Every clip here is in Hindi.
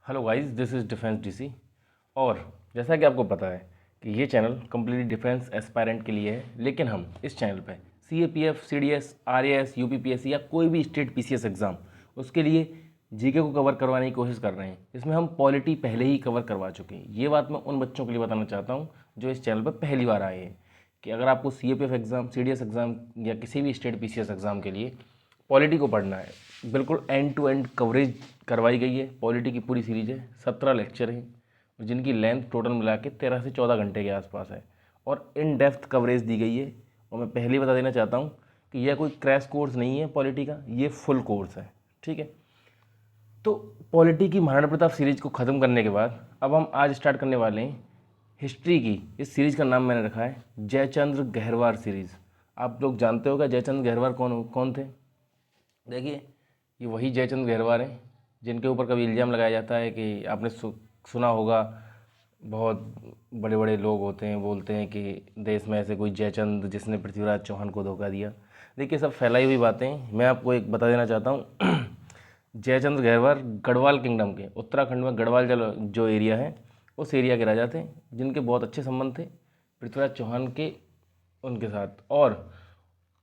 Hello guys, this is defence DC. और जैसा कि आपको पता है कि ये चैनल कम्प्लीटली डिफेंस एस्पायरेंट के लिए है, लेकिन हम इस चैनल पे CAPF, CDS, RAS, UPPSC या कोई भी स्टेट PCS एग्ज़ाम उसके लिए जीके को कवर करवाने की कोशिश कर रहे हैं। इसमें हम पॉलिटी पहले ही कवर करवा चुके हैं। ये बात मैं उन बच्चों के लिए बताना चाहता हूँ जो इस चैनल पर पहली बार आए हैं कि अगर आपको CAPF एग्ज़ाम, CDS एग्ज़ाम या किसी भी स्टेट PCS एग्ज़ाम के लिए पॉलिटी को पढ़ना है, बिल्कुल एंड टू एंड कवरेज करवाई गई है। पॉलिटी की पूरी सीरीज है, 17 लेक्चर हैं जिनकी लेंथ टोटल मिला के 13 से 14 घंटे के आसपास है और इन डेप्थ कवरेज दी गई है। और मैं पहले ही बता देना चाहता हूँ कि यह कोई क्रैश कोर्स नहीं है पॉलिटी का, ये फुल कोर्स है। ठीक है, तो पॉलिटी की महाराणा प्रताप सीरीज को ख़त्म करने के बाद अब हम आज स्टार्ट करने वाले हैं हिस्ट्री की। इस सीरीज़ का नाम मैंने रखा है जयचंद्र गहरवार सीरीज़। आप लोग जानते होगा जयचंद्र गहरवार कौन कौन थे। देखिए, ये वही जयचंद गहरवार हैं जिनके ऊपर कभी इल्ज़ाम लगाया जाता है कि आपने सुना होगा, बहुत बड़े बड़े लोग होते हैं बोलते हैं कि देश में ऐसे कोई जयचंद जिसने पृथ्वीराज चौहान को धोखा दिया। देखिए, सब फैलाई हुई बातें हैं। मैं आपको एक बता देना चाहता हूँ जयचंद गहरवार गढ़वाल किंगडम के, उत्तराखंड में गढ़वाल जो एरिया है उस एरिया के राजा थे जिनके बहुत अच्छे संबंध थे पृथ्वीराज चौहान के उनके साथ। और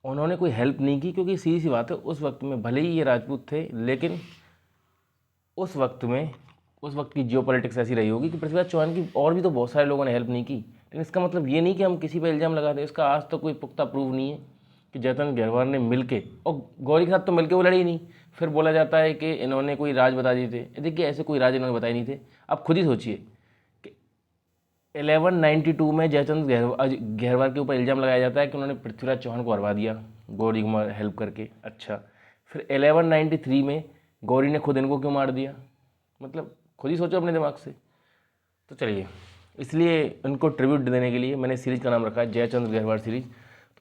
उन्होंने कोई हेल्प नहीं की क्योंकि सीधी सी बात है, उस वक्त में भले ही ये राजपूत थे लेकिन उस वक्त की जियो पॉलिटिक्स ऐसी रही होगी कि पृथ्वीराज चौहान की और भी तो बहुत सारे लोगों ने हेल्प नहीं की। लेकिन इसका मतलब ये नहीं कि हम किसी पर इल्ज़ाम लगा दें। इसका आज तक तो कोई पुख्ता प्रूफ नहीं है कि जयचंद गहरवार ने मिल के, और गौरी के साथ तो मिल के वो लड़े ही नहीं। फिर बोला जाता है कि इन्होंने कोई राज बता दिए थे। देखिए, ऐसे कोई राज इन्होंने बताए नहीं थे। आप खुद ही सोचिए कि 1192 में जयचंद गहरवार के ऊपर इल्ज़ाम लगाया जाता है कि उन्होंने पृथ्वीराज चौहान को हरवा दिया गौरी को हेल्प करके। अच्छा, फिर 1193 में गौरी ने खुद इनको क्यों मार दिया? मतलब खुद ही सोचो अपने दिमाग से। तो चलिए, इसलिए इनको ट्रिब्यूट देने के लिए मैंने सीरीज का नाम रखा है जयचंद्र गहरवार सीरीज,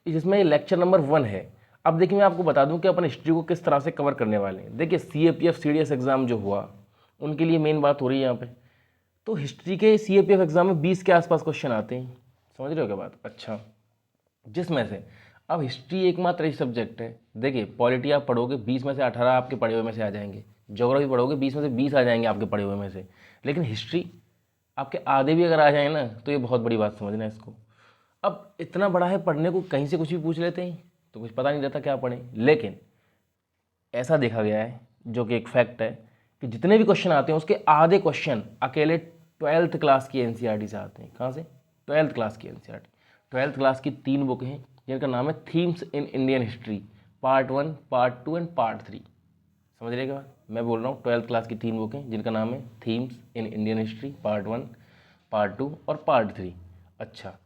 जिसमें लेक्चर नंबर 1 है। अब देखिए, मैं आपको बता दूं कि अपन हिस्ट्री को किस तरह से कवर करने वाले हैं। देखिए, CAPF CDS एग्ज़ाम जो हुआ उनके लिए मेन बात हो रही है यहाँ पे। तो हिस्ट्री के CAPF एग्ज़ाम में 20 के आसपास क्वेश्चन आते हैं। समझ रहे हो क्या बात? अच्छा, जिसमें से अब हिस्ट्री एकमात्र ऐसी सब्जेक्ट है। देखिए, पॉलिटी आप पढ़ोगे 20 में से 18 आपके पढ़े हुए में से आ जाएंगे, ज्योग्राफी पढ़ोगे 20 में से 20 आ जाएंगे आपके पढ़े हुए में से, लेकिन हिस्ट्री आपके आधे भी अगर आ जाए ना तो ये बहुत बड़ी बात समझना है इसको। अब इतना बड़ा है पढ़ने को, कहीं से कुछ भी पूछ लेते हैं तो कुछ पता नहीं रहता क्या पढ़ें। लेकिन ऐसा देखा गया है, जो कि एक फैक्ट है, कि जितने भी क्वेश्चन आते हैं उसके आधे क्वेश्चन अकेले 12th क्लास की NCERT से आते हैं। कहाँ से? 12th क्लास की NCERT। 12th क्लास की 3 बुक हैं जिनका नाम है themes in Indian history, part 1, part 2 and part 3। समझ रहे क्या? मैं बोल रहा हूँ 12th क्लास की 3 बुक हैं जिनका नाम है themes in Indian history, part 1, part 2 और पार्ट 3। अच्छा,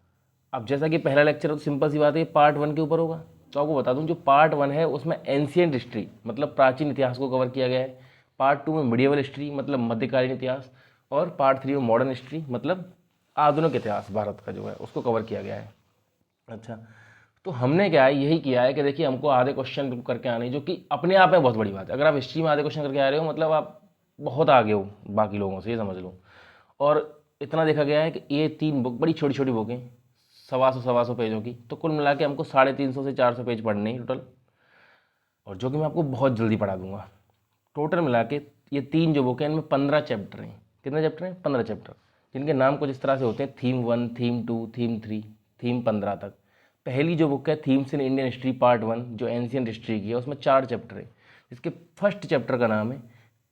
अब जैसा कि पहला लेक्चर तो सिंपल सी बात है, पार्ट 1 के ऊपर होगा। तो आपको बता दूं, जो पार्ट 1 है उसमें एंशियंट हिस्ट्री मतलब प्राचीन इतिहास को कवर किया गया है। पार्ट 2 में मिडिएवल हिस्ट्री मतलब मध्यकालीन इतिहास, और पार्ट 3 में मॉडर्न हिस्ट्री मतलब आधुनिक इतिहास भारत का जो है उसको कवर किया गया है। अच्छा, तो हमने क्या है, यही किया है कि देखिए, हमको आधे क्वेश्चन करके आने, जो कि अपने आप में बहुत बड़ी बात है। अगर आप हिस्ट्री में आधे क्वेश्चन करके आ रहे हो मतलब आप बहुत आगे हो बाकी लोगों से, ये समझ लो। और इतना देखा गया है कि ये 3 बुक बड़ी छोटी छोटी बुक हैं, 125 पेजों की। तो कुल मिला के हमको 350 से 400 पेज पढ़ने हैं टोटल, और जो कि मैं आपको बहुत जल्दी पढ़ा दूंगा। टोटल मिला के ये 3 जो बुक हैं इनमें 15 चैप्टर हैं। कितने चैप्टर हैं? 15 चैप्टर, जिनके नाम कुछ इस तरह से होते हैं: थीम 1, थीम 2, थीम 3, थीम 15 तक। पहली जो बुक है themes in Indian history part 1, जो एंशियंट हिस्ट्री की है, उसमें 4 चैप्टर है। इसके फर्स्ट चैप्टर का नाम है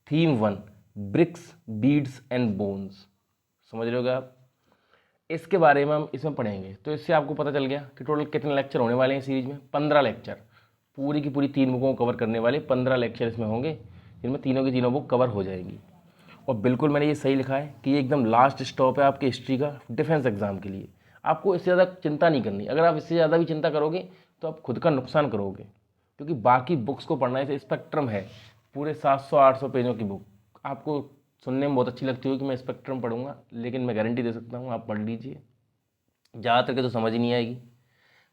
theme 1, bricks, beads and bones. समझ रहे हो क्या आप? इसके बारे में हम इसमें पढ़ेंगे। तो इससे आपको पता चल गया कि टोटल कितने लेक्चर होने वाले हैं सीरीज में। 15 लेक्चर, पूरी की पूरी 3 बुकों को कवर करने वाले 15 लेक्चर इसमें होंगे, जिनमें तीनों की तीनों बुक कवर हो जाएंगी। और बिल्कुल मैंने ये सही लिखा है कि ये एकदम लास्ट स्टॉप है आपके हिस्ट्री का डिफेंस एग्जाम के लिए। आपको इससे ज़्यादा चिंता नहीं करनी। अगर आप इससे ज़्यादा भी चिंता करोगे तो आप खुद का नुकसान करोगे, क्योंकि बाकी बुक्स को पढ़ना है। स्पेक्ट्रम है पूरे 700-800 पेजों की बुक। आपको सुनने में बहुत अच्छी लगती हो कि मैं स्पेक्ट्रम पढ़ूंगा, लेकिन मैं गारंटी दे सकता हूँ आप पढ़ लीजिए, ज़्यादातर के तो समझ ही नहीं आएगी।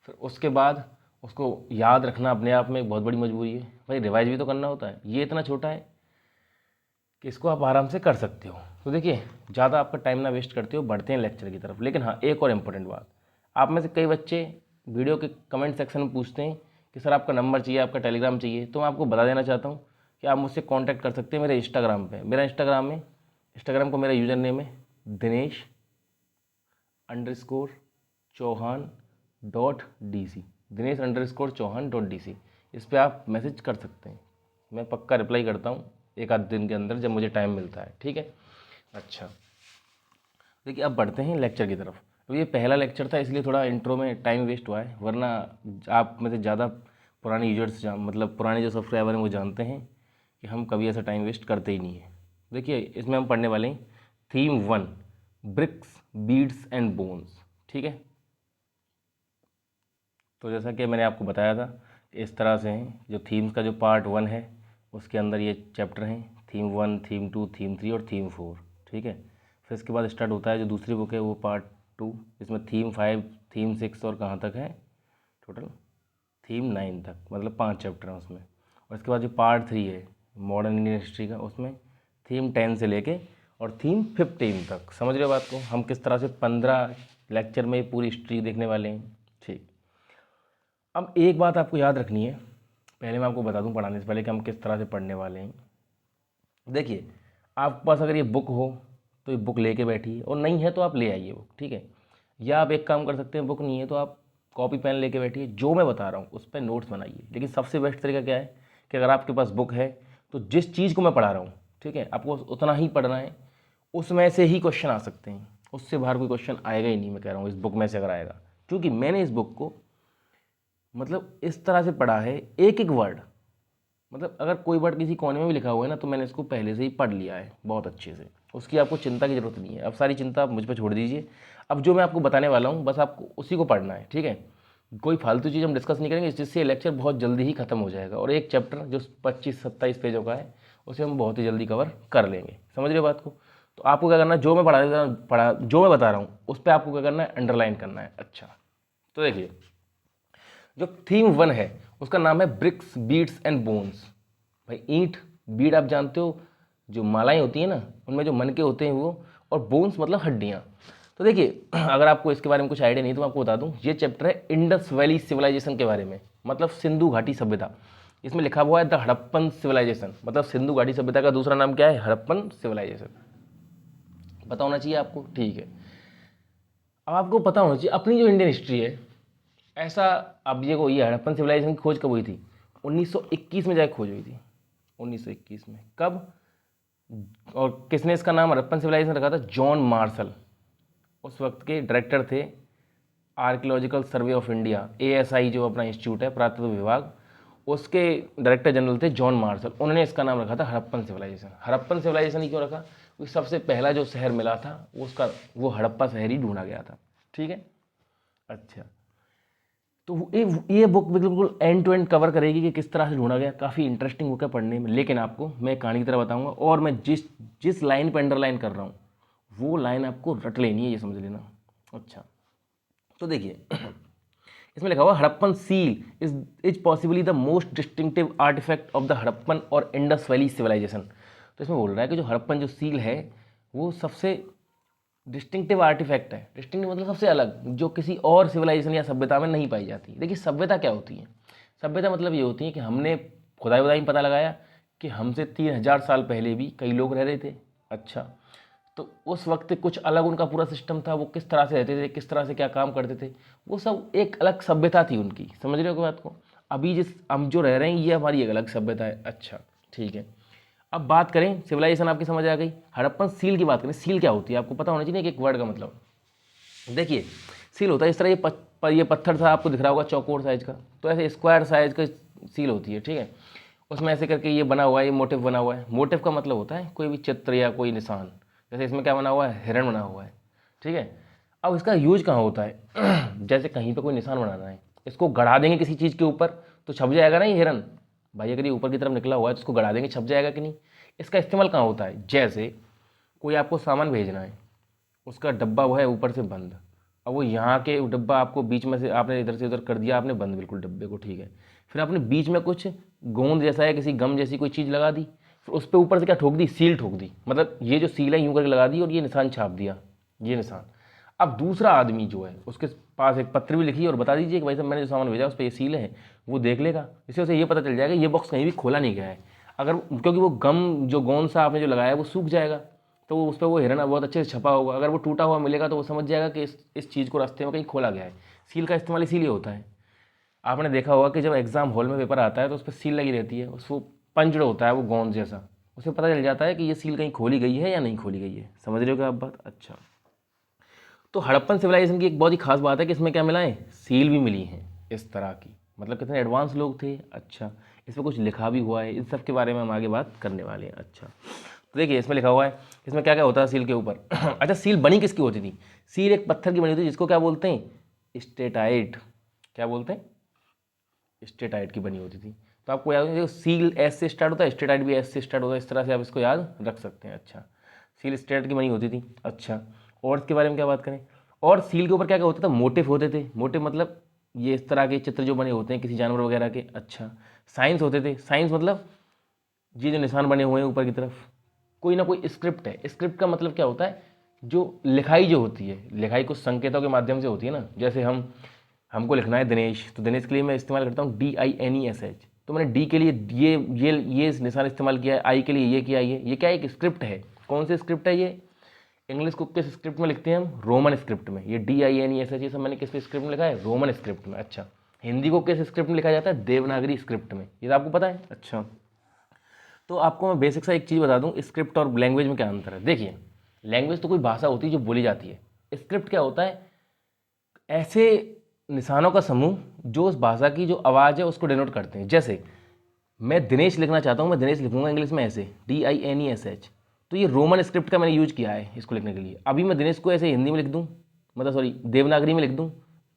फिर उसके बाद उसको याद रखना अपने आप में एक बहुत बड़ी मजबूरी है भाई, रिवाइज भी तो करना होता है। ये इतना छोटा है कि इसको आप आराम से कर सकते हो। तो देखिए, ज़्यादा आपका टाइम ना वेस्ट करते हो, बढ़ते हैं लेक्चर की तरफ। लेकिन हाँ, एक और इम्पोर्टेंट बात, आप में से कई बच्चे वीडियो के कमेंट सेक्शन में पूछते हैं कि सर आपका नंबर चाहिए, आपका टेलीग्राम चाहिए। तो मैं आपको बता देना चाहता हूँ कि आप मुझसे कांटेक्ट कर सकते हैं मेरे इंस्टाग्राम पे। मेरा इंस्टाग्राम है इंस्टाग्राम को मेरा यूज़र नेम है Dinesh_Chauhan.dc, Dinesh_Chauhan.dc। इस पर आप मैसेज कर सकते हैं, मैं पक्का रिप्लाई करता हूँ एक आध दिन के अंदर जब मुझे टाइम मिलता है, ठीक है। अच्छा, देखिए अब बढ़ते हैं लेक्चर की तरफ। तो ये पहला लेक्चर था इसलिए थोड़ा इंट्रो में टाइम वेस्ट हुआ है, वरना आप में से ज़्यादा पुराने यूजर्स मतलब पुराने जो सब्सक्राइबर हैं वो जानते हैं कि हम कभी ऐसा टाइम वेस्ट करते ही नहीं है। देखिए इसमें हम पढ़ने वाले हैं theme 1, bricks beads and bones, ठीक है। तो जैसा कि मैंने आपको बताया था कि इस तरह से हैं, जो थीम्स का जो पार्ट 1 है उसके अंदर ये चैप्टर हैं, थीम 1, थीम 2, थीम 3 और थीम 4, ठीक है। फिर इसके बाद स्टार्ट होता है जो दूसरी बुक है वो पार्ट 2, इसमें थीम 5, थीम 6 और कहाँ तक है टोटल थीम 9 तक, मतलब 5 चैप्टर हैं उसमें। और इसके बाद जो पार्ट 3 है मॉडर्न इंडियन हिस्ट्री का, उसमें थीम 10 से लेके और थीम 15 तक। समझ रहे हो बात को, हम किस तरह से 15 लेक्चर में पूरी हिस्ट्री देखने वाले हैं, ठीक। अब एक बात आपको याद रखनी है, पहले मैं आपको बता दूं पढ़ाने से पहले कि हम किस तरह से पढ़ने वाले हैं। देखिए आपके पास अगर ये बुक हो तो ये बुक लेके बैठिए, और नहीं है तो आप ले आइए बुक, ठीक है। या आप एक काम कर सकते हैं, बुक नहीं है तो आप कॉपी पेन लेके बैठिए, जो मैं बता रहा हूँ उस पर नोट्स बनाइए। लेकिन सबसे बेस्ट तरीका क्या है कि अगर आपके पास बुक है तो जिस चीज़ को मैं पढ़ा रहा हूँ, ठीक है, आपको उतना ही पढ़ना है, उसमें से ही क्वेश्चन आ सकते हैं, उससे बाहर कोई क्वेश्चन आएगा ही नहीं। मैं कह रहा हूँ इस बुक में से अगर आएगा, क्योंकि मैंने इस बुक को मतलब इस तरह से पढ़ा है, एक एक वर्ड, मतलब अगर कोई वर्ड किसी कोने में भी लिखा हुआ है ना तो मैंने इसको पहले से ही पढ़ लिया है बहुत अच्छे से, उसकी आपको चिंता की ज़रूरत नहीं है। अब सारी चिंता आप मुझ पर छोड़ दीजिए, अब जो मैं आपको बताने वाला हूँ बस आपको उसी को पढ़ना है, ठीक है। कोई फालतू चीज़ हम डिस्कस नहीं करेंगे, जिससे ये लेक्चर बहुत जल्दी ही खत्म हो जाएगा, और एक चैप्टर जो 25-27 पेजों का है उसे हम बहुत ही जल्दी कवर कर लेंगे। समझ रहे हो बात को। तो आपको क्या करना है, जो मैं जो मैं बता रहा हूँ उस पर आपको क्या करना है, अंडरलाइन करना है। अच्छा, तो देखिए जो थीम 1 है उसका नाम है ब्रिक्स बीड्स एंड बोन्स। भाई ईंट, बीड आप जानते हो जो मालाएं होती हैं ना, उनमें जो मनके होते हैं वो, और बोन्स मतलब हड्डियाँ। तो देखिए अगर आपको इसके बारे में कुछ आइडिया नहीं तो मैं आपको बता दूं, ये चैप्टर है इंडस वैली सिविलाइजेशन के बारे में, मतलब सिंधु घाटी सभ्यता। इसमें लिखा हुआ है द हड़प्पन सिविलाइजेशन, मतलब सिंधु घाटी सभ्यता का दूसरा नाम क्या है, हड़प्पन सिविलाइजेशन। पता होना चाहिए आपको, ठीक है। अब आपको पता होना चाहिए अपनी जो इंडियन हिस्ट्री है, ऐसा अब ये हड़प्पन सिविलाइजेशन की खोज कब हुई थी, 1921 में जाकर खोज हुई थी, 1921 में। कब और किसने इसका नाम हड़प्पन सिविलाइजेशन रखा था, जॉन मार्शल, उस वक्त के डायरेक्टर थे archaeological survey of India, ASI जो अपना इंस्टीट्यूट है पुरातत्व विभाग, उसके डायरेक्टर जनरल थे जॉन मार्शल। उन्होंने इसका नाम रखा था हड़प्पन सिविलाइजेशन। हड़प्पन सिविलाइजेशन ही क्यों रखा, क्योंकि सबसे पहला जो शहर मिला था वो हड़प्पा शहर ही ढूंढा गया था, ठीक है। अच्छा, तो ये बुक बिल्कुल एंड टू एंड कवर करेगी कि किस तरह से ढूंढा गया। काफ़ी इंटरेस्टिंग बुक है पढ़ने में, लेकिन आपको मैं कहानी की तरह बताऊंगा, और मैं जिस जिस लाइन पर अंडरलाइन कर रहा हूँ वो लाइन आपको रट लेनी है, ये समझ लेना। अच्छा, तो देखिए इसमें लिखा हुआ Harappan seal is possibly the most distinctive artefact of the Harappan और इंडस वैली सिविलाइजेशन। तो इसमें बोल रहा है कि जो हड़प्पन जो सील है वो सबसे डिस्टिंक्टिव आर्टिफैक्ट है। डिस्टिंक्टिव मतलब सबसे अलग, जो किसी और सिविलाइजेशन या सभ्यता में नहीं पाई जाती। देखिए सभ्यता क्या होती है, सभ्यता मतलब ये होती है कि हमने खुदाई वुदाई में पता लगाया कि हमसे 3000 साल पहले भी कई लोग रह रहे थे। अच्छा, तो उस वक्त कुछ अलग उनका पूरा सिस्टम था, वो किस तरह से रहते थे, किस तरह से क्या काम करते थे, वो सब एक अलग सभ्यता थी उनकी। समझ रहे हो बात को। अभी जिस हम जो रह रहे हैं ये हमारी एक अलग सभ्यता है। अच्छा ठीक है, अब बात करें सिविलाइजेशन आपकी समझ आ गई। हड़प्पन सील की बात करें, सील क्या होती है आपको पता होना चाहिए कि एक वर्ड का मतलब। देखिए सील होता है इस तरह, ये पत्थर था आपको दिख रहा होगा चौकोर साइज का, तो ऐसे स्क्वायर साइज का सील होती है, ठीक है। उसमें ऐसे करके ये बना हुआ है, ये मोटिव बना हुआ है। मोटिव का मतलब होता है कोई भी चित्र या कोई निशान। जैसे इसमें क्या बना हुआ है, हिरण बना हुआ है, ठीक है। अब इसका यूज कहाँ होता है जैसे कहीं पे कोई निशान बनाना है, इसको गड़ा देंगे किसी चीज़ के ऊपर तो छप जाएगा ना ये हिरण। भाई अगर ये ऊपर की तरफ निकला हुआ है तो इसको गड़ा देंगे, छप जाएगा कि नहीं। इसका इस्तेमाल कहाँ होता है, जैसे कोई आपको सामान भेजना है, उसका डब्बा वो है ऊपर से बंद, अब वो यहाँ के डब्बा आपको बीच में से आपने इधर से उधर कर दिया, आपने बंद बिल्कुल डब्बे को, ठीक है। फिर आपने बीच में कुछ गोंद जैसा है किसी गम जैसी कोई चीज़ लगा दी, फिर उस पर ऊपर से क्या ठोक दी, सील ठोक दी, मतलब ये जो सील है यूँ करके लगा दी और ये निशान छाप दिया, ये निशान। अब दूसरा आदमी जो है उसके पास एक पत्र भी लिखी और बता दीजिए कि भाई साहब मैंने जो सामान भेजा उस पर ये सील है, वो देख लेगा। इससे उसे ये पता चल जाएगा ये बॉक्स कहीं भी खोला नहीं गया है। अगर क्योंकि वो गम जो गोंद सा आपने जो लगाया है वो सूख जाएगा, तो उस पर वो हिरन बहुत अच्छे से छपा होगा। अगर वो टूटा हुआ मिलेगा तो वो समझ जाएगा कि इस चीज़ को रास्ते में कहीं खोला गया है। सील का इस्तेमाल इसीलिए होता है। आपने देखा होगा कि जब एग्ज़ाम हॉल में पेपर आता है तो उस पर सील लगी रहती है, उसको पंचड होता है वो गोंद जैसा, उसे पता चल जाता है कि ये सील कहीं खोली गई है या नहीं खोली गई है। समझ रहे हो क्या आप बात? अच्छा, तो हड़प्पन सिविलाइजेशन की एक बहुत ही खास बात है कि इसमें क्या मिला है, सील भी मिली हैं इस तरह की। मतलब कितने एडवांस लोग थे। अच्छा, इसमें कुछ लिखा भी हुआ है, इन सब के बारे में हम आगे बात करने वाले हैं। अच्छा, तो देखिए इसमें लिखा हुआ है, इसमें क्या क्या होता है सील के ऊपर। अच्छा, सील बनी किसकी होती थी? सील एक पत्थर की बनी होती है जिसको क्या बोलते हैं, स्टेटाइट। क्या बोलते हैं? स्टेटाइट की बनी होती थी। तो आपको याद है, सील एस से स्टार्ट होता है, स्टेटाइट भी एस से स्टार्ट होता है, इस तरह से आप इसको याद रख सकते हैं। अच्छा, सील स्टेटाइट की बनी होती थी। अच्छा, और इसके बारे में क्या बात करें? और सील के ऊपर क्या क्या होता था, मोटिफ होते थे। मोटिफ मतलब ये इस तरह के चित्र जो बने होते हैं किसी जानवर वगैरह के। अच्छा, साइंस होते थे। साइंस मतलब ये जो निशान बने हुए हैं ऊपर की तरफ, कोई ना कोई स्क्रिप्ट है। स्क्रिप्ट का मतलब क्या होता है, जो लिखाई जो होती है, लिखाई कुछ संकेतों के माध्यम से होती है ना। जैसे हमको लिखना है दिनेश, तो दिनेश के लिए मैं इस्तेमाल करता हूँ DINESH। तो मैंने डी के लिए ये निशान इस्तेमाल किया है, आई के लिए ये किया है। ये क्या है, एक स्क्रिप्ट है। कौन सी स्क्रिप्ट है ये? इंग्लिश को किस स्क्रिप्ट में लिखते हैं हम? रोमन स्क्रिप्ट में। ये DINESH ये सब मैंने किस स्क्रिप्ट में लिखा है? रोमन स्क्रिप्ट में। अच्छा, हिंदी को किस स्क्रिप्ट में लिखा जाता है? देवनागरी स्क्रिप्ट में। ये तो आपको पता है। अच्छा, तो आपको मैं बेसिक सा एक चीज़ बता दूं, स्क्रिप्ट और लैंग्वेज में क्या अंतर है। देखिए, लैंग्वेज तो कोई भाषा होती है जो बोली जाती है। स्क्रिप्ट क्या होता है, ऐसे निशानों का समूह जो उस भाषा की जो आवाज़ है उसको डिनोट करते हैं। जैसे मैं दिनेश लिखना चाहता हूँ, मैं दिनेश लिखूंगा इंग्लिश में ऐसे DINESH। तो ये रोमन स्क्रिप्ट का मैंने यूज किया है इसको लिखने के लिए। अभी मैं दिनेश को ऐसे हिंदी में लिख दूँ, मतलब सॉरी देवनागरी में लिख दूँ।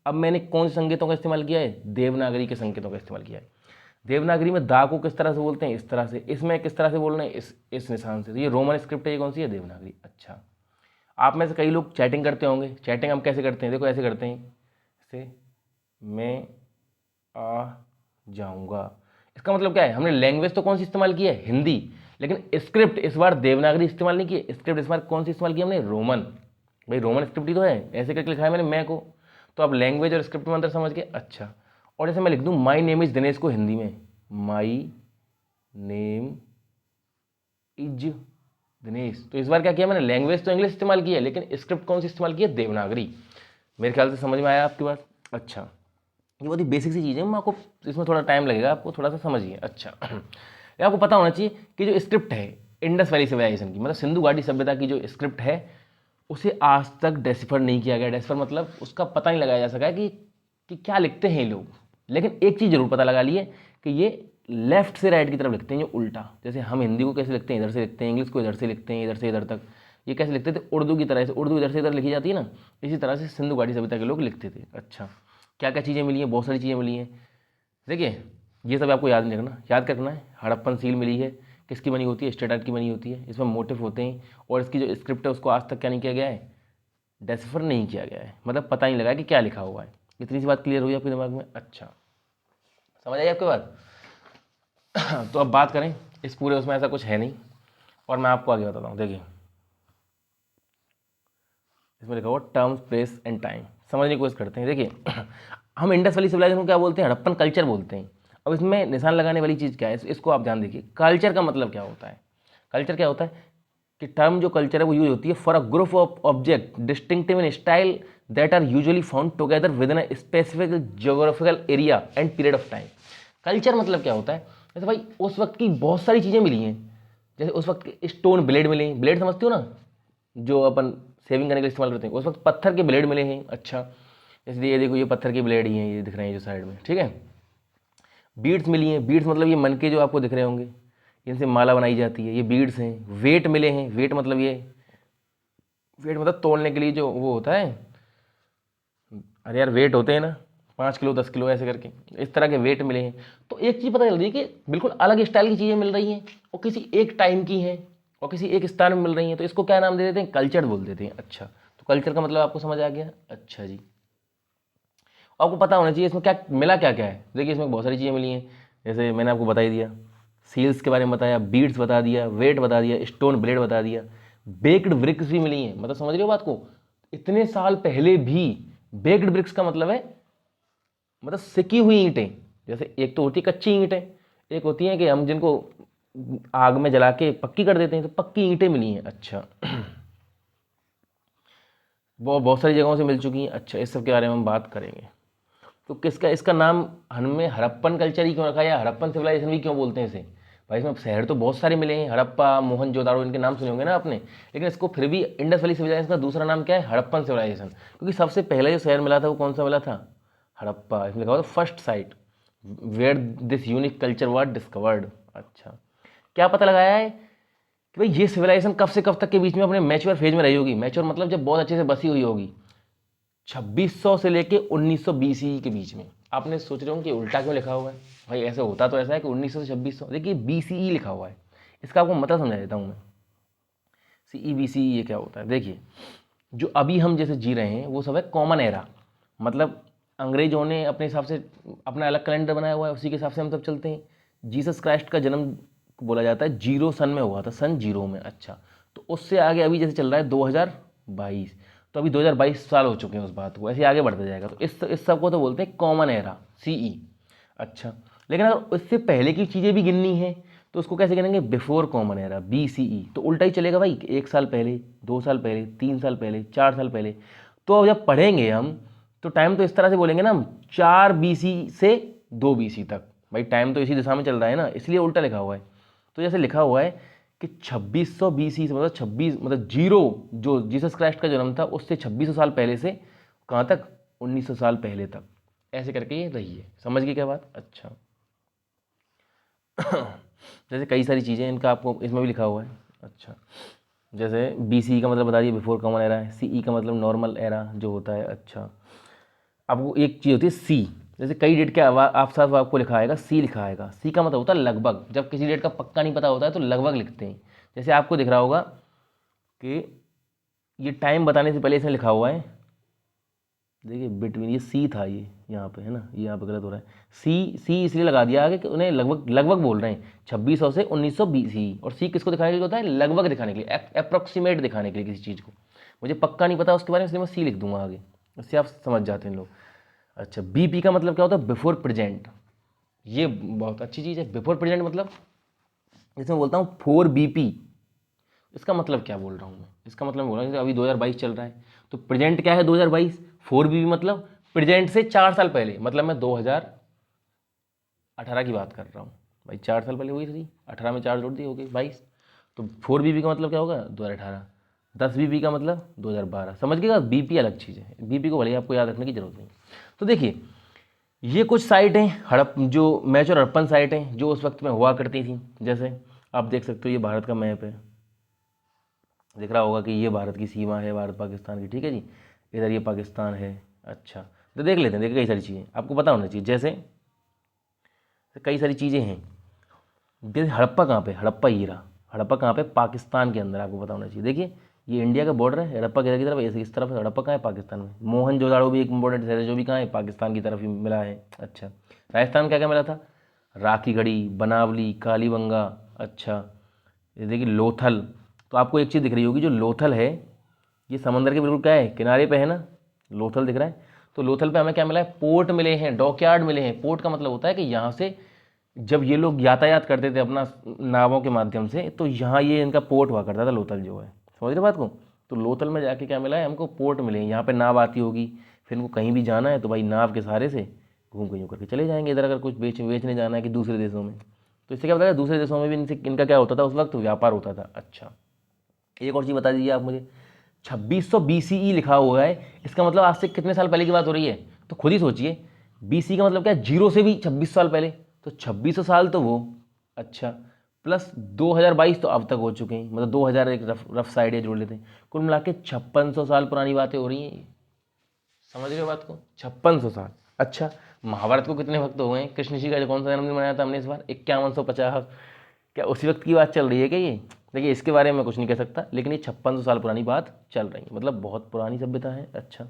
अब मैंने कौन से संकेतों का इस्तेमाल किया है? देवनागरी के संकेतों का इस्तेमाल किया है। देवनागरी में दा को किस तरह से बोलते हैं? इस तरह से। इसमें किस तरह से बोल रहे हैं? इस निशान से। तो ये रोमन स्क्रिप्ट है, ये कौन सी है? देवनागरी। अच्छा, आप में से कई लोग चैटिंग करते होंगे। चैटिंग हम कैसे करते हैं? देखो ऐसे करते हैं, से मैं आ जाऊंगा। इसका मतलब क्या है, हमने लैंग्वेज तो कौन सी इस्तेमाल की है? हिंदी। लेकिन स्क्रिप्ट इस बार देवनागरी इस्तेमाल नहीं की। स्क्रिप्ट इस बार कौन सी इस्तेमाल की हमने? रोमन। भाई रोमन स्क्रिप्ट ही तो है, ऐसे करके लिखा है मैंने मैं को। तो आप लैंग्वेज और स्क्रिप्ट में अंतर समझ के। अच्छा, और जैसे मैं लिख दूँ माई नेम इज दिनेश को हिंदी में, माई नेम इज दिनेश। तो इस बार क्या किया मैंने, लैंग्वेज तो इंग्लिश इस्तेमाल की है लेकिन स्क्रिप्ट कौन सी इस्तेमाल की है? देवनागरी। मेरे ख्याल से समझ में आया आपकी बात। अच्छा, ये बहुत ही बेसिक सी चीज़ है, मैं आपको इसमें थोड़ा टाइम लगेगा, आपको थोड़ा सा समझिए। अच्छा, ये आपको पता होना चाहिए कि जो स्क्रिप्ट है इंडस वैली सिविलाइजेशन की, मतलब सिंधु घाटी सभ्यता की जो स्क्रिप्ट है, उसे आज तक डेसिफर नहीं किया गया। डेसिफर मतलब उसका पता नहीं लगाया जा सका है कि क्या लिखते हैं ये लोग। लेकिन एक चीज़ जरूर पता लगा ली है कि ये लेफ्ट से राइट की तरफ लिखते हैं, जो उल्टा। जैसे हम हिंदी को कैसे लिखते हैं, इधर से लिखते हैं, इंग्लिश को इधर से लिखते हैं, इधर से इधर तक। ये कैसे लिखते थे? उर्दू की तरह से। उर्दू इधर से इधर लिखी जाती है ना, इसी तरह से सिंधु घाटी सभ्यता के लोग लिखते थे। अच्छा, क्या क्या चीज़ें मिली हैं? बहुत सारी चीज़ें मिली हैं। देखिए, ये सब आपको याद नहीं रखना, याद करना है। हड़प्पन सील मिली है, किसकी बनी होती है? स्टेट की बनी होती है। इसमें मोटिव होते हैं, और इसकी जो स्क्रिप्ट है उसको आज तक क्या नहीं किया गया है? डेसिफर नहीं किया गया है, मतलब पता नहीं लगा कि क्या लिखा हुआ है। इतनी सी बात क्लियर हुई आपके दिमाग में? अच्छा, समझ आई आपके बात? तो अब बात करें इस पूरे, उसमें ऐसा कुछ है नहीं, और मैं आपको आगे बताता हूँ। देखिए, इसमें लिखा हुआ टर्म्स, प्लेस एंड टाइम, समझने की कोशिश करते हैं। देखिए, हम इंडस वैली सिविलाइजेशन को क्या बोलते हैं? हड़प्पन कल्चर बोलते हैं। अब इसमें निशान लगाने वाली चीज़ क्या है, इसको आप ध्यान देखिए। कल्चर का मतलब क्या होता है? कल्चर क्या होता है कि टर्म जो कल्चर है वो यूज होती है for a group of object distinctive in style that are usually found together within a specific geographical area and period of time. Culture मतलब क्या होता है? जैसे भाई उस वक्त की बहुत सारी चीज़ें मिली हैं। जैसे उस वक्त स्टोन ब्लेड मिले, ब्लेड समझते हो ना, जो अपन सेविंग करने के लिए इस्तेमाल करते हैं। उस वक्त पत्थर के ब्लेड मिले हैं। अच्छा, जैसे ये देखो, ये पत्थर के ब्लेड ही हैं, ये दिख रहे हैं जो साइड में, ठीक है। बीड्स मिली हैं। बीड्स मतलब ये मन के जो आपको दिख रहे होंगे, इनसे माला बनाई जाती है, ये बीड्स हैं। वेट मिले हैं। वेट मतलब ये, वेट मतलब तोलने के लिए जो वो होता है, अरे यार वेट होते हैं ना, 5 किलो 10 किलो ऐसे करके, इस तरह के वेट मिले हैं। तो एक चीज़ पता चल रही है कि बिल्कुल अलग स्टाइल की चीज़ें मिल रही हैं, और किसी एक टाइम की हैं, और किसी एक स्थान में मिल रही हैं। तो इसको क्या नाम दे देते हैं? कल्चर बोल देते हैं। अच्छा, तो कल्चर का मतलब आपको समझ आ गया? अच्छा जी, आपको पता होना चाहिए इसमें क्या मिला, क्या क्या है। देखिए, इसमें बहुत सारी चीज़ें मिली हैं, जैसे मैंने आपको बता ही दिया, सील्स के बारे में बताया, बीड्स बता दिया, वेट बता दिया, स्टोन ब्लेड बता दिया, बेक्ड ब्रिक्स भी मिली हैं। मतलब समझ रहे हो बात को? इतने साल पहले भी बेक्ड ब्रिक्स का मतलब है, मतलब सिकी हुई ईंटें। जैसे एक तो होती है कच्ची ईंटें, एक होती हैं कि हम जिनको आग में जला के पक्की कर देते हैं, तो पक्की ईंटें मिली हैं। अच्छा, बहुत सारी जगहों से मिल चुकी हैं। अच्छा, इस सब के बारे में हम बात करेंगे। तो किसका इसका नाम हमें हड़प्पन कल्चर ही क्यों रखा है, या हड़प्पन सिविलाइजेशन भी क्यों बोलते हैं इसे? भाई इसमें शहर तो बहुत सारे मिले हैं, हड़प्पा, मोहनजोदाड़ो, इनके नाम सुने होंगे ना आपने, लेकिन इसको फिर भी इंडस वैली सिविलाइजेशन का दूसरा नाम क्या है? हड़प्पन सिविलाइजेशन। क्योंकि सबसे पहले जो शहर मिला था वो कौन सा मिला था? हड़प्पा। इसमें लिखा हुआ था first site where this unique culture was discovered. अच्छा, क्या पता लगाया है कि भाई ये सिविलाइजेशन कब से कब तक के बीच में अपने मैच्योर फेज में रही होगी? मैच्योर मतलब जब बहुत अच्छे से बसी हुई होगी। 2600 से लेके 1900 बीसीई के बीच में। आपने सोच रहे हो कि उल्टा क्यों लिखा हुआ है? भाई ऐसे होता तो ऐसा है कि 1900 से 2600, देखिए बीसीई लिखा हुआ है। इसका आपको मतलब समझा देता हूँ मैं। सीई बीसीई ये क्या होता है? देखिए, जो अभी हम जैसे जी रहे हैं वो सब है कॉमन एरा, मतलब अंग्रेजों ने अपने हिसाब से अपना अलग कैलेंडर बनाया हुआ है, उसी के हिसाब से हम सब चलते हैं। जीसस क्राइस्ट का जन्म बोला जाता है 0 सन में हुआ था, सन 0 में। अच्छा, तो उससे आगे अभी जैसे चल रहा है 2022, तो अभी 2022 साल हो चुके हैं उस बात को, ऐसे आगे बढ़ता जाएगा। तो इस सब को तो बोलते हैं कॉमन एरा, सीई। अच्छा, लेकिन अगर उससे पहले की चीज़ें भी गिननी है तो उसको कैसे गिनेंगे? Before common era, BCE. तो उल्टा ही चलेगा भाई, 1 साल पहले, 2 साल पहले, 3 साल पहले, 4 साल पहले। तो अब जब पढ़ेंगे हम तो टाइम तो इस तरह से बोलेंगे ना हम, 4 BC से 2 BC तक। भाई टाइम तो इसी दिशा में चल रहा है ना, इसलिए उल्टा लिखा हुआ है। तो जैसे लिखा हुआ है कि 2600 BC से, मतलब 26, मतलब 0 जो जीसस क्राइस्ट का जन्म था उससे 2600 साल पहले से कहाँ तक? 1900 साल पहले तक। ऐसे करके ये रही है। समझ गए क्या बात? अच्छा। जैसे कई सारी चीज़ें इनका आपको इसमें भी लिखा हुआ है। अच्छा, जैसे बीसी का मतलब बता दिए, बिफोर कॉमन एरा है। सीई का मतलब नॉर्मल एरा जो होता है। अच्छा, आपको एक चीज़ होती है सी, जैसे कई डेट के आप साथ आपको लिखा आएगा, सी लिखा आएगा। सी का मतलब होता है लगभग, जब किसी डेट का पक्का नहीं पता होता है तो लगभग लिखते हैं। जैसे आपको दिख रहा होगा कि ये टाइम बताने से पहले इसमें लिखा हुआ है, देखिए बिटवीन, ये सी था, ये यहाँ पे है ना, ये यहाँ पे गलत हो रहा है। सी सी इसलिए लगा दिया आगे कि उन्हें लगभग लगभग बोल रहे हैं, 2600 से 1900 BC। और सी किसको दिखाने के लिए होता है? लगभग दिखाने के लिए, अप्रोक्सीमेट दिखाने के लिए किसी चीज़ को। मुझे पक्का नहीं पता उसके बारे में, इसलिए मैं सी लिख दूंगा आगे, उससे आप समझ जाते हैं लोग। अच्छा, बीपी का मतलब क्या होता है? Before present. ये बहुत अच्छी चीज़ है, बिफोर प्रेजेंट मतलब जैसे मैं बोलता हूँ 4 BP, इसका मतलब क्या बोल रहा हूँ मैं? इसका मतलब बोल रहा हूँ जैसे अभी 2022 चल रहा है, तो प्रेजेंट क्या है? 2022। 4 BP मतलब प्रेजेंट से 4 साल पहले, मतलब मैं 2018 की बात कर रहा हूँ। भाई 4 साल पहले हुई थी, 18 में 4 जोड़ दिए, हो गई 22। तो 4 BP का मतलब क्या होगा? 2018। 10 BP का मतलब 2012। समझ गएगा? बीपी अलग चीज़ है, बीपी को भले ही आपको याद रखने की जरूरत नहीं। तो देखिए, ये कुछ साइट हैं हड़प, जो मैच्योर हड़प्पन साइट हैं जो उस वक्त में हुआ करती थी। जैसे आप देख सकते हो, ये भारत का मैप है, दिख रहा होगा कि ये भारत की सीमा है, भारत पाकिस्तान की, ठीक है जी। इधर ये पाकिस्तान है। अच्छा, तो देख लेते हैं, देखिए कई सारी चीज़ें आपको पता होना चाहिए। जैसे कई सारी चीज़ें हैं, जैसे हड़प्पा कहाँ पे? हड़प्पा ये रहा। हड़प्पा कहाँ पे? पाकिस्तान के अंदर, आपको पता होना चाहिए। देखिए, ये इंडिया का बॉर्डर है, हड़प्पा किधर की तरफ? ऐसे इस तरफ है। हड़प्पा कहाँ है? पाकिस्तान में। मोहनजोदाड़ो भी एक इम्पोर्टेंट शहर है, जो भी कहाँ है? पाकिस्तान की तरफ ही मिला है। अच्छा, राजस्थान क्या क्या मिला था? राखीगढ़ी, बनावली, कालीबंगा। अच्छा, ये देखिए लोथल। तो आपको एक चीज़ दिख रही होगी, जो लोथल है ये समंदर के बिल्कुल क्या है? किनारे पे है ना, लोथल दिख रहा है। तो लोथल पे हमें क्या मिला है? पोर्ट मिले हैं, डॉकयार्ड मिले हैं। पोर्ट का मतलब होता है कि यहाँ से जब ये लोग यातायात करते थे अपना नावों के माध्यम से, तो यहाँ ये इनका पोर्ट हुआ करता था, लोथल जो है। समझ रहे बात को? तो लोथल में जाके क्या मिला है हमको? पोर्ट मिले हैं। यहाँ पे नाव आती होगी, फिर इनको कहीं भी जाना है तो भाई नाव के सहारे से घूम के यूँ करके चले जाएंगे। इधर अगर कुछ बेचने जाना है कि दूसरे देशों में, तो इससे क्या पता है दूसरे देशों में भी इनसे इनका क्या होता था उस वक्त? व्यापार होता था। अच्छा, एक और चीज़ बता दीजिए आप मुझे, 2600 BCE लिखा हुआ है, इसका मतलब आज से कितने साल पहले की बात हो रही है? तो खुद ही सोचिए, BC का मतलब क्या है? 0 से भी 26 साल पहले, तो 2600 साल तो वो। अच्छा, प्लस 2022 तो अब तक हो चुके हैं, मतलब 2000 एक रफ साइड है जोड़ लेते हैं, कुल मिला के 5600 साल पुरानी बातें हो रही हैं। समझ रहे हो बात को? 5600 साल। अच्छा, महाभारत को कितने वक्त हो गए हैं? कृष्ण जी का जो कौन सा जन्मदिन मनाया था हमने इस बार? 5150। क्या उसी वक्त की बात चल रही है क्या ये? देखिए, इसके बारे में कुछ नहीं कह सकता, लेकिन ये 5600 साल पुरानी बात चल रही है, मतलब बहुत पुरानी सभ्यता है। अच्छा,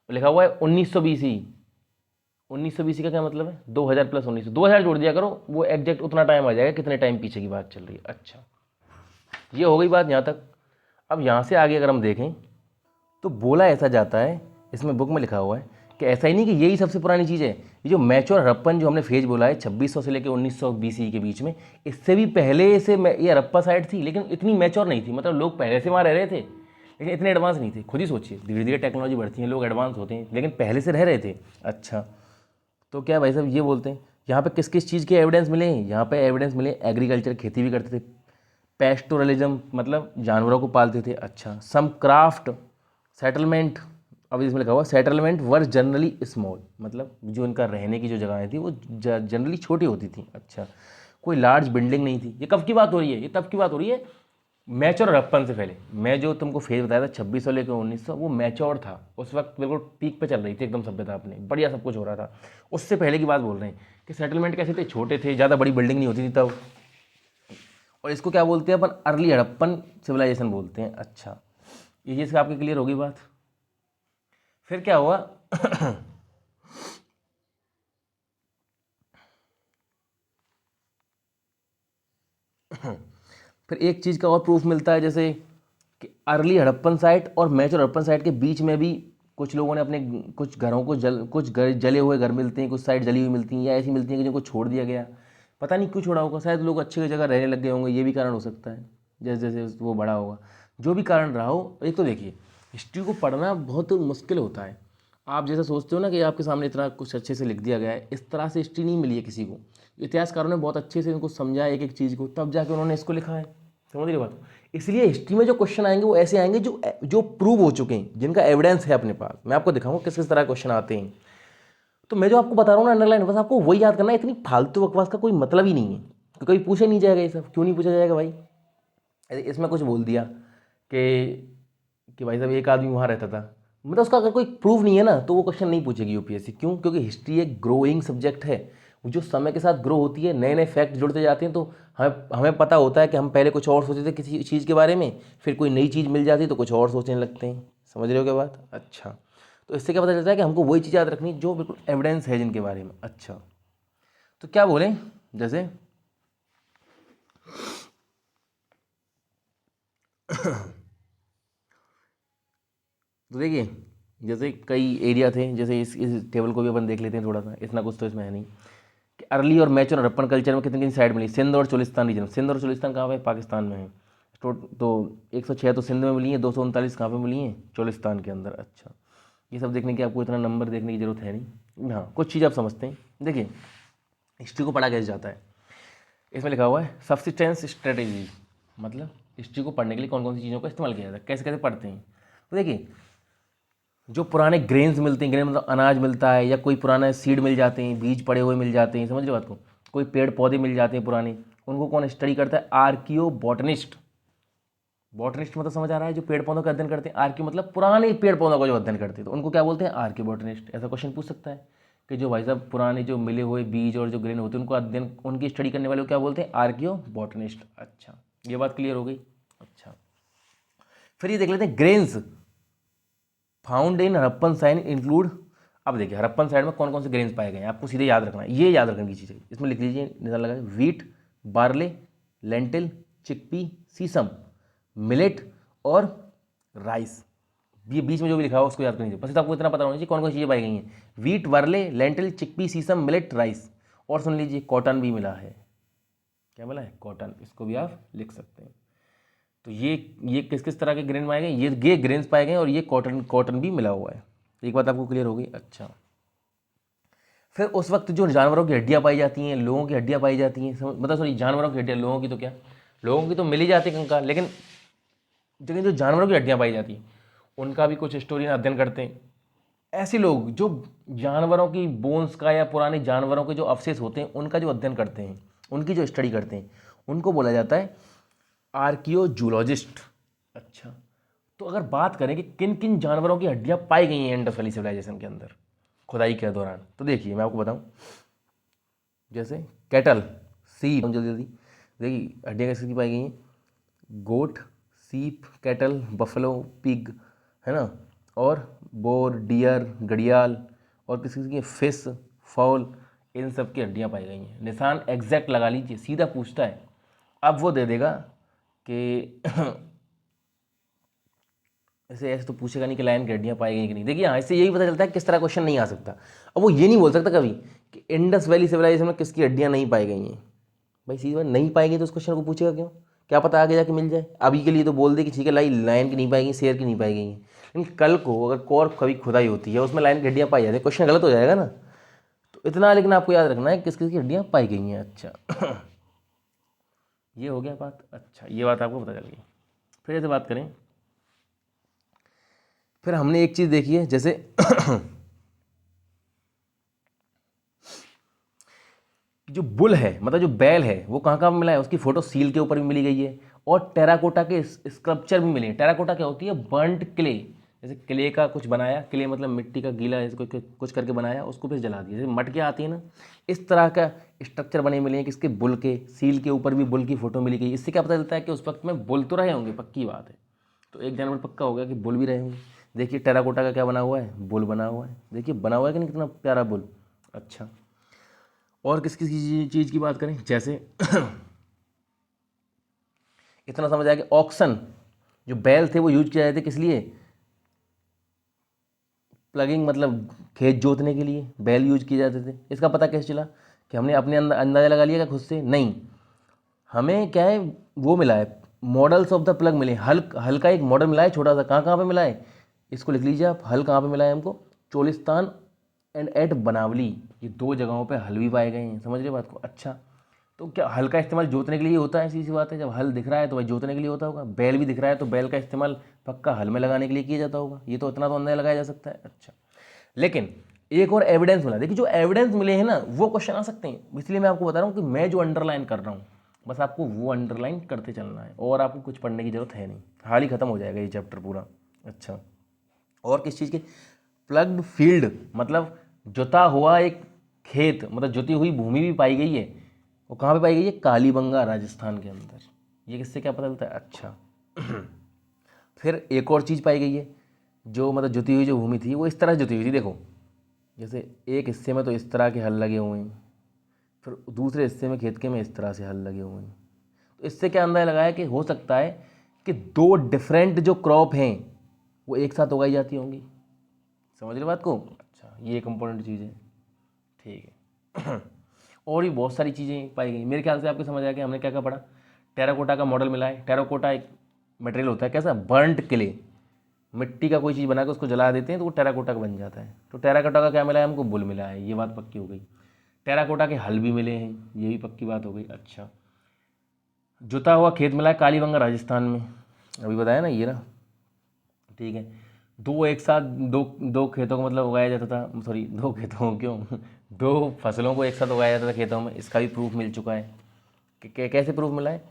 लिखा हुआ है 1920। 1920 का क्या मतलब है? 2000 प्लस 1900, 2000 जोड़ दिया करो, वो एग्जैक्ट उतना टाइम आ जाएगा कितने टाइम पीछे की बात चल रही है। अच्छा, ये हो गई बात यहाँ तक। अब यहाँ से आगे अगर हम देखें तो बोला ऐसा जाता है, इसमें बुक में लिखा हुआ है कि ऐसा ही नहीं कि यही सबसे पुरानी चीज़ है। ये जो मैच्योर हड़प्पन जो हमने फेज बोला है 2600 से लेकर 1900 BC के बीच में, इससे भी पहले से ये हड़प्पा साइड थी, लेकिन इतनी मैच्योर नहीं थी। मतलब लोग पहले से वहाँ रह रहे थे लेकिन इतने एडवांस नहीं थे। खुद ही सोचिए, धीरे धीरे टेक्नोलॉजी बढ़ती है, लोग एडवांस होते हैं, लेकिन पहले से रह रहे थे। अच्छा, तो क्या भाई साहब ये बोलते हैं यहाँ पे किस किस चीज़ के एविडेंस मिले हैं? यहाँ पे एविडेंस मिले एग्रीकल्चर, खेती भी करते थे, पेस्टोरलिज्म मतलब जानवरों को पालते थे। अच्छा, सम क्राफ्ट, सेटलमेंट, अब इसमें लिखा हुआ सेटलमेंट वर जनरली स्मॉल, मतलब जो इनका रहने की जो जगहें थी वो जनरली छोटी होती थी। अच्छा, कोई लार्ज बिल्डिंग नहीं थी। ये कब की बात हो रही है? ये तब की बात हो रही है मैच्योर हड़प्पन से पहले। मैं जो तुमको फेज बताया था 2600 लेकर 1900, वो मैच्योर था, उस वक्त बिल्कुल पीक पे चल रही थी एकदम सभ्यता अपनी, बढ़िया सब कुछ हो रहा था। उससे पहले की बात बोल रहे हैं कि सेटलमेंट कैसे थे, छोटे थे, ज़्यादा बड़ी बिल्डिंग नहीं होती थी तब। और इसको क्या बोलते हैं अपन? अर्ली हड़प्पन सिविलाइजेशन बोलते हैं। अच्छा, ये चीज़ आपकी क्लियर होगी बात। फिर क्या हुआ फिर एक चीज़ का और प्रूफ मिलता है, जैसे कि अर्ली हड़प्पन साइट और मैच्योर हड़प्पन साइट के बीच में भी कुछ लोगों ने अपने कुछ घरों को कुछ घर जले हुए घर मिलते हैं, कुछ साइट जली हुई मिलती हैं, या ऐसी मिलती हैं कि जिनको छोड़ दिया गया। पता नहीं क्यों छोड़ा होगा, शायद लोग अच्छी जगह रहने लग गए होंगे, ये भी कारण हो सकता है। जैसे जैसे वो बड़ा होगा, जो भी कारण रहा हो। एक तो देखिए, हिस्ट्री को पढ़ना बहुत मुश्किल होता है। आप जैसा सोचते हो ना कि आपके सामने इतना कुछ अच्छे से लिख दिया गया है, इस तरह से हिस्ट्री नहीं मिली है किसी को। इतिहासकारों ने बहुत अच्छे से इनको समझा एक एक चीज़ को, तब जाके उन्होंने इसको लिखा है। समझ रही बात? इसलिए हिस्ट्री में जो क्वेश्चन आएंगे वो ऐसे आएंगे जो जो प्रूव हो चुके हैं, जिनका एविडेंस है अपने पास। मैं आपको दिखाऊंगा किस किस तरह क्वेश्चन आते हैं। तो मैं जो आपको बता रहा हूँ ना अंडरलाइन, बस आपको वही याद करना है। इतनी फालतू बकवास का कोई मतलब ही नहीं है, तो कभी पूछे नहीं जाएगा ये सब। क्यों नहीं पूछा जाएगा भाई? इसमें कुछ बोल दिया कि भाई साहब एक आदमी वहाँ रहता था, मतलब उसका अगर कोई प्रूफ नहीं है ना, तो वो क्वेश्चन नहीं पूछेगी यूपीएससी। क्यों? क्योंकि हिस्ट्री एक ग्रोइंग सब्जेक्ट है, जो समय के साथ ग्रो होती है, नए नए फैक्ट जुड़ते जाते हैं। तो हमें हमें पता होता है कि हम पहले कुछ और सोचते थे किसी चीज़ के बारे में, फिर कोई नई चीज़ मिल जाती है तो कुछ और सोचने लगते हैं। समझ रहे हो क्या बात? अच्छा, तो इससे क्या पता चलता है कि हमको वही चीज़ याद रखनी जो बिल्कुल एविडेंस है जिनके बारे में। अच्छा, तो क्या बोलें, जैसे तो देखिए, जैसे कई एरिया थे, जैसे इस टेबल को भी अपन देख लेते हैं थोड़ा सा, इतना कुछ तो इसमें है नहीं, कि अर्ली और मैच्योर हड़प्पन कल्चर में कितनी कितनी साइड मिली। सिंध और चोलिस्तान रीजन, सिंध और चोलिस्तान कहाँ पे? पाकिस्तान में है। तो 106 तो सिंध में मिली है, 239 कहाँ पे मिली हैं? चोलिस्तान के अंदर। अच्छा, ये सब देखने की आपको इतना नंबर देखने की जरूरत है नहीं। हाँ, कुछ चीज़ आप समझते हैं। देखिए, हिस्ट्री को पढ़ा कैसे जाता है, इसमें लिखा हुआ है सब्सिस्टेंस स्ट्रेटेजी, मतलब हिस्ट्री को पढ़ने के लिए कौन कौन सी चीज़ों का इस्तेमाल किया जाता है, कैसे कैसे पढ़ते हैं। तो देखिए, जो पुराने ग्रेन्स मिलते हैं, ग्रेन मतलब अनाज मिलता है, या कोई पुराने सीड मिल जाते हैं, बीज पड़े हुए मिल जाते हैं, समझ रहे हो बात को? कोई पेड़ पौधे मिल जाते हैं पुराने, उनको कौन स्टडी करता है? Archaeo botanist. बॉटनिस्ट मतलब समझ आ रहा है, जो पेड़ पौधों का अध्ययन करते हैं। आर्कियो मतलब पुराने पेड़ पौधों का जो अध्ययन करते हैं, तो उनको क्या बोलते हैं? Archaeo botanist. ऐसा क्वेश्चन पूछ सकता है कि जो भाई साहब पुराने जो मिले हुए बीज और जो ग्रेन होते हैं उनको अध्ययन, उनकी स्टडी करने वाले को क्या बोलते हैं? Archaeo botanist. अच्छा, ये बात क्लियर हो गई। अच्छा, फिर ये देख लेते हैं ग्रेन्स फाउंड इन हड़प्पन साइन इंक्लूड। अब देखिए, हड़प्पन साइड में कौन कौन से ग्रेन्स पाए गए हैं, आपको सीधे याद रखना है, ये याद रखने की चीज़ है। इसमें लिख लीजिए, निशान लगा, वीट, बार्ले, लेंटिल, चिकपी, सीसम, मिलेट और राइस। ये बीच में जो भी लिखा हुआ उसको याद करनी चाहिए। बस आपको इतना पता होना चाहिए कौन कौन चीज़ें पाई गई हैं। वीट, बार्ले, लेंटिल, चिकपी, सीसम, मिलेट, राइस। और सुन लीजिए, कॉटन भी मिला है। क्या मिला है? कॉटन। इसको भी आप लिख सकते हैं। तो ये किस किस तरह के ग्रेन पाए गए? ये ग्रेन्स पाए गए और ये कॉटन कॉटन भी मिला हुआ है। एक बात आपको क्लियर हो गई। अच्छा, फिर उस वक्त जो जानवरों की हड्डियाँ पाई जाती हैं, लोगों की हड्डियाँ पाई जाती हैं, मतलब सॉरी, जानवरों की हड्डियाँ, लोगों की तो क्या, लोगों की तो मिल ही जाती है कंकाल, लेकिन जो जानवरों की हड्डियाँ पाई जाती हैं उनका भी कुछ हिस्टोरियन अध्ययन करते हैं। ऐसे लोग जो जानवरों की बोन्स का या पुराने जानवरों के जो अवशेष होते हैं उनका जो अध्ययन करते हैं, उनकी जो स्टडी करते हैं, उनको बोला जाता है आर्कियोजूलॉजिस्ट। अच्छा, तो अगर बात करें कि किन किन जानवरों की हड्डियां पाई गई हैं इंडस वैली सिविलाइजेशन के अंदर खुदाई के दौरान, तो देखिए मैं आपको बताऊं, जैसे कैटल, सीप, जल्दी जल्दी देखिए हड्डियां किसकी पाई गई हैं? गोट, सीप, कैटल, बफलो, पिग, है ना, और बोर, डियर, घड़ियाल, और किसी किसी की फिश, फाउल, इन सब की हड्डियां पाई गई हैं। निशान एग्जैक्ट लगा लीजिए, सीधा पूछता है। अब वो दे देगा कि ऐसे ऐसे तो पूछेगा नहीं कि लायन की हड्डियाँ पाई गई कि नहीं। देखिए हाँ, इससे यही पता चलता है किस तरह क्वेश्चन नहीं आ सकता। अब वो ये नहीं बोल सकता कभी कि इंडस वैली सिविलाइजेशन में किसकी हड्डियाँ नहीं पाई गई हैं। भाई सीधी बात, नहीं पाई गई तो उस क्वेश्चन को पूछेगा क्यों? क्या पता आगे जाके मिल जाए। अभी के लिए तो बोल दे कि ठीक है लायन की नहीं पाई गई, शेर की नहीं पाई गई हैं, लेकिन कल को अगर कॉर कभी खुदाई होती है उसमें लायन की हड्डियाँ पाई जाती है, क्वेश्चन गलत हो जाएगा ना। तो इतना लेकिन आपको याद रखना है किस किस की हड्डियाँ पाई गई हैं। अच्छा ये हो गया बात। अच्छा ये बात आपको पता चल गई। फिर जैसे बात करें, फिर हमने एक चीज़ देखी है, जैसे जो बुल है मतलब जो बैल है वो कहाँ कहाँ मिला है, उसकी फोटो सील के ऊपर भी मिली गई है और टेराकोटा के स्कल्पचर भी मिले हैं। टेराकोटा क्या होती है? Burnt clay. जैसे क्ले का कुछ बनाया, क्ले मतलब मिट्टी का गीला ऐसे कुछ करके बनाया, उसको फिर जला दिया, जैसे मटकियाँ आती है ना, इस तरह का स्ट्रक्चर बने मिले हैं। किसके? बुल के। सील के ऊपर भी बुल की फोटो मिली गई। इससे क्या पता चलता है कि उस वक्त में बुल तो रहे होंगे, पक्की बात है। तो एक जानवर पक्का हो गया कि बुल भी रहे होंगे। देखिए टेराकोटा का क्या बना हुआ है? बुल बना हुआ है। देखिए बना हुआ है कि नहीं, कितना प्यारा बुल। अच्छा और किस किस चीज़ की बात करें, जैसे इतना समझ आया कि ऑक्सन जो बैल थे वो यूज किए जाते थे किस लिए? प्लगिंग मतलब खेत जोतने के लिए बैल यूज किए जाते थे। इसका पता कैसे चला? कि हमने अपने अंदाज़ा लगा लिया क्या खुद से? नहीं, हमें क्या है वो मिला है, मॉडल्स ऑफ द प्लग मिले। हल का एक मॉडल मिला है छोटा सा। कहाँ कहाँ पे मिला है? इसको लिख लीजिए आप। हल कहाँ पे मिला है हमको? चोलिस्तान एंड एट बनावली, ये दो जगहों पे हल भी पाए गए हैं। समझ रहे बात को? अच्छा तो क्या हल का इस्तेमाल जोतने के लिए होता है? ऐसी सी बात है, जब हल दिख रहा है तो भाई जोतने के लिए होता होगा। बैल भी दिख रहा है तो बैल का इस्तेमाल पक्का हल में लगाने के लिए किया जाता होगा। ये तो इतना तो अंदाजा लगाया जा सकता है। अच्छा लेकिन एक और एविडेंस मिला। देखिए जो एविडेंस मिले हैं ना वो क्वेश्चन आ सकते हैं, इसलिए मैं आपको बता रहा हूँ कि मैं जो अंडरलाइन कर रहा हूँ बस आपको वो अंडरलाइन करते चलना है और आपको कुछ पढ़ने की जरूरत है नहीं, हाल ही खत्म हो जाएगा ये चैप्टर पूरा। अच्छा और किस चीज़ के? प्लग्ड फील्ड मतलब जुता हुआ एक खेत, मतलब जुती हुई भूमि भी पाई गई है। वो कहाँ पे पाई गई है? कालीबंगा राजस्थान के अंदर। ये किससे क्या पता चलता है? अच्छा फिर एक और चीज़ पाई गई है, जो मतलब जुती हुई जो भूमि थी वो इस तरह जुती हुई थी। देखो जैसे एक हिस्से में तो इस तरह के हल लगे हुए हैं, फिर दूसरे हिस्से में खेत के में इस तरह से हल लगे हुए हैं। तो इससे क्या अंदाजा लगाया कि हो सकता है कि दो डिफरेंट जो क्रॉप हैं वो एक साथ उगाई जाती होंगी। समझ रहे बात को? अच्छा ये एक इम्पोर्टेंट चीज़ है। ठीक है और भी बहुत सारी चीज़ें पाई गई। मेरे ख्याल से आपको समझ आया कि हमने क्या क्या पढ़ा। टेराकोटा का मॉडल मिला है। टेराकोटा एक मटेरियल होता है कैसा? Burnt clay. मिट्टी का कोई चीज़ बना के उसको जला देते हैं तो वो टेराकोटा का बन जाता है। तो टेराकोटा का क्या मिला है हमको? बुल मिला है। ये बात पक्की हो गई। टेराकोटा के हल भी मिले हैं, ये भी पक्की बात हो गई। अच्छा जुता हुआ खेत मिला है कालीबंगा राजस्थान में, अभी बताया ना ये ना। ठीक है दो एक साथ दो दो खेतों को मतलब उगाया जाता था, सॉरी दो खेतों को क्यों दो फसलों को एक साथ उगाया जाता था खेतों में। इसका भी प्रूफ मिल चुका है कि कैसे प्रूफ मिला है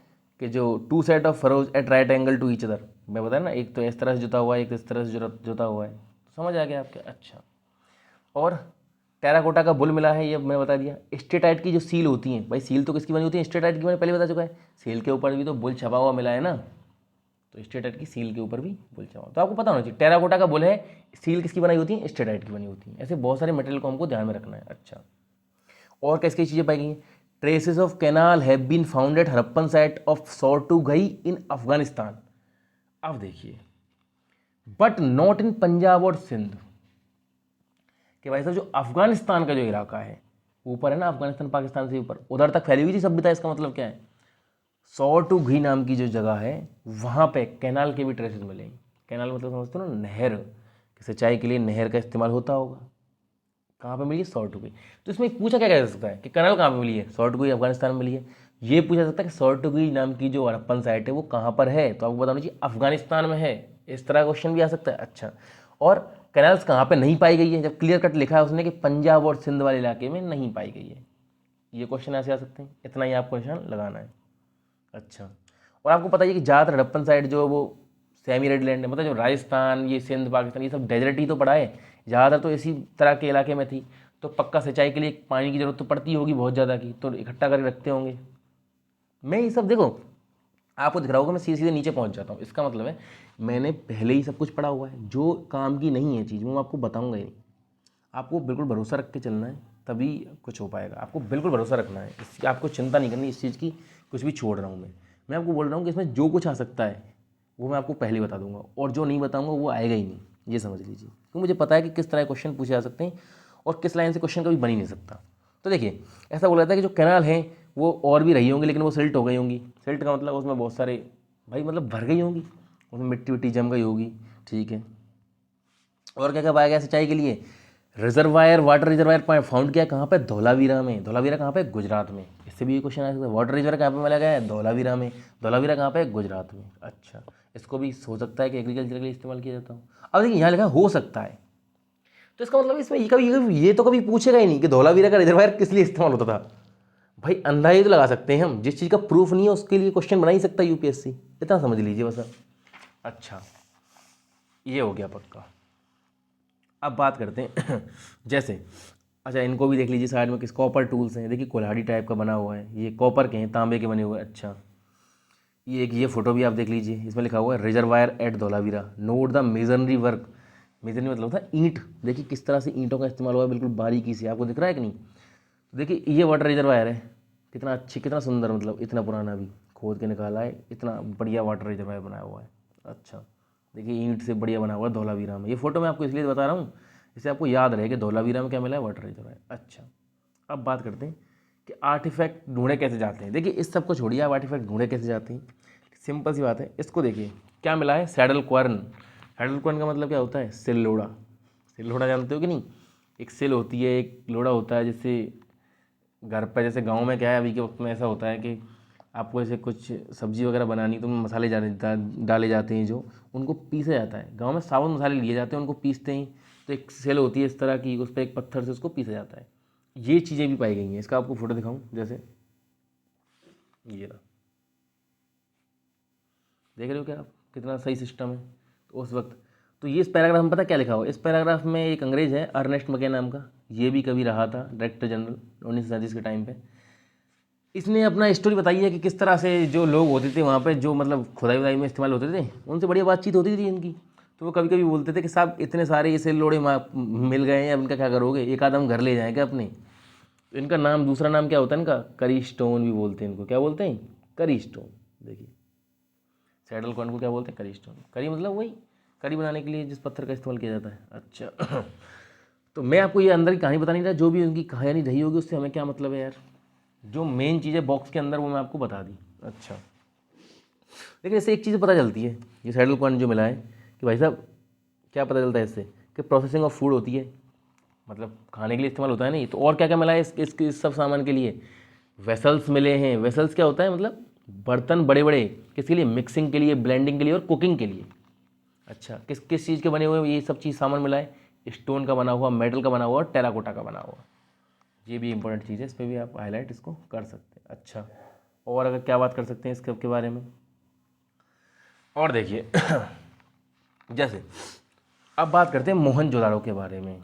कि जो two set of furrows at right angle to each other, मैं बताया ना, एक तो इस तरह से जुता हुआ है एक इस तरह से जुता हुआ है। तो समझ आ गया आपके? अच्छा और टेराकोटा का बुल मिला है, ये मैं बता दिया। स्टेटाइट की जो सील होती हैं, भाई सील तो किसकी बनी होती है? स्टेटाइट की, मैंने पहले बता चुका है। सील के ऊपर भी तो बुल छपा हुआ मिला है ना, तो स्टेटाइट की सील के ऊपर भी बुल छपा। तो आपको पता होना चाहिए टेराकोटा का बुल है, सील किसकी बनाई होती है? स्टेटाइट की बनी होती है। ऐसे बहुत सारे मटेरियल को हमको ध्यान में रखना है। अच्छा और कैसी कैसी चीज़ें पाई गई हैं? Traces of canal have been found at Harappan site of Shortugai in Afghanistan. अब देखिए बट नॉट इन पंजाब और सिंध। कि भाई साहब जो अफगानिस्तान का जो इलाका है ऊपर है ना, अफगानिस्तान पाकिस्तान से ऊपर, उधर तक फैली हुई थी सभ्यता। इसका मतलब क्या है? सोरटूघी नाम की जो जगह है वहाँ पे कैनाल के भी ट्रेसेस मिलेंगे। कैनाल मतलब समझते हो ना, नहर, कि सिंचाई के लिए नहर का इस्तेमाल होता होगा। कहाँ पे मिली है? सोरटूघी। तो इसमें पूछा क्या जा सकता है कि कैनाल कहाँ पे मिली है? सोरटूघी अफगानिस्तान में मिली है। ये पूछा जा सकता है कि सोरटूघी नाम की जो हड़प्पन साइट है वो कहाँ पर है, तो आपको बताना चाहिए अफगानिस्तान में है। इस तरह क्वेश्चन भी आ सकता है। अच्छा और कैनाल्स कहाँ पे नहीं पाई गई है, जब क्लियर कट लिखा है उसने कि पंजाब और सिंध वाले इलाके में नहीं पाई गई है। ये क्वेश्चन ऐसे आ सकते हैं, इतना ही आपको क्वेश्चन लगाना है। अच्छा और आपको पता है कि ज़्यादातर हड़प्पन साइड जो है वो सेमी रेड लैंड है, मतलब जो राजस्थान ये सिंध पाकिस्तान ये सब डेजर्ट ही तो पड़ा है, ज़्यादातर तो इसी तरह के इलाके में थी। तो पक्का सिंचाई के लिए पानी की ज़रूरत तो पड़ती होगी बहुत ज़्यादा की, तो इकट्ठा करके रखते होंगे। मैं ये सब देखो आपको दिख रहा होगा मैं सीधे सीधे नीचे पहुंच जाता हूँ, इसका मतलब है मैंने पहले ही सब कुछ पढ़ा हुआ है। जो काम की नहीं है चीज़ वो मैं आपको बताऊंगा ही नहीं। आपको बिल्कुल भरोसा रख के चलना है, तभी कुछ हो पाएगा। आपको बिल्कुल भरोसा रखना है, इसकी आपको चिंता नहीं करनी इस चीज़ की। कुछ भी छोड़ रहा हूँ मैं आपको बोल रहा हूँ कि इसमें जो कुछ आ सकता है वो मैं आपको पहले बता दूंगा, और जो नहीं बताऊंगा वो आएगा ही नहीं, ये समझ लीजिए। क्योंकि मुझे पता है कि किस तरह क्वेश्चन पूछे जा सकते हैं और किस लाइन से क्वेश्चन कभी बन ही नहीं सकता। तो देखिए, ऐसा बोला जाता है कि जो कैनाल हैं वो और भी रही होंगी, लेकिन वो सिल्ट हो गई होंगी। सिल्ट का मतलब उसमें बहुत सारे भाई मतलब भर गई होंगी, उसमें मिट्टी विट्टी जम गई होगी, ठीक है। और क्या क्या पाया गया सिंचाई के लिए? रिजर्वायर, वाटर रिजर्वायर फाउंड किया कहाँ पे? धौलावीरा में। धौलावीरा कहाँ पे? गुजरात में। इससे भी ये क्वेश्चन आ सकता है, वाटर रिजर्वायर कहाँ पे मिला गया है? धौलावीरा में। धौलावीरा कहाँ पे? गुजरात में। अच्छा, इसको भी हो सकता है कि एग्रीकल्चर के लिए इस्तेमाल किया जाता हो। अब देखिए यहाँ लिखा है हो सकता है, तो इसका मतलब इसमें ये तो कभी पूछेगा ही नहीं कि धौलावीरा का रिजर्वायर किस लिए इस्तेमाल होता था। भाई अंदाजे तो लगा सकते हैं हम, जिस चीज़ का प्रूफ नहीं है उसके लिए क्वेश्चन बना ही सकता है यूपीएससी, इतना समझ लीजिए बस। अच्छा, ये हो गया पक्का। अब बात करते हैं जैसे, अच्छा इनको भी देख लीजिए साइड में, किस कॉपर टूल्स हैं। देखिए कुल्हाड़ी टाइप का बना हुआ है, ये कॉपर के हैं, तांबे के बने हुए हैं। अच्छा, ये फोटो भी आप देख लीजिए, इसमें लिखा हुआ है reservoir at Dholavira, note the masonry work. Masonry मतलब होता है ईंट। देखिए किस तरह से ईंटों का इस्तेमाल हुआ है, बिल्कुल बारीकी से, आपको दिख रहा है कि नहीं? देखिए ये वाटर रिजर्वायर है, कितना अच्छी, कितना सुंदर, मतलब इतना पुराना भी खोद के निकाला है, इतना बढ़िया वाटर रिजर्वायर बनाया हुआ है। अच्छा, देखिए ईंट से बढ़िया बना हुआ है धौलावीरा में। ये फोटो मैं आपको इसलिए बता रहा हूँ, इससे आपको याद रहे कि धौलावीरा में क्या मिला है? Water reservoir. अच्छा, अब बात करते हैं कि आर्टिफैक्ट ढूंढे कैसे जाते हैं। देखिए इस सब को छोड़िए, आप आर्टिफैक्ट ढूंढे कैसे जाते हैं, सिंपल सी बात है। इसको देखिए क्या मिला है? सैडल क्वार्न। सैडल क्वार्न का मतलब क्या होता है? सिल लोड़ा। सिल लोड़ा जानते हो कि नहीं? एक सिल होती है, एक लोड़ा होता है, जिससे घर पर, जैसे गांव में क्या है अभी के वक्त में ऐसा होता है कि आपको ऐसे कुछ सब्जी वगैरह बनानी तो उनमें मसाले डाले जाते हैं, जो उनको पीसा जाता है। गांव में साबुत मसाले लिए जाते हैं, उनको पीसते हैं, तो एक सेल होती है इस तरह की, उस पर एक पत्थर से उसको पीसा जाता है। ये चीज़ें भी पाई गई हैं। इसका आपको फोटो दिखाऊं, जैसे ये रहा, देख रहे हो क्या आप, कितना सही सिस्टम है। तो उस वक्त, तो ये इस पैराग्राफ में पता क्या लिखा हुआ? इस पैराग्राफ में एक अंग्रेज है अर्नेस्ट मके नाम का, ये भी कभी रहा था डायरेक्टर जनरल 1937 के टाइम पे। इसने अपना स्टोरी बताई है कि किस तरह से जो लोग होते थे वहाँ पे, जो मतलब खुदाई वुदाई में इस्तेमाल होते थे, उनसे बढ़िया बातचीत होती थी इनकी। तो वो कभी कभी बोलते थे कि साहब इतने सारे इसे लोड़े मिल गए हैं, अब इनका क्या करोगे, एक आदम घर ले जाएंगे अपने। तो इनका नाम, दूसरा नाम क्या होता है इनका? करी स्टोन भी बोलते हैं इनको। क्या बोलते हैं? करी स्टोन। देखिए सैडल कॉर्न को क्या बोलते हैं? करी स्टोन। करी मतलब वही करी बनाने के लिए जिस पत्थर का इस्तेमाल किया जाता है। अच्छा तो मैं आपको ये अंदर की कहानी बता नहीं रहा, जो भी उनकी कहानी रही होगी उससे हमें क्या मतलब है यार। जो मेन चीज़ें बॉक्स के अंदर वो मैं आपको बता दी। अच्छा, लेकिन इससे एक चीज़ पता चलती है, ये सैडल कॉर्न जो मिला है, कि भाई साहब क्या पता चलता है इससे, कि प्रोसेसिंग ऑफ फूड होती है, मतलब खाने के लिए इस्तेमाल होता है नहीं। तो और क्या क्या मिला है इस सब सामान के लिए? वेसल्स मिले हैं। वेसल्स क्या होता है? मतलब बर्तन बड़े बड़े, किसके लिए? मिक्सिंग के लिए, ब्लेंडिंग के लिए और कुकिंग के लिए। अच्छा, किस किस चीज़ के बने हुए ये सब चीज़ सामान मिला है? स्टोन का बना हुआ, मेटल का बना हुआ और टेराकोटा का बना हुआ। ये भी इंपॉर्टेंट चीज़ है, इस पर भी आप हाईलाइट इसको कर सकते हैं। अच्छा, और अगर क्या बात कर सकते हैं इसके बारे में, और देखिए जैसे अब बात करते हैं मोहनजोदाड़ो के बारे में,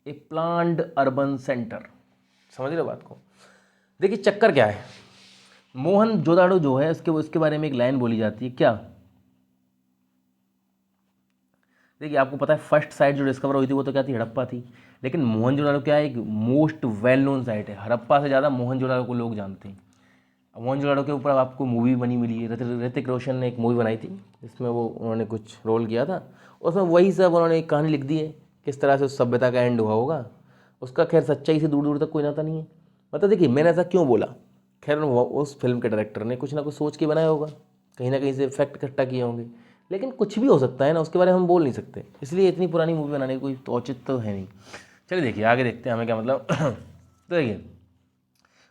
ए प्लान्ड अर्बन सेंटर। समझ रहे हो बात को? देखिए चक्कर क्या है, मोहनजोदाड़ो जो है उसके उसके बारे में एक लाइन बोली जाती है, क्या? देखिए आपको पता है फर्स्ट साइट जो डिस्कवर हुई थी वो तो क्या थी? हड़प्पा थी। लेकिन मोहनजोदाड़ो क्या है? एक मोस्ट वेल नोन साइट है। हड़प्पा से ज़्यादा मोहनजोदाड़ो को लोग जानते हैं। मोहनजोदाड़ो के ऊपर आपको मूवी बनी मिली है, ऋतिक रोशन ने एक मूवी बनाई थी, इसमें वो उन्होंने कुछ रोल किया था। उसमें वही सब उन्होंने एक कहानी लिख दी है, किस तरह से उस सभ्यता का एंड हुआ होगा। उसका खैर सच्चाई से दूर दूर तक कोई नाता नहीं है। मतलब देखिए मैंने ऐसा क्यों बोला, खैर उस फिल्म के डायरेक्टर ने कुछ ना कुछ सोच के बनाया होगा, कहीं ना कहीं से फैक्ट इकट्ठा किए होंगे, लेकिन कुछ भी हो सकता है ना, उसके बारे में हम बोल नहीं सकते, इसलिए इतनी पुरानी मूवी बनाने की कोई औचित्य तो है नहीं। चलिए देखिए आगे देखते हैं हमें क्या मतलब तो देखिए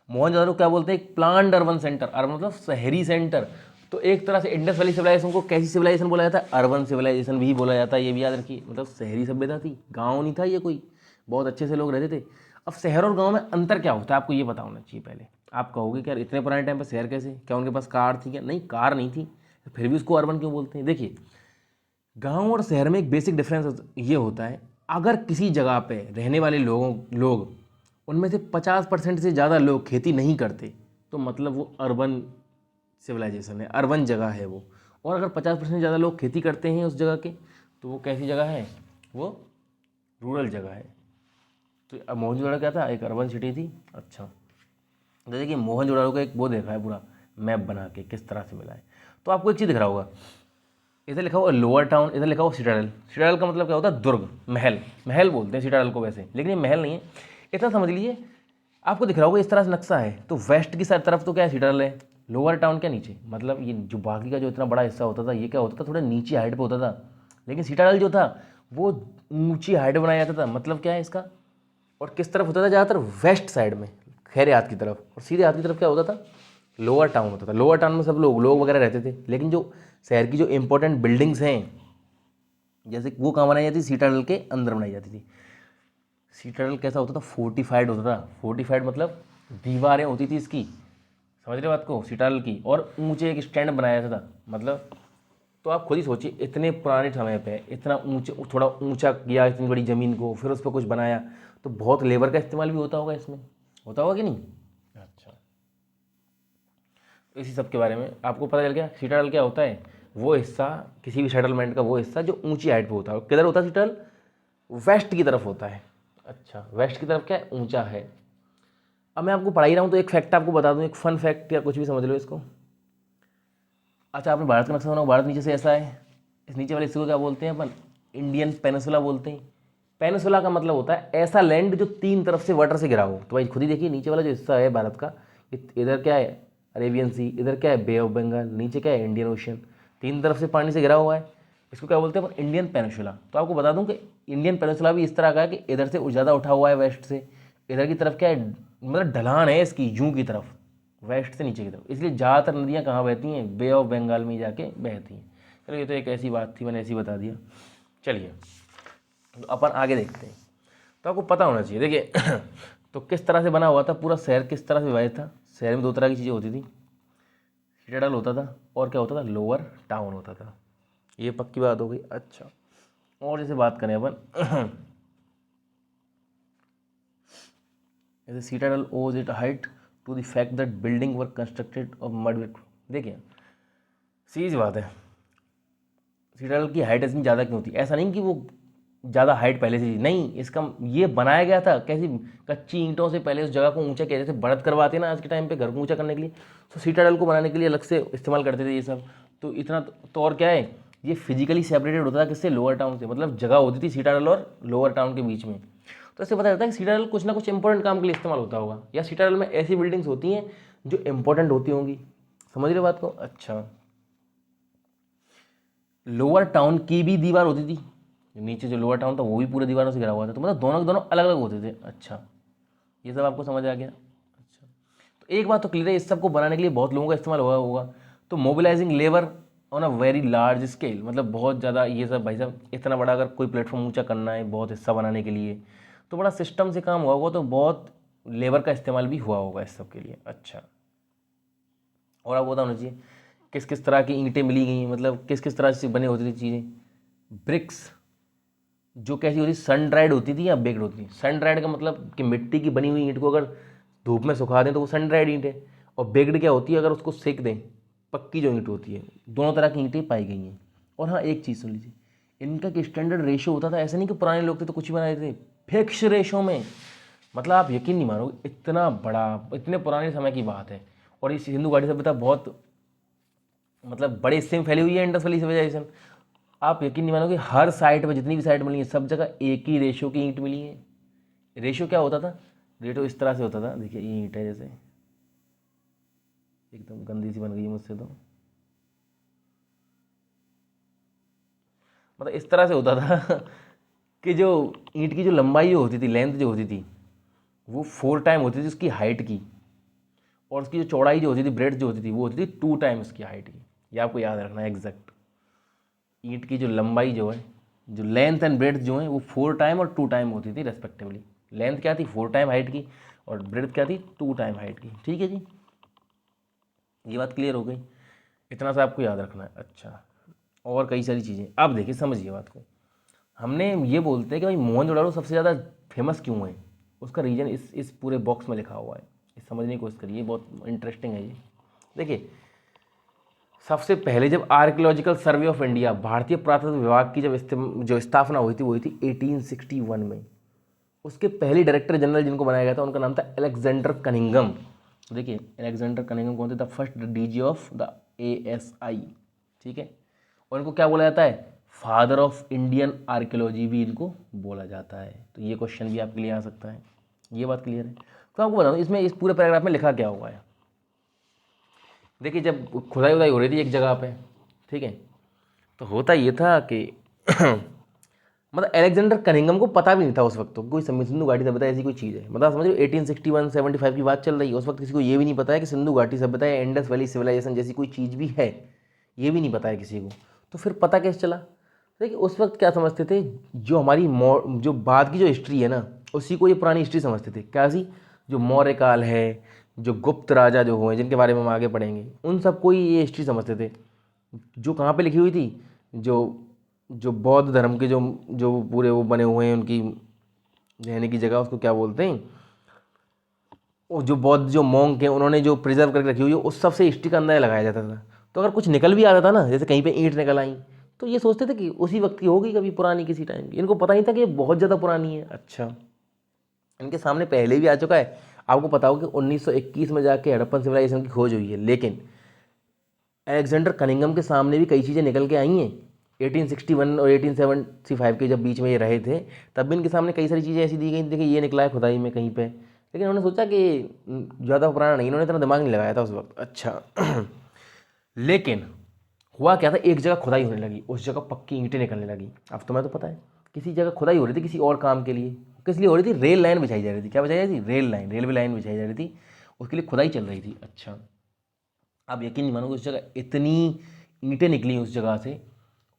मोहनजोदड़ो क्या बोलते हैं? एक प्लान्ड अर्बन सेंटर। अर्बन मतलब शहरी सेंटर। तो एक तरह से इंडस वैली सिविलाइजेशन को कैसी सिविलाइजेशन बोला जाता है? अर्बन सिविलाइजेशन भी बोला जाता है, ये भी याद रखिए। मतलब शहरी सभ्यता थी, गांव नहीं था ये कोई, बहुत अच्छे से लोग रहते थे। अब शहर और गांव में अंतर क्या होता है आपको ये पता होना चाहिए पहले। आप कहोगे कि यार इतने पुराने टाइम पर शहर कैसे, क्या उनके पास कार थी क्या? नहीं, कार नहीं थी, फिर भी उसको अर्बन क्यों बोलते हैं? देखिए गांव और शहर में एक बेसिक डिफरेंस ये होता है, अगर किसी जगह पे रहने वाले लोग उनमें से 50% से ज़्यादा लोग खेती नहीं करते तो मतलब वो अर्बन सिविलाइजेशन है, अर्बन जगह है वो। और अगर 50% ज़्यादा लोग खेती करते हैं उस जगह के, तो वो कैसी जगह है? वो रूरल जगह है। तो अब मोहनजोदड़ो क्या था? एक अर्बन सिटी थी। अच्छा, जैसे कि मोहनजोदड़ो का एक वो देखा है पूरा मैप बना के किस तरह से मिला है। तो आपको एक चीज़ दिख रहा होगा, इधर लिखा हुआ लोअर टाउन, इधर लिखा हुआ सिटाडेल। सिटाडेल का मतलब क्या होता है? दुर्ग, महल। महल बोलते हैं सिटाडेल को वैसे, लेकिन ये महल नहीं है। इतना समझ लीजिए, आपको दिख रहा होगा इस तरह से नक्शा है, तो वेस्ट की तरफ तो क्या है? सिटाडेल है। लोअर टाउन क्या नीचे, मतलब ये जो बाकी का जो इतना बड़ा हिस्सा होता था, ये क्या होता था? थोड़ा नीचे हाइट पे होता था। लेकिन सिटाडेल जो था वो ऊंची हाइट बनाया जाता था। मतलब क्या है इसका? और किस तरफ होता था? ज़्यादातर वेस्ट साइड में, खैरे हाथ की तरफ। और सीधे हाथ की तरफ क्या होता था? लोअर टाउन होता था। लोअर टाउन में सब लोग वगैरह रहते थे। लेकिन जो शहर की जो इंपॉर्टेंट बिल्डिंग्स हैं, जैसे वो कहाँ बनाई जाती थी? सिटाडेल के अंदर बनाई जाती थी। सिटाडेल कैसा होता था? फोर्टिफाइड होता था। फोर्टिफाइड मतलब दीवारें होती थी इसकी, समझ रहे हो बात को? सिटाडेल की। और ऊंचे एक स्टैंड बनाया जाता था। मतलब तो आप खुद ही सोचिए, इतने पुराने समय पे इतना ऊंचे, थोड़ा ऊंचा किया इतनी बड़ी ज़मीन को, फिर उस पर कुछ बनाया, तो बहुत लेबर का इस्तेमाल भी होता होगा इसमें, होता होगा कि नहीं? अच्छा, इसी सब के बारे में आपको पता चल गया। सिटाडेल क्या होता है? वो हिस्सा, किसी भी सेटलमेंट का वो हिस्सा जो ऊंची हाइट पे होता है। किधर होता है सिटाडेल? वेस्ट की तरफ होता है। अच्छा, वेस्ट की तरफ क्या है? ऊंचा है। अब मैं आपको पढ़ा ही रहा हूँ तो एक फैक्ट आपको बता दूँ, एक फन फैक्ट या कुछ भी समझ लो इसको। अच्छा, आपने भारत का नक्शा सुना? भारत नीचे से ऐसा है। इस नीचे वाले हिस्से को क्या बोलते हैं अपन? इंडियन पेनिसुला बोलते हैं। पेनिसुला का मतलब होता है ऐसा लैंड जो तीन तरफ से वाटर से घिरा हो। तो भाई खुद ही देखिए, नीचे वाला जो हिस्सा है भारत का, इधर क्या है? अरेबियन सी, इधर क्या है? बे ऑफ बंगाल, नीचे क्या है? Indian ocean. तीन तरफ से पानी से घिरा हुआ है। इसको क्या बोलते हैं अपन? Indian peninsula. तो आपको बता दूं कि इंडियन पेनिसुला भी इस तरह का है कि इधर से ज़्यादा उठा हुआ है वेस्ट से। इधर की तरफ क्या है? मतलब ढलान है इसकी यूं की तरफ, वेस्ट से नीचे की तरफ। इसलिए ज़्यादातर नदियाँ कहाँ बहती हैं? बे ऑफ बंगाल में ही जाके बहती हैं। चलो, ये तो एक ऐसी बात थी, मैंने ऐसी बता दिया। चलिए, तो अपन आगे देखते हैं। तो आपको पता होना चाहिए, देखिए तो किस तरह से बना हुआ था पूरा शहर, किस तरह से विभाजित था। शहर में दो तरह की चीज़ें होती थी। सिटाडेल होता था और क्या होता था? लोअर टाउन होता था। ये पक्की बात हो गई। अच्छा, और जैसे बात करें अपन जैसे citadel owes its height to the fact that building were constructed of mud brick. देखिए, सीधी बात है, सिटाडेल की हाइट इतनी ज़्यादा क्यों थी? ऐसा नहीं कि वो ज़्यादा हाइट पहले से थी, नहीं। इसका ये बनाया गया था कैसी? कच्ची ईंटों से पहले उस जगह को ऊंचा किया, जैसे बढ़त करवाते हैं ना आज के टाइम पे घर को ऊंचा करने के लिए, तो सिटाडेल को बनाने के लिए अलग से इस्तेमाल करते थे ये सब। तो इतना तो और क्या है, ये फिजिकली सेपरेटेड होता था किससे? लोअर टाउन से। मतलब जगह होती थी सिटाडेल और लोअर टाउन के बीच में। तो इससे पता चलता है कि सिटाडेल कुछ ना कुछ इंपॉर्टेंट काम के लिए इस्तेमाल होता होगा, या सिटाडेल में ऐसी बिल्डिंग्स होती हैं जो इंपॉर्टेंट होती होंगी। समझ रहे हो बात को? अच्छा, लोअर टाउन की भी दीवार होती थी। नीचे जो लोअर टाउन था वो भी पूरे दीवारों से घिरा हुआ था। तो मतलब दोनों के दोनों अलग अलग होते थे। अच्छा, ये सब आपको समझ आ गया। अच्छा, तो एक बात तो क्लियर है, इस सब को बनाने के लिए बहुत लोगों का इस्तेमाल हुआ होगा। तो mobilising labour on a very large scale, मतलब बहुत ज़्यादा ये सब। भाई साहब, इतना बड़ा अगर कोई प्लेटफॉर्म ऊंचा करना है बहुत हिस्सा बनाने के लिए, तो बड़ा सिस्टम से काम हुआ होगा, तो बहुत लेबर का इस्तेमाल भी हुआ होगा इस सब के लिए। अच्छा, और आपको पता होना चाहिए किस किस तरह की ईंटें मिली गई हैं, मतलब किस किस तरह से बने होती थी चीज़ें। ब्रिक्स जो कैसी होती, सन ड्राइड होती थी या बेक्ड होती थी? सन ड्राइड का मतलब कि मिट्टी की बनी हुई ईंट को अगर धूप में सुखा दें तो वो सन ड्राइड ईंट है। और बेक्ड क्या होती है? अगर उसको सेक दें, पक्की जो ईंट होती है। दोनों तरह की ईंटें पाई गई हैं। और हाँ, एक चीज़ सुन लीजिए, इनका एक स्टैंडर्ड रेशो होता था। ऐसा नहीं कि पुराने लोग थे तो कुछ भी बना देते थे, फिक्स रेशो में। मतलब आप यकीन नहीं मानोगे, इतना बड़ा, इतने पुराने समय की बात है। और इस हिंदू घाटी सभ्यता बहुत मतलब बड़े हिस्से में फैली हुई है, इंडस वैली सिविलाइजेशन। आप यकीन नहीं मानोगे, हर साइट में जितनी भी साइट मिली है सब जगह एक ही रेशो की ईंट मिली है। रेशो क्या होता था? रेशो इस तरह से होता था, देखिए ये ईंट है, जैसे एकदम गंदी सी बन गई है मुझसे तो, मतलब इस तरह से होता था कि जो ईंट की जो लंबाई जो होती थी, लेंथ जो होती थी, वो 4 टाइम होती थी उसकी हाइट की। और उसकी जो चौड़ाई जो होती थी, ब्रेड जो होती थी, वो होती थी 2 टाइम उसकी हाइट की। ये आपको याद रखना है एग्जैक्ट। ईंट की जो लंबाई जो है, जो लेंथ एंड ब्रेड्थ जो है, वो 4 टाइम और 2 टाइम होती थी रेस्पेक्टिवली। लेंथ क्या थी? 4 टाइम हाइट की। और ब्रेड्थ क्या थी? 2 टाइम हाइट की। ठीक है जी, ये बात क्लियर हो गई। इतना सा आपको याद रखना है। अच्छा, और कई सारी चीज़ें अब देखिए, समझिए बात को। हमने ये बोलते हैं कि भाई मोहनजोदाड़ो सबसे ज़्यादा फेमस क्यों है, उसका रीज़न इस पूरे बॉक्स में लिखा हुआ है। इस समझने की कोशिश करिए, बहुत इंटरेस्टिंग है ये। देखिए, सबसे पहले जब आर्कियोलॉजिकल सर्वे ऑफ इंडिया, भारतीय पुरातत्व विभाग की जब जो स्थापना हुई थी, वो हुई थी 1861 में। उसके पहले डायरेक्टर जनरल जिनको बनाया गया था, उनका नाम था अलेक्जेंडर कनिंगम। देखिए, अलेक्जेंडर कनिंगम कौन थे? The first DG of the ASI। ठीक है, और इनको क्या बोला जाता है, फादर ऑफ इंडियन आर्कियोलॉजी भी इनको बोला जाता है। तो ये क्वेश्चन भी आपके लिए आ सकता है, ये बात क्लियर है। तो आपको बताऊँ इसमें, इस पूरे पैराग्राफ में लिखा क्या हुआ है। देखिए जब खुदाई उदाई हो रही थी एक जगह पे, ठीक है, तो होता ये था कि मतलब अलेक्जेंडर कनिंघम को पता भी नहीं था उस वक्त तो कोई सिंधु घाटी सभ्यता ऐसी कोई चीज़ है। मतलब समझ लो 1861-75 की बात चल रही है, उस वक्त किसी को ये भी नहीं पता है कि सिंधु घाटी सभ्यता या इंडस वैली सिविलाइजेशन जैसी कोई चीज़ भी है, ये भी नहीं पता है किसी को। तो फिर पता कैसे चला। देखिए उस वक्त क्या समझते थे, जो हमारी जो बाद की जो हिस्ट्री है ना, उसी को ये पुरानी हिस्ट्री समझते थे। क्या सी, जो मौर्य काल है, जो गुप्त राजा जो हुए जिनके बारे में हम आगे पढ़ेंगे, उन सबको ही ये हिस्ट्री समझते थे। जो कहाँ पे लिखी हुई थी, जो जो बौद्ध धर्म के जो जो पूरे वो बने हुए हैं उनकी रहने की जगह, उसको क्या बोलते हैं, वो जो बौद्ध जो मॉन्क हैं उन्होंने जो प्रिजर्व करके रखी हुई है, उस सबसे हिस्ट्री का अंदाजा लगाया जाता था। तो अगर कुछ निकल भी आता था ना, जैसे कहीं पे ईंट निकल आई, तो ये सोचते थे कि उसी वक्त की होगी, कभी पुरानी किसी टाइम की। इनको पता नहीं था कि ये बहुत ज़्यादा पुरानी है। अच्छा, इनके सामने पहले भी आ चुका है। आपको पता हो कि 1921 में जाके हड़प्पन सिविलाइजेशन की खोज हुई है, लेकिन अलेक्जेंडर कनिंघम के सामने भी कई चीज़ें निकल के आई हैं। 1861 और 1875 के जब बीच में ये रहे थे, तब भी इनके सामने कई सारी चीज़ें ऐसी दी गई, देखिए ये निकला है खुदाई में कहीं पे, लेकिन उन्होंने सोचा कि ज़्यादा पुराना नहीं, इन्होंने इतना दिमाग नहीं लगाया था उस वक्त। अच्छा लेकिन हुआ क्या था, एक जगह खुदाई होने लगी, उस जगह पक्की ईंटें निकलने लगी। अब तुम्हें तो पता है, किसी जगह खुदाई हो रही थी किसी और काम के लिए, किस लिए हो रही थी, रेल लाइन बिछाई जा रही थी। क्या बिछाई जा रही थी, रेल लाइन, रेलवे लाइन बिछाई जा रही थी, उसके लिए खुदाई चल रही थी। अच्छा, आप यकीन नहीं मानोगे, उस जगह इतनी ईंटें निकली उस जगह से,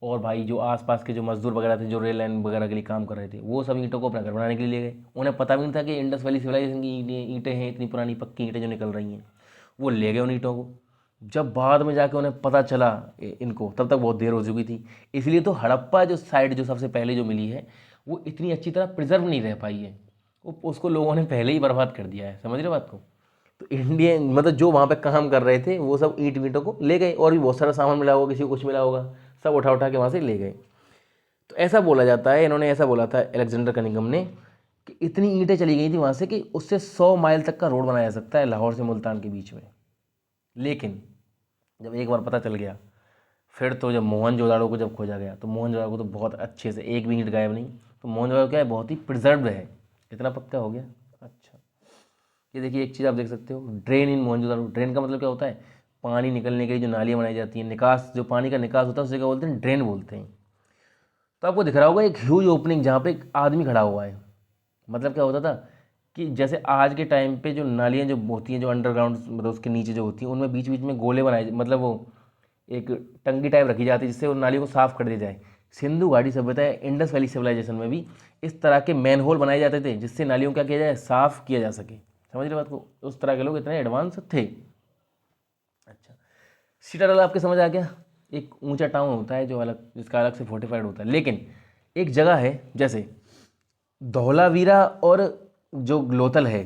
और भाई जो आसपास के जो मजदूर वगैरह थे जो रेल लाइन वगैरह के लिए काम कर रहे थे, वो सब ईंटों को अपना घर बनाने के लिए ले गए। उन्हें पता भी नहीं था कि इंडस वैली सिविलाइजेशन की ईंटें हैं, इतनी पुरानी पक्की ईंटें जो निकल रही हैं। वो ले गए उन ईंटों को। जब बाद में जाके उन्हें पता चला इनको, तब तक बहुत देर हो चुकी थी। इसलिए तो हड़प्पा जो साइड जो सबसे पहले जो मिली है, वो इतनी अच्छी तरह प्रिजर्व नहीं रह पाई है, उसको लोगों ने पहले ही बर्बाद कर दिया है। समझ रहे बात को। तो इंडियन मतलब जो वहाँ पे काम कर रहे थे वो सब ईंट वींटों को ले गए, और भी बहुत सारा सामान मिला होगा, किसी को कुछ मिला होगा, सब उठा उठा के वहाँ से ले गए। तो ऐसा बोला जाता है, इन्होंने ऐसा बोला था अलेक्जेंडर कनिंघम ने, कि इतनी ईंटें चली गई थी वहाँ से कि उससे 100 माइल तक का रोड बनाया जा सकता है लाहौर से मुल्तान के बीच में। लेकिन जब एक बार पता चल गया, फिर तो जब मोहनजोदाड़ो को जब खोजा गया, तो मोहनजोदाड़ो को तो बहुत अच्छे से एक भी ईंट गायब नहीं। तो मोहनजोदाड़ो क्या है, बहुत ही प्रिजर्व्ड है। इतना पक्का हो गया। अच्छा, ये देखिए एक चीज़ आप देख सकते हो, ड्रेन इन मोहनजोदाड़ो। ड्रेन का मतलब क्या होता है, पानी निकलने के लिए जो नालियाँ बनाई जाती हैं, निकास, जो पानी का निकास होता है उसे क्या बोलते हैं, ड्रेन बोलते हैं। तो आपको दिख रहा होगा एक ह्यूज ओपनिंग जहाँ पे एक आदमी खड़ा हुआ है। मतलब क्या होता था कि जैसे आज के टाइम पे जो नालियाँ जो होती हैं, जो अंडरग्राउंड मतलब उसके नीचे जो होती हैं, उनमें बीच बीच में गोले बनाए, मतलब वो एक टंकी टाइप रखी जाती है जिससे उन नालियों को साफ़ कर दिया जाए। सिंधु घाटी सभ्यता या इंडस वैली सिविलाइजेशन में भी इस तरह के मैन होल बनाए जाते थे, जिससे नालियों को क्या किया जाए, साफ़ किया जा सके। समझ रहे बात को, उस तरह के लोग इतने एडवांस थे। अच्छा, सिटाडेल आपके समझ आ गया, एक ऊंचा टाउन होता है जो अलग, जिसका अलग से फोर्टिफाइड होता है। लेकिन एक जगह है जैसे धौलावीरा और जो लोथल है।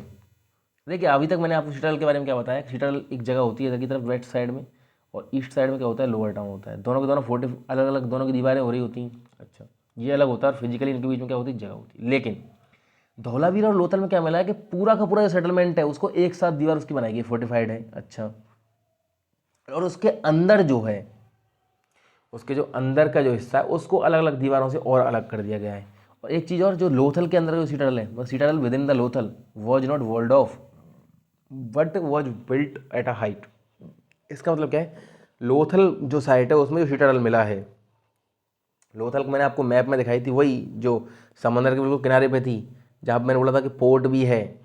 देखिए अभी तक मैंने आपको सिटाडेल के बारे में क्या बताया, सिटाडेल एक जगह होती है इधर की तरफ वेस्ट साइड में, और ईस्ट साइड में क्या होता है, लोअर टाउन होता है। दोनों के दोनों अलग अलग, दोनों की दीवारें हो रही होती हैं। अच्छा, ये अलग होता है, और फिजिकली इनके बीच में क्या होती है, जगह होती है। लेकिन धौलावीरा और लोथल में क्या मिला है कि पूरा का पूरा जो सेटलमेंट है उसको एक साथ दीवार उसकी बनाई गई, फोर्टिफाइड है। अच्छा, और उसके अंदर जो है, उसके जो अंदर का जो हिस्सा है उसको अलग अलग दीवारों से और अलग कर दिया गया है। और एक चीज़ और, जो लोथल के अंदर जो सिटाडेल है, वो citadel within the Lothal was not walled off but was built at a height. इसका मतलब क्या है, लोथल जो साइट है उसमें जो सिटाडेल मिला है, लोथल को मैंने आपको मैप में दिखाई थी, वही जो समंदर के बिल्कुल किनारे पे थी, जहाँ पे मैंने बोला था कि पोर्ट भी है,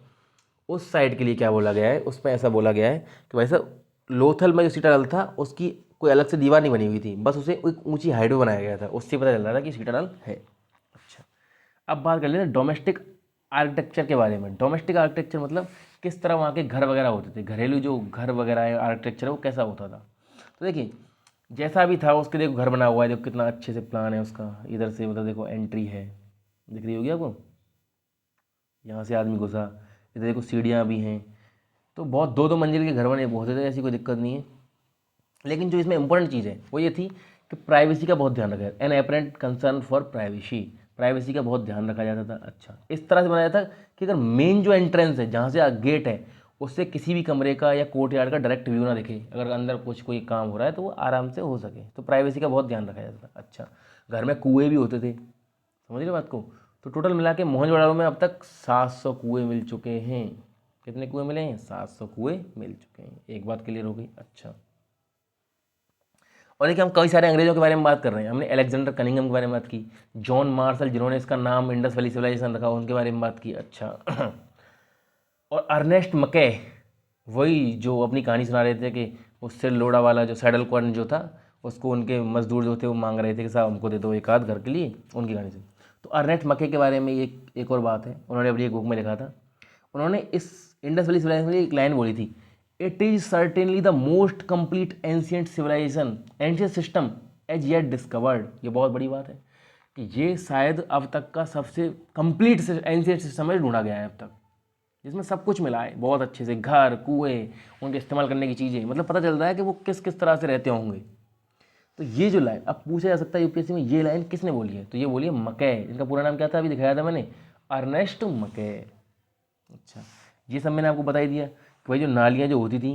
उस साइड के लिए क्या बोला गया है, उस पर ऐसा बोला गया है कि वैसे लोथल में जो सिटाडेल था उसकी कोई अलग से दीवार नहीं बनी हुई थी, बस उसे एक ऊंची हाइट में बनाया गया था, उससे पता चल रहा था कि सिटाडेल है। अच्छा, अब बात कर लेते हैं डोमेस्टिक आर्किटेक्चर के बारे में। डोमेस्टिक आर्किटेक्चर मतलब किस तरह वहाँ के घर वगैरह होते थे, घरेलू जो घर वगैरह है, आर्किटेक्चर है वो कैसा होता था। तो देखिए जैसा भी था उसके, देखो घर बना हुआ है, देखो कितना अच्छे से प्लान है उसका। इधर से मतलब देखो एंट्री है, दिख रही होगी आपको, यहाँ से आदमी घुसा, इधर देखो सीढ़ियाँ भी हैं। तो बहुत दो दो मंजिल के घर बने बहुत थे, ऐसी कोई दिक्कत नहीं है। लेकिन जो इसमें इंपॉर्टेंट चीज़ है वो ये थी कि प्राइवेसी का बहुत ध्यान रखा है, an apparent concern for privacy, privacy का बहुत ध्यान रखा जाता था। अच्छा, इस तरह से बनाया था कि अगर मेन जो एंट्रेंस है, जहाँ से गेट है, उससे किसी भी कमरे का या कोर्टयार्ड का डायरेक्ट व्यू ना दिखे, अगर अंदर कुछ कोई काम हो रहा है तो वो आराम से हो सके, तो प्राइवेसी का बहुत ध्यान रखा जाता था। अच्छा, घर में कुएँ भी होते थे, समझ रहे हो बात को। तो टोटल मिला के मोहनजोदड़ो में अब तक 700 कुएँ मिल चुके हैं। कितने कुएँ मिले हैं? 700 कुएँ मिल चुके हैं। एक बात क्लियर हो गई। अच्छा, और देखिए हम कई सारे अंग्रेजों के बारे में बात कर रहे हैं। हमने अलेक्जेंडर कनिंघम के बारे में बात की, जॉन मार्शल जिन्होंने इसका नाम इंडस वैली सिविलाइजेशन रखा, उनके बारे में बात की। अच्छा और अर्नेस्ट मके, वही जो अपनी कहानी सुना रहे थे कि उससे लोड़ा वाला जो सैडल कॉर्न जो था, उसको उनके मजदूर जो थे वो मांग रहे थे कि साहब हमको दे दो एक आध घर के लिए, उनकी कहानी से। तो अर्नेस्ट मके के बारे में एक और बात है, उन्होंने अपनी एक बुक में लिखा था। उन्होंने इस इंडस वैली सिविलाइजेशन में एक लाइन बोली थी, it is certainly the most complete ancient civilisation ancient system as yet discovered. ये बहुत बड़ी बात है कि ये शायद अब तक का सबसे कंप्लीट एंशियंट सिस्टम है ढूंढा गया है अब तक, जिसमें सब कुछ मिला है बहुत अच्छे से, घर, कुएँ, उनके इस्तेमाल करने की चीज़ें, मतलब पता चलता है कि वो किस किस तरह से रहते होंगे। तो ये जो लाइन अब पूछा जा सकता है यूपीएससी में, ये लाइन किसने बोली है? तो ये बोली है मके। इनका पूरा नाम क्या था? अभी दिखाया था मैंने, अर्नेस्ट मके। अच्छा, ये सब मैंने आपको बता ही दिया कि भाई जो नालियाँ जो होती थी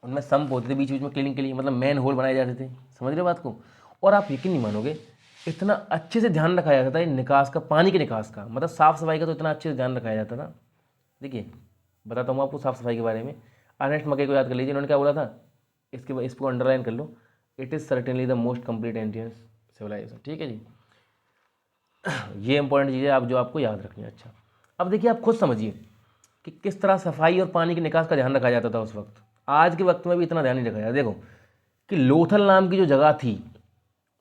उनमें सम्प होते थे बीच बीच में क्लीनिंग के लिए, मतलब मैन होल बनाए जाते थे, समझ रहे हो बात को। और आप यकीन नहीं मानोगे, इतना अच्छे से ध्यान रखा जाता था निकास का, पानी के निकास का, मतलब साफ़ सफाई का तो इतना अच्छे से ध्यान रखा जाता था। देखिए बताता हूँ आपको साफ़ सफाई के बारे में। अर्नेस्ट मके को याद कर लीजिए, इन्होंने क्या बोला था, इसको अंडरलाइन कर लो, it is certainly the most complete ancient civilisation. ठीक है जी, ये इंपॉर्टेंट चीज़ है आप जो आपको याद रखनी है। अच्छा, अब देखिए आप खुद समझिए कि किस तरह सफाई और पानी के निकास का ध्यान रखा जाता था उस वक्त। आज के वक्त में भी इतना ध्यान नहीं रखा जाता। देखो कि लोथल नाम की जो जगह थी,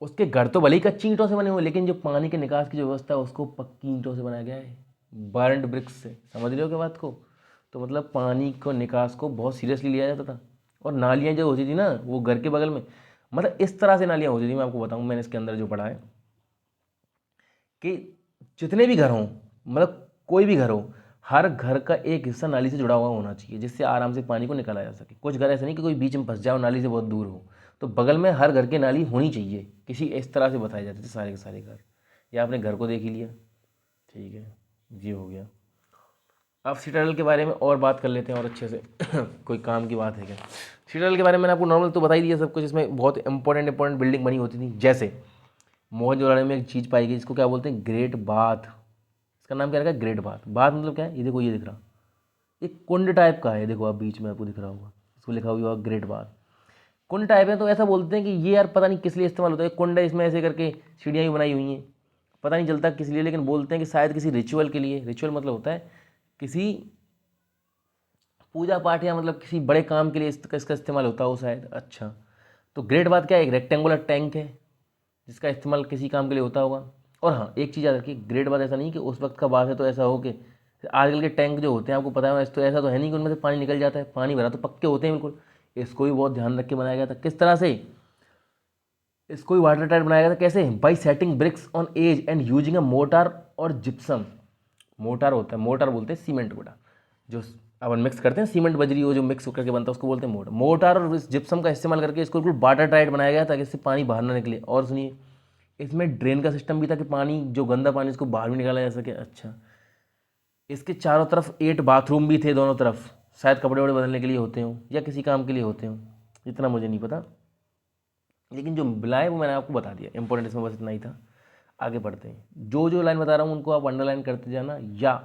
उसके घर तो भले ही कच्ची ईंटों से बने हुए, लेकिन जो पानी के निकास की जो व्यवस्था है उसको पक्की ईंटों से बनाया गया है, बर्न्ड ब्रिक्स से। समझ रहे हो क्या बात को। तो मतलब पानी को निकास को बहुत सीरियसली लिया जाता था। और नालियाँ जो होती थी ना वो घर के बगल में, मतलब इस तरह से नालियाँ होती थी, मैं आपको बताऊँ, मैंने इसके अंदर जो पढ़ा है कि जितने भी घर हों, मतलब कोई भी घर हो, हर घर का एक हिस्सा नाली से जुड़ा हुआ होना चाहिए, जिससे आराम से पानी को निकाला जा सके। कुछ घर ऐसे नहीं कि कोई बीच में फंस जाए और नाली से बहुत दूर हो, तो बगल में हर घर की नाली होनी चाहिए। किसी इस तरह से बताए जाते थे सारे के सारे घर। या आपने घर को देख ही लिया, ठीक है, ये हो गया। अब सिटाडेल के बारे में और बात कर लेते हैं और अच्छे से कोई काम की बात है क्या। सिटाडेल के बारे में मैंने आपको नॉर्मल तो बता ही दिया सब कुछ। इसमें बहुत इंपॉर्टेंट बिल्डिंग बनी होती थी, जैसे मोहनजोदड़ो में एक चीज़ पाई गई जिसको क्या बोलते हैं, ग्रेट बाथ। इसका नाम क्या रखा है? Great bath. बाथ मतलब क्या है? ये देखो, ये दिख रहा, एक कुंड टाइप का है, देखो आप बीच में आपको दिख रहा होगा, इसको लिखा हुआ होगा ग्रेट बाथ। कुंड टाइप है, तो ऐसा बोलते हैं कि ये यार पता नहीं किस लिए इस्तेमाल होता है, कुंड है, इसमें ऐसे करके सीढ़ियाँ भी बनाई हुई हैं, पता नहीं चलता किस लिए, लेकिन बोलते हैं कि शायद किसी रिचुअल के लिए। रिचुअल मतलब होता है किसी पूजा पाठ या मतलब किसी बड़े काम के लिए इसका इस्तेमाल होता हो शायद। अच्छा, तो ग्रेट बाथ क्या है? एक रेक्टेंगुलर टैंक है जिसका इस्तेमाल किसी काम के लिए होता होगा। और हाँ, एक चीज़ याद रखिए, ग्रेट बात ऐसा नहीं कि उस वक्त का बात है तो ऐसा हो कि आजकल के टैंक जो होते हैं आपको पता है, तो ऐसा तो है नहीं कि उनमें से पानी निकल जाता है, पानी भरा तो पक्के होते हैं बिल्कुल। इसको भी बहुत ध्यान रख के बनाया गया था। किस तरह से? इसको भी वाटर टाइट बनाया गया था। कैसे? By setting bricks on edge and using a mortar और जिप्सम। मोटार होता है, मोटार बोलते हैं सीमेंट गोटा, जो अपन मिक्स करते हैं सीमेंट बजरी, वो जो मिक्स करके बनता है उसको बोलते हैं मोटार। मोटार और इस जिप्सम का इस्तेमाल करके इसको बिल्कुल वाटर टाइट बनाया गया ताकि इससे पानी बाहर ना निकले। और सुनिए, इसमें ड्रेन का सिस्टम भी था कि पानी जो गंदा पानी इसको बाहर भी निकाला जा सके। अच्छा, इसके चारों तरफ 8 बाथरूम भी थे दोनों तरफ, शायद कपड़े वपड़े बदलने के लिए होते हों या किसी काम के लिए होते हों, इतना मुझे नहीं पता, लेकिन जो बिला है वो मैंने आपको बता दिया। इंपॉर्टेंट इसमें बस इतना ही था। आगे बढ़ते हैं। जो जो लाइन बता रहा हूँ उनको आप अंडरलाइन करते जाना या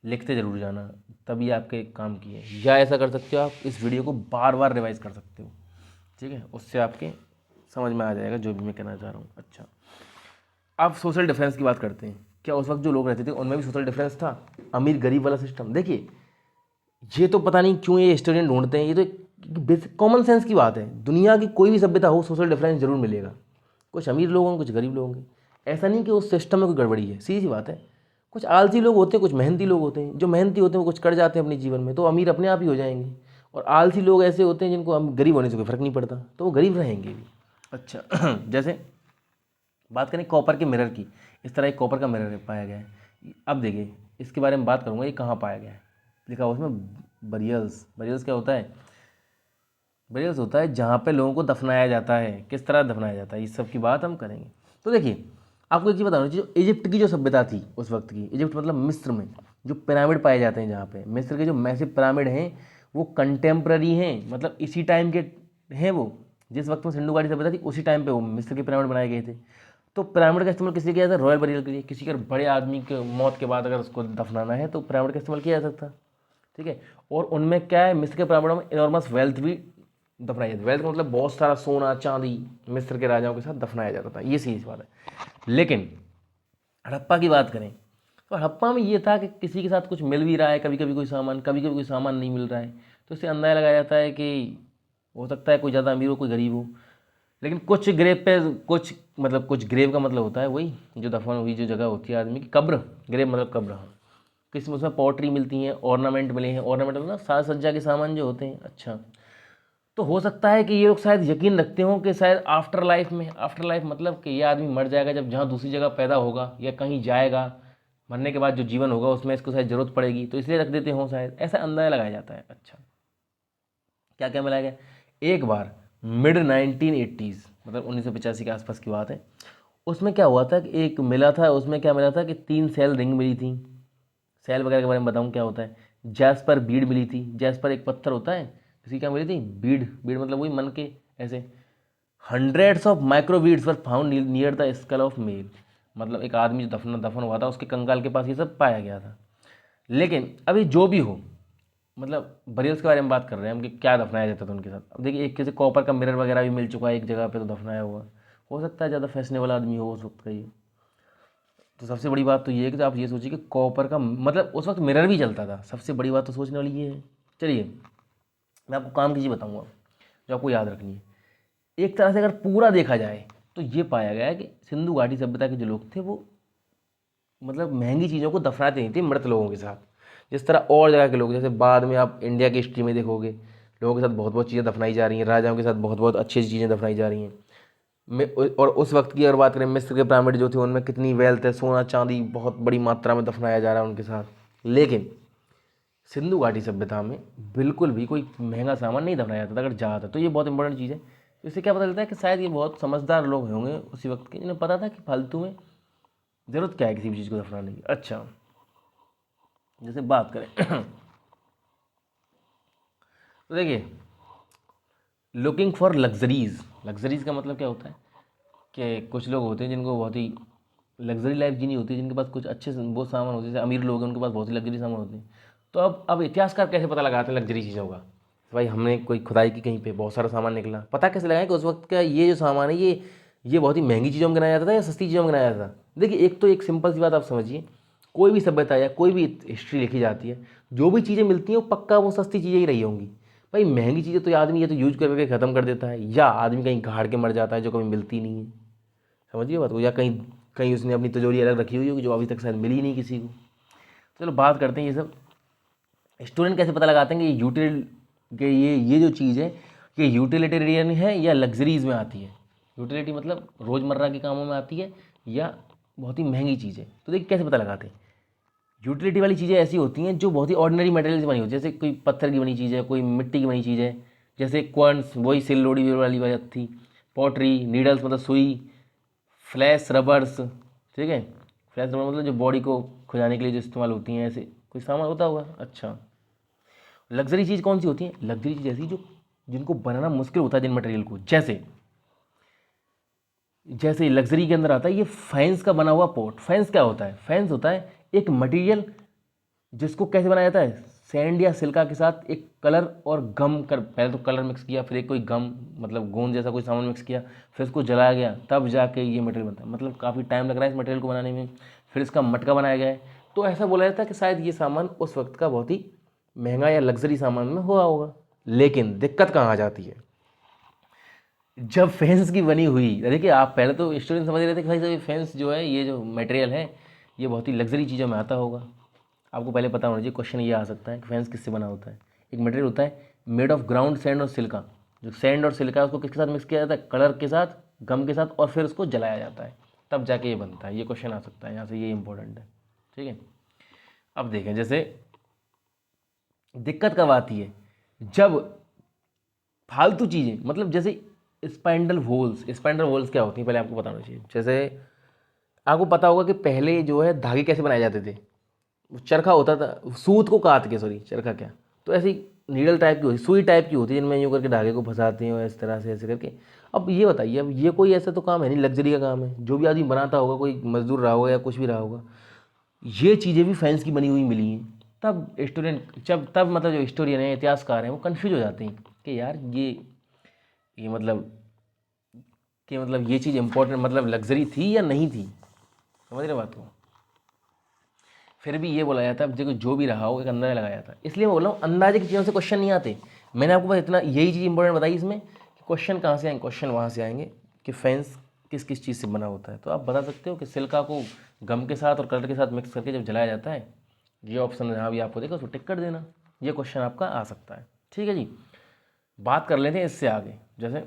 लिखते ज़रूर जाना, तभी आपके काम की है। या ऐसा कर सकते हो, आप इस वीडियो को बार बार रिवाइज कर सकते हो, ठीक है, उससे आपके समझ में आ जाएगा जो भी मैं कहना चाह रहा हूँ। अच्छा, अब सोशल डिफरेंस की बात करते हैं। क्या उस वक्त जो लोग रहते थे उनमें भी सोशल डिफरेंस था? अमीर गरीब वाला सिस्टम। देखिए, ये तो पता नहीं क्यों ये स्टूडेंट ढूंढते हैं, ये तो एक बेसिक कॉमन सेंस की बात है। दुनिया की कोई भी सभ्यता हो, सोशल डिफरेंस जरूर मिलेगा। कुछ अमीर लोग होंगे, कुछ गरीब लोग होंगे। ऐसा नहीं कि उस सिस्टम में कोई गड़बड़ी है, सीधी सी बात है। कुछ आलसी लोग होते हैं, कुछ मेहनती लोग होते हैं। जो मेहनती होते हैं वो कुछ कर जाते हैं अपने जीवन में, तो अमीर अपने आप ही हो जाएंगे। और आलसी लोग ऐसे होते हैं जिनको गरीब होने से कोई फर्क नहीं पड़ता, तो वो गरीब रहेंगे भी। अच्छा जैसे बात करें कॉपर के मिरर की, इस तरह एक कॉपर का मिरर पाया गया है। अब देखिए इसके बारे में बात करूँगा, ये कहाँ पाया गया है। लिखा हुआ उसमें बरियल्स। बरियल्स क्या होता है? बरियल्स होता है जहाँ पे लोगों को दफनाया जाता है। किस तरह दफनाया जाता है, इस सब की बात हम करेंगे। तो देखिए आपको एक चीज़ बताना चाहिए, जो इजिप्ट की जो सभ्यता थी उस वक्त की, इजिप्ट मतलब मिस्र में, जो पिरामिड पाए जाते हैं जहाँ पे मिस्र के जो मैसिव पिरामिड हैं वो कंटेम्प्ररी हैं, मतलब इसी टाइम के हैं। वो जिस वक्त में सिंधु घाटी सभ्यता थी उसी टाइम पे वो मिस्र के पिरामिड बनाए गए थे। तो पिरामिड का इस्तेमाल किसी किया जाता है रॉयल बरियल के लिए, किसी के बड़े आदमी के मौत के बाद अगर उसको दफनाना है तो पिरामिड का इस्तेमाल किया जा सकता है। ठीक है, और उनमें क्या है, मिस्र के पिरामिडों में इनॉर्मस वेल्थ भी दफनाई जाती है। वेल्थ का मतलब बहुत सारा सोना चांदी मिस्र के राजाओं के साथ दफनाया जाता था, ये सीधी बात है। लेकिन हड़प्पा की बात करें तो हड़प्पा में ये था कि किसी के साथ कुछ मिल भी रहा है, कभी कभी कोई सामान, कभी कभी कोई सामान नहीं मिल रहा है, तो इससे अंदाजा लगाया जाता है कि हो सकता है कोई ज़्यादा अमीर हो कोई गरीब हो। लेकिन कुछ ग्रेव पे कुछ, मतलब कुछ ग्रेव का मतलब होता है वही जो दफन हुई जो जगह होती है आदमी की, कब्र। ग्रेव मतलब कब्र, हाँ। किसी में उसमें पॉटरी मिलती हैं, ऑर्नामेंट मिले हैं, ऑर्नामेंट मतलब साज सज्जा के सामान जो होते हैं। अच्छा, तो हो सकता है कि ये लोग शायद यकीन रखते हों कि शायद आफ्टर लाइफ में, आफ्टर लाइफ मतलब कि ये आदमी मर जाएगा जब जहाँ दूसरी जगह पैदा होगा या कहीं जाएगा, मरने के बाद जो जीवन होगा उसमें इसको शायद ज़रूरत पड़ेगी, तो इसलिए रख देते हों, शायद ऐसा अंदाजा लगाया जाता है। अच्छा, क्या क्या मिलाया गया, एक बार मिड 1980s मतलब 1985 के आसपास की बात है, उसमें क्या हुआ था कि एक मिला था, उसमें क्या मिला था कि 3 सेल रिंग मिली थी। सेल वगैरह के बारे में बताऊँ क्या होता है। जैस्पर बीड मिली थी, जैस्पर एक पत्थर होता है, इसकी क्या मिली थी, बीड। बीड मतलब वही मन के ऐसे। Hundreds of microbeads were found near the skull of male, मतलब एक आदमी जो दफन हुआ था उसके कंकाल के पास ये सब पाया गया था। लेकिन अभी जो भी हो, मतलब बरियल्स के बारे में बात कर रहे हैं हम कि क्या दफनाया जाता था उनके साथ। अब देखिए, एक किसी कॉपर का मिरर वगैरह भी मिल चुका है एक जगह पे तो दफनाया हुआ, हो सकता है ज़्यादा फैशनेबल आदमी हो उस वक्त का ये। तो सबसे बड़ी बात तो ये है कि तो आप ये सोचिए कि कॉपर का मतलब उस वक्त मिरर भी चलता था, सबसे बड़ी बात तो सोचने वाली ये है। चलिए मैं आपको काम की चीज़ बताऊँगा जो आपको याद रखनी है। एक तरह से अगर पूरा देखा जाए तो ये पाया गया है कि सिंधु घाटी सभ्यता के जो लोग थे वो मतलब महंगी चीज़ों को दफनाते नहीं थे मृत लोगों के साथ, जिस तरह और जगह के लोग, जैसे बाद में आप इंडिया की हिस्ट्री में देखोगे लोगों के साथ बहुत बहुत चीज़ें दफनाई जा रही हैं, राजाओं के साथ बहुत बहुत अच्छी अच्छी चीज़ें दफनाई जा रही हैं। और उस वक्त की अगर बात करें, मिस्र के पिरामिड जो थे उनमें कितनी वेल्थ है, सोना चांदी बहुत बड़ी मात्रा में दफनाया जा रहा है उनके साथ। लेकिन सिंधु घाटी सभ्यता में बिल्कुल भी कोई महंगा सामान नहीं दफनाया जाता था अगर जाता, तो ये बहुत इंपॉर्टेंट चीज़ है। इससे क्या पता चलता है कि शायद ये बहुत समझदार लोग होंगे उसी वक्त के, जिन्हें पता था कि फालतू में ज़रूरत क्या है किसी भी चीज़ को दफनाने की। अच्छा, जैसे बात करें तो देखिए, लुकिंग फॉर लग्जरीज, लग्जरीज का मतलब क्या होता है कि कुछ लोग होते हैं जिनको बहुत ही लग्जरी लाइफ जीनी होती है, जिनके पास कुछ अच्छे बहुत सामान होते हैं, जैसे अमीर लोग हैं उनके पास बहुत ही लग्जरी सामान होते हैं। तो अब इतिहासकार कैसे पता लगाते हैं लग्जरी चीज़ों का, तो भाई हमने कोई खुदाई की कहीं पे बहुत सारा सामान निकला, पता कैसे लगाएं कि उस वक्त का ये जो सामान है ये बहुत ही महंगी चीज़ों में गिनाया जाता था या सस्ती चीज़ों में गिनाया जाता था। देखिए, एक तो एक सिंपल सी बात आप समझिए, कोई भी सभ्यता या कोई भी हिस्ट्री लिखी जाती है, जो भी चीज़ें मिलती हैं वो पक्का वो सस्ती चीज़ें ही रही होंगी। भाई महंगी चीज़ें तो आदमी ये तो यूज करके ख़त्म कर देता है, या आदमी कहीं गाड़ के मर जाता है जो कभी मिलती नहीं है, समझिए बात को, या कहीं कहीं उसने अपनी तिजोरी अलग रखी हुई होगी जो अभी तक शायद मिली नहीं किसी को। चलो बात करते हैं ये सब स्टूडेंट कैसे पता लगाते हैं कि यूटिल कि ये जो चीज़ है ये यूटिलिटेरियन है या लग्जरीज में आती है। यूटिलिटी मतलब रोज़मर्रा के कामों में आती है या बहुत ही महंगी चीज़ है। तो देखिए कैसे पता लगाते हैं, यूटिलिटी वाली चीज़ें ऐसी होती हैं जो बहुत ही ऑर्डिनरी मटेरियल से बनी होती है, जैसे कोई पत्थर की बनी चीज़ है, कोई मिट्टी की बनी चीज़ है, जैसे क्वांट्स वही सिल लोड़ी वाली बात थी, पॉटरी, नीडल्स मतलब सुई, फ्लैश रबर्स, ठीक है, फ्लैश रबर मतलब जो बॉडी को खुजाने के लिए जो इस्तेमाल होती हैं, ऐसे कोई सामान होता होगा। अच्छा, लग्जरी चीज़ कौन सी होती है, लग्जरी चीज़ ऐसी जो जिनको बनाना मुश्किल होता है, जिन मटेरियल को, जैसे जैसे लग्जरी के अंदर आता है ये फैंस का बना हुआ पोर्ट। फैंस क्या होता है, फैंस होता है एक मटेरियल जिसको कैसे बनाया जाता है, सैंड या सिल्का के साथ एक कलर और गम कर, पहले तो कलर मिक्स किया, फिर एक कोई गम मतलब गोंद जैसा कोई सामान मिक्स किया, फिर इसको जलाया गया, तब जाके ये मटेरियल बनता है। मतलब काफ़ी टाइम लग रहा है इस मटेरियल को बनाने में, फिर इसका मटका बनाया गया है। तो ऐसा बोला जाता है कि शायद ये सामान उस वक्त का बहुत ही महंगा या लग्जरी सामान में हुआ होगा। लेकिन दिक्कत कहाँ आ जाती है, जब फैंस की बनी हुई, देखिए आप पहले तो स्टूडेंट समझ रहे थे कि भाई साहब फैंस जो है ये जो मटेरियल है ये बहुत ही लग्जरी चीज़ों में आता होगा। आपको पहले पता होना चाहिए, क्वेश्चन ये आ सकता है कि फैंस किससे बना होता है। एक मटेरियल होता है मेड ऑफ ग्राउंड सैंड और सिल्का, जो सैंड और सिल्का है उसको किसके साथ मिक्स किया जाता है, कलर के साथ, गम के साथ, और फिर उसको जलाया जाता है, तब जाके ये बनता है। ये क्वेश्चन आ सकता है यहाँ से, ये इंपॉर्टेंट है, ठीक है। अब देखें, जैसे दिक्कत कब आती है, जब फालतू चीज़ें, मतलब जैसे स्पाइंडल होल्स। स्पाइंडल होल्स क्या होती हैं पहले आपको बताना चाहिए। जैसे आपको पता होगा कि पहले जो है धागे कैसे बनाए जाते थे, वो चरखा होता था, सूत को काट के, सॉरी चरखा क्या, तो ऐसी नीडल टाइप की होती, सुई टाइप की होती है, जिनमें यूँ करके धागे को फंसाते हैं और इस तरह से ऐसे करके। अब ये बताइए, अब ये कोई ऐसा तो काम है नहीं, लग्जरी का काम है, जो भी आदमी बनाता होगा, कोई मजदूर रहा होगा या कुछ भी रहा होगा, ये चीज़ें भी फैंस की बनी हुई मिली हैं। तब स्टूडेंट, जब तब मतलब जो हिस्टोरियन है, इतिहासकार हैं, वो कन्फ्यूज हो जाते हैं कि यार ये मतलब कि मतलब ये चीज़ इंपॉर्टेंट, मतलब लग्जरी थी या नहीं थी, समझ रहे बात को। फिर भी ये बोला जाता है, देखो जो भी रहा हो एक अंदाजा लगाया जाता है, इसलिए मैं बोल रहा हूँ अंदाजे की चीज़ों से क्वेश्चन नहीं आते। मैंने आपको बस इतना यही चीज़ इंपॉर्टेंट बताई इसमें कि क्वेश्चन कहाँ से आएंगे, क्वेश्चन वहाँ से आएंगे कि फैंस किस किस चीज़ से बना होता है। तो आप बता सकते हो कि सिल्का को गम के साथ और कलर के साथ मिक्स करके जब जलाया जाता है, ये ऑप्शन जहाँ भी आपको देखा उसको टिक कर देना, ये क्वेश्चन आपका आ सकता है। ठीक है जी, बात कर लेते हैं इससे आगे। जैसे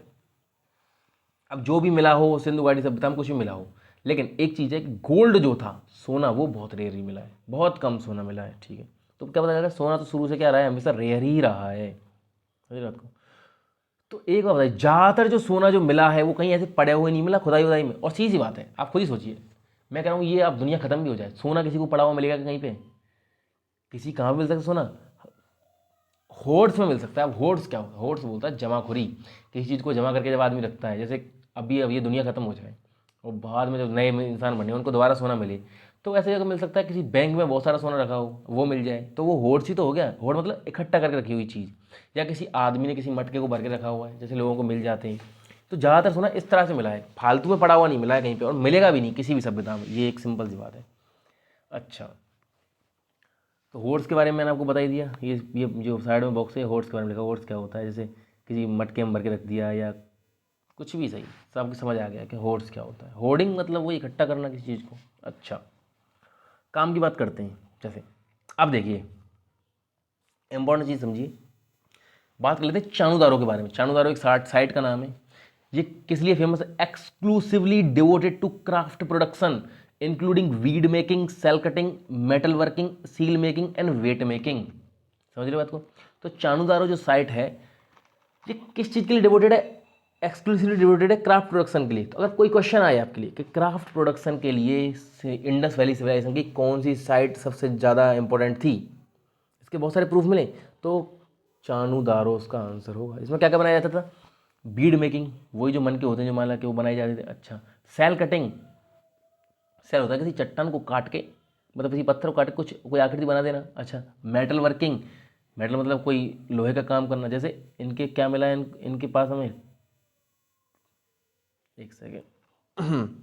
अब जो भी मिला हो, सिंधु घाटी सभ्यता में कुछ भी मिला हो, लेकिन एक चीज़ है कि गोल्ड जो था, सोना, वो बहुत रेयर ही मिला है, बहुत कम सोना मिला है। ठीक है, तो क्या पता चला, सोना तो शुरू से क्या रहा है, हमेशा रेयर ही रहा है, समझ रहे हो बात को। तो एक बात बताइए, ज़्यादातर जो सोना जो मिला है वो कहीं ऐसे पड़े हुए नहीं मिला खुदाई वुदाई में। और सीधी बात है, आप खुद ही सोचिए, मैं कह रहा हूँ ये अब दुनिया खत्म भी हो जाए, सोना किसी को पड़ा हुआ मिलेगा कि कहीं पे, किसी कहाँ भी मिल सकता है सोना, होर्ड्स में मिल सकता है। अब होर्ड्स क्या होता है, होर्ड्स बोलता है जमाखोरी, किसी चीज़ को जमा करके जब आदमी रखता है, जैसे अभी अब ये दुनिया खत्म हो जाए और बाद में जब नए इंसान बने उनको दोबारा सोना मिले, तो ऐसे जगह मिल सकता है, किसी बैंक में बहुत सारा सोना रखा हो वो मिल जाए, तो वो होर्ड्स ही तो हो गया। होर्ड मतलब इकट्ठा करके रखी हुई चीज़, या किसी आदमी ने किसी मटके को भर के रखा हुआ है, जैसे लोगों को मिल जाते हैं। तो ज़्यादातर सोना इस तरह से मिला है, फालतू में पड़ा हुआ नहीं मिला है कहीं पर, और मिलेगा भी नहीं किसी भी सभ्यता में, ये एक सिंपल सी बात है। अच्छा, तो होर्ड्स के बारे में मैंने आपको बता ही दिया, ये जो साइड में बॉक्स है होर्ड्स के बारे में लिखा, होर्ड्स क्या होता है, जैसे किसी मटके में भर के रख दिया या कुछ भी सही, सबको समझ आ गया कि होर्ड्स क्या होता है। होर्डिंग मतलब वो इकट्ठा करना किसी चीज़ को। अच्छा, काम की बात करते हैं। जैसे अब देखिए, इंपॉर्टेंट चीज़ समझिए, बात कर लेते हैं चाणूदारों के बारे में। चाणूदारों एक साइट का नाम है, ये किस लिए फेमस है, exclusively devoted to craft production including bead making, shell cutting, metal working, seal making and weight making. समझ रहे बात को। तो चाणूदारो जो साइट है, ये किस चीज़ के लिए डिवोटेड है, एक्सक्लूसिवली डिवोटेड है क्राफ्ट प्रोडक्शन के लिए। तो अगर कोई क्वेश्चन आए आपके लिए कि क्राफ्ट प्रोडक्शन के लिए इंडस वैली सिविलाइजेशन की कौन सी साइट सबसे ज़्यादा इंपॉर्टेंट थी, इसके बहुत सारे प्रूफ मिले, तो चाणूदारो उसका आंसर होगा। इसमें क्या क्या बनाया जाता था, बीड मेकिंग, वही जो मन के होते हैं जो माला के वो बनाए जाते थे। अच्छा, सेल कटिंग, सेल होता है किसी चट्टान को काट के, मतलब किसी पत्थर को काट के कुछ कोई आकृति बना देना। अच्छा, मेटल वर्किंग, मेटल मतलब कोई लोहे का काम करना। जैसे इनके क्या मिला है, इनके पास हमें, एक सेकेंड,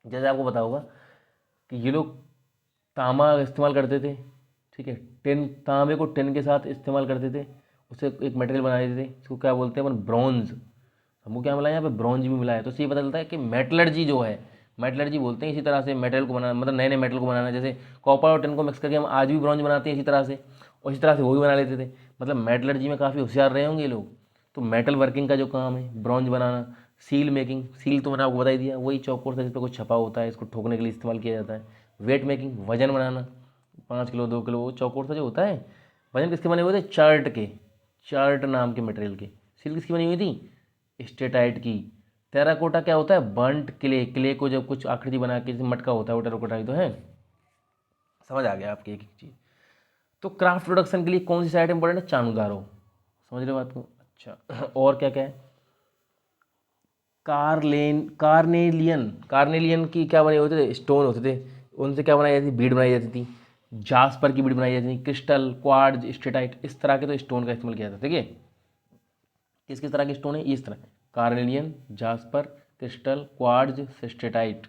जैसे आपको पता होगा कि ये लोग तांबा इस्तेमाल करते थे, ठीक है, टिन, तांबे को टिन के साथ इस्तेमाल करते थे, उससे एक मटेरियल बना देते थे, इसको क्या बोलते हैं अपन, ब्रॉन्ज। हमको क्या मिला है यहाँ पे, ब्रॉन्ज भी मिला है। तो इससे ये पता चलता है कि मेटलर्जी जो है, मेटलर्जी बोलते हैं इसी तरह से मेटल को बनाना, मतलब नए नए मेटल को बनाना। जैसे कॉपर और टिन को मिक्स करके हम आज भी ब्रॉन्ज बनाते हैं इसी तरह से, और इसी तरह से वो भी बना लेते थे। मतलब मेटलर्जी में काफ़ी होशियार रहे होंगे ये लोग। तो मेटल वर्किंग का जो काम है, ब्रॉन्ज बनाना, सील मेकिंग, सील तो मैंने आपको बता ही दिया, वही चौकोर से जिस पर कुछ छपा होता है, इसको ठोकने के लिए इस्तेमाल किया जाता है। वेट मेकिंग, वजन बनाना, 5 किलो 2 किलो, वो चौकोर सा जो होता है, वजन किसके बने हुए थे, चार्ट के, चार्ट नाम के मटेरियल के। सील किसकी बनी हुई थी, स्टेटाइट की। टेराकोटा क्या होता है, बर्न्ट क्ले, क्ले को जब कुछ आकृति बना के जैसे मटका होता है वो टेराकोटा ही तो है। समझ आ गया आपकी एक एक चीज़। तो क्राफ्ट प्रोडक्शन के लिए कौन सी साइट इंपॉर्टेंट है, चाणूदारो, समझ रहे हो बात को। अच्छा, और क्या क्या है, कार्नेलियन, कार्नेलियन की क्या बने होते थे, स्टोन होते थे, उनसे क्या बनाई जाती थी, बीड बनाई जाती थी। जास्पर की बीड बनाई जाती थी, क्रिस्टल, क्वार्ट्ज, स्टेटाइट, इस तरह के तो स्टोन का इस्तेमाल किया जाता है। ठीक है, किस किस तरह के स्टोन है, इस तरह, carnelian, jasper, crystal, quartz, steatite.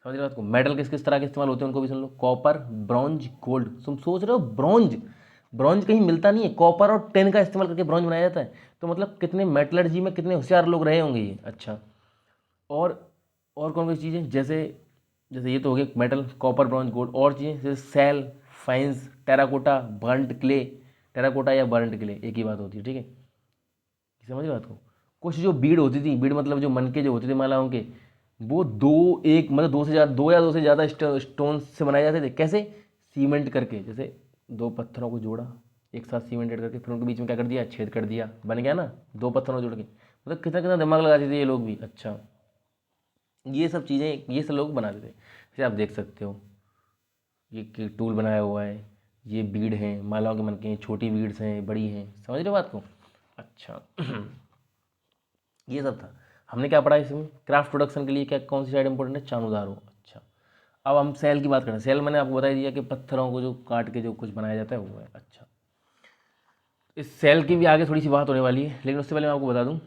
समझ रहे हो बात को। मेटल किस किस तरह के इस्तेमाल होते हैं उनको भी सुन लो, कॉपर, ब्रॉन्ज, गोल्ड। तुम सोच रहे हो ब्रॉन्ज, ब्रॉन्ज कहीं मिलता नहीं है, कॉपर और टिन का इस्तेमाल करके ब्रॉन्ज बनाया जाता है। तो मतलब कितने मेटलर्जी में कितने होशियार लोग रहे होंगे ये। अच्छा, और और कौन कौन सी चीज़ें, जैसे जैसे ये तो हो गए मेटल, कॉपर, ब्रॉन्ज, गोल्ड। और चीज़ें जैसे shell, faience, terracotta, burnt clay, terracotta या बर्न्ट क्ले एक ही बात होती है। ठीक है, समझ बात को। कुछ जो बीड होती थी, बीड मतलब जो मन के जो होते थे मालाओं के, वो दो, एक मतलब दो से ज़्यादा, दो या दो से ज़्यादा स्टोन से बनाए जाते थे। कैसे, सीमेंट करके, जैसे दो पत्थरों को जोड़ा एक साथ सीमेंटेड करके, फिर उनके बीच में क्या कर दिया, छेद कर दिया, बन गया ना, दो पत्थरों को जोड़ के। मतलब कितना कितना दिमाग लगाते थे ये लोग भी। अच्छा, ये सब चीज़ें ये सब लोग बनाते थे, जैसे आप देख सकते हो। ये टूल बनाया हुआ है, ये बीड हैं, मालाओं के मनके हैं, छोटी बीड्स हैं, बड़ी हैं, समझ रहे हो बात को। अच्छा ये सब था। हमने क्या पढ़ा इसमें, क्राफ्ट प्रोडक्शन के लिए क्या कौन सी साइड इंपॉर्टेंट है, चाणूदारो। अच्छा, अब हम सेल की बात करें। सेल मैंने आपको बता दिया कि पत्थरों को जो काट के जो कुछ बनाया जाता है वो है। अच्छा, इस सेल की भी आगे थोड़ी सी बात होने वाली है, लेकिन उससे पहले मैं आपको बता दूं,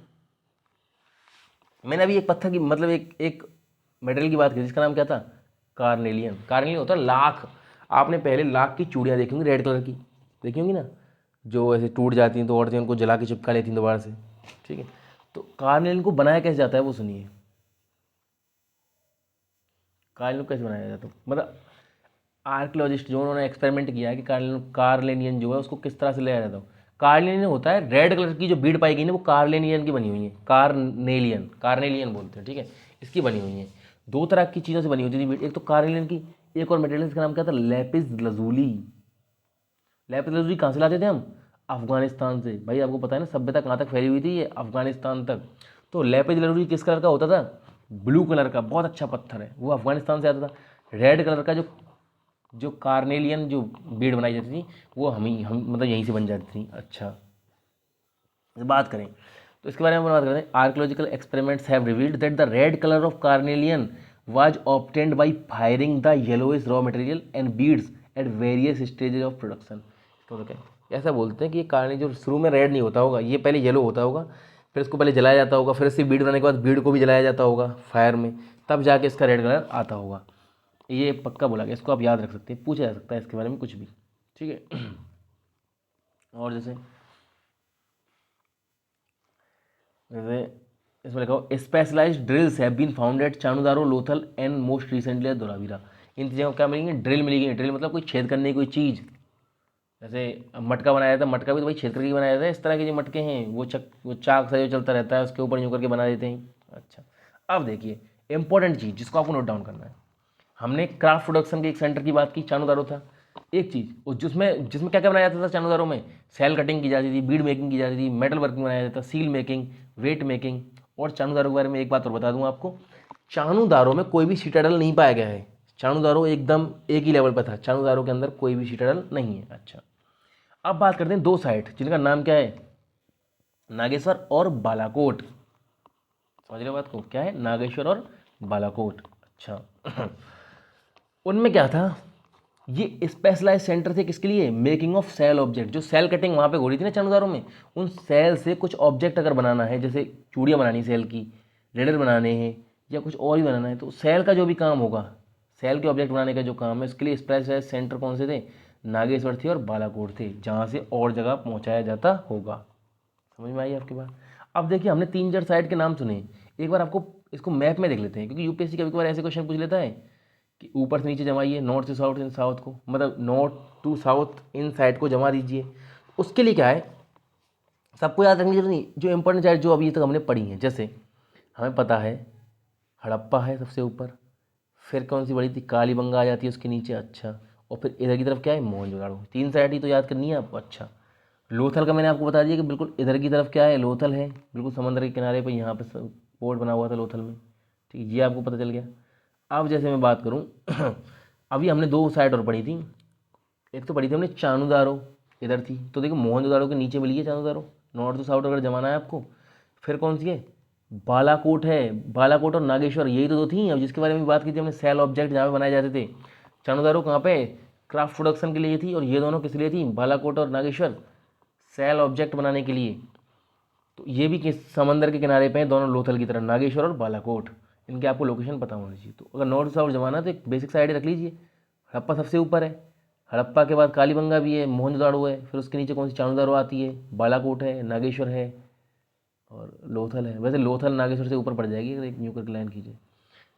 मैंने अभी एक पत्थर की मतलब एक मेटेरियल की बात की जिसका नाम क्या था, कार्नेलियन। कार्नेलियन होता है लाख। आपने पहले लाख की चूड़ियाँ देखी होंगी रेड कलर की, देखी होंगी ना, जो ऐसे टूट जाती हैं तो औरतें उनको जला के चिपका लेती हैं दोबारा से, ठीक है। तो कार्नेलियन को बनाया कैसे जाता है वो सुनिए। कार्नेलियन को कैसे बनाया जाता है, मतलब आर्कियोलॉजिस्ट जो उन्होंने एक्सपेरिमेंट किया है कि कार्लेनियन जो है उसको किस तरह से लाया जाता है। कार्लेनियन होता है रेड कलर की जो बीड पाई गई ना, वो कार्लेनियन की बनी हुई है, कार्नेलियन, कार्नेलियन बोलते हैं, ठीक है। इसकी बनी हुई है, दो तरह की चीज़ों से बनी होती थी बीड, एक तो कार्नेलियन की, एक और मटेरियल जिसका नाम क्या था, लेपिस लजूली। लेपिस लजूली कहाँ से लाते थे हम, अफगानिस्तान से। भाई आपको पता है ना सभ्यता कहाँ तक फैली हुई थी, ये अफगानिस्तान तक। तो लेपिस लजूली किस कलर का होता था, ब्लू कलर का, बहुत अच्छा पत्थर है, वो अफगानिस्तान से आता था। रेड कलर का जो जो कार्नेलियन जो बीड बनाई जाती थी वो हम मतलब यहीं से बन जाती थी। अच्छा, बात करें तो इसके बारे में बात करते हैं। Archaeological experiments have revealed that the red colour of carnelian was obtained by firing the yellowish raw material and beads at various stages of production. तो क्या ऐसा बोलते हैं कि ये कार्नेलियन जो शुरू में रेड नहीं होता होगा, ये पहले येलो होता होगा, फिर इसको पहले जलाया जाता होगा, फिर इससे बीड बनाने के बाद बीड को भी जलाया जाता होगा फायर में, तब जाके इसका रेड कलर आता होगा। ये पक्का बोला गया, इसको आप याद रख सकते हैं, पूछा जा सकता है इसके बारे में कुछ भी, ठीक है। और जैसे जैसे इसमें लिखा हो specialised drills have been found at Chanhudaro, Lothal and most recently at Dholavira. इन चीज़ों को क्या मिलेंगे, ड्रिल मिलेगी। ड्रिल मतलब कोई छेद करने की कोई चीज़, जैसे मटका बनाया जाता है, मटका भी तो भाई छेद करके बनाया जाता है। इस तरह के जो मटके हैं वो चाक से जो चलता रहता है उसके ऊपर यूँ करके बना देते हैं। अच्छा, अब देखिए इंपॉर्टेंट चीज़ जिसको आपको नोट डाउन करना है, हमने क्राफ्ट प्रोडक्शन के एक सेंटर की बात की, चाणूदारो था। एक चीज़ और जिसमें जिसमें क्या क्या बनाया जाता था चाणूदारो में, सेल कटिंग की जाती थी, बीड मेकिंग की जाती थी, मेटल वर्किंग बनाया जाता था, सील मेकिंग, वेट मेकिंग। और चाणूदारो के बारे में एक बात और बता दूं आपको, चाणूदारो में कोई भी सिटाडल नहीं पाया गया है। चाणूदारो एकदम एक ही लेवल पर था, चाणूदारो के अंदर कोई भी सिटाडल नहीं है। अच्छा, अब बात करते हैं दो साइट जिनका नाम क्या है, नागेश्वर और बालाकोट। समझ रहे बात को, क्या है, नागेश्वर और बालाकोट। अच्छा उनमें क्या था, ये स्पेशलाइज सेंटर थे किसके लिए, मेकिंग ऑफ सेल ऑब्जेक्ट। जो सेल कटिंग वहाँ पे हो रही थी ना चाणूदारों में, उन सेल से कुछ ऑब्जेक्ट अगर बनाना है, जैसे चूड़ियाँ बनानी सेल की, रेडर बनाने हैं या कुछ और भी बनाना है, तो सेल का जो भी काम होगा, सेल के ऑब्जेक्ट बनाने का जो काम है, उसके लिए स्पेशलाइज सेंटर कौन से थे, नागेश्वर थे और बालाकोट थे, जहाँ से और जगह पहुँचाया जाता होगा। समझ में आई आपकी बात। अब देखिए हमने तीन चार साइड के नाम सुने, एक बार आपको इसको मैप में देख लेते हैं, क्योंकि यूपीएससी कभी कभार ऐसे क्वेश्चन पूछ लेता है कि ऊपर से नीचे जमाइए, नॉर्थ से साउथ इन साउथ को, मतलब north to south inside को जमा दीजिए। उसके लिए क्या है, सबको याद रखने की जरूरत नहीं, जो इंपॉर्टेंट साइड जो अभी तक हमने पढ़ी हैं, जैसे हमें पता है हड़प्पा है सबसे ऊपर, फिर कौन सी बड़ी थी, कालीबंगा आ जाती है उसके नीचे। अच्छा, और फिर इधर की तरफ क्या है, मोहनजोदाड़ो। तीन साइड ही तो याद करनी है आपको। अच्छा, लोथल का मैंने आपको बता दिया कि बिल्कुल इधर की तरफ क्या है, लोथल है, बिल्कुल समंदर के किनारे पर, यहाँ पे पोर्ट बना हुआ था लोथल में, ठीक है, ये आपको पता चल गया। अब जैसे मैं बात करूँ अभी हमने दो साइड और पढ़ी थी, एक तो पढ़ी थी हमने चाणूदारो, इधर थी, तो देखो मोहनजोदाड़ो के नीचे मिली है चाणूदारो, नॉर्थ टू साउथ अगर जमाना है आपको। फिर कौन सी है, बालाकोट है, बालाकोट और नागेश्वर, यही तो दो थी। अब जिसके बारे में बात की थी हमने, सेल ऑब्जेक्ट जहाँ पे बनाए जाते थे। चाणूदारो कहाँ पे, क्राफ्ट प्रोडक्शन के लिए थी, और ये दोनों किस लिए थी, बालाकोट और नागेश्वर, सेल ऑब्जेक्ट बनाने के लिए। तो ये भी किस समंदर के किनारे पे हैं दोनों, लोथल की तरह, नागेश्वर और बालाकोट। इनके आपको लोकेशन पता होना चाहिए। तो अगर नॉर्थ साउथ जमाना है तो एक बेसिक सा आइडिया रख लीजिए, हड़प्पा सबसे ऊपर है, हड़प्पा के बाद कालीबंगा भी है, मोहनजोदाड़ो है, फिर उसके नीचे कौन सी, चाणूदारो आती है, बालाकोट है, नागेश्वर है और लोथल है। वैसे लोथल नागेश्वर से ऊपर पड़ जाएगी अगर एक न्यू करके लाइन कीजिए।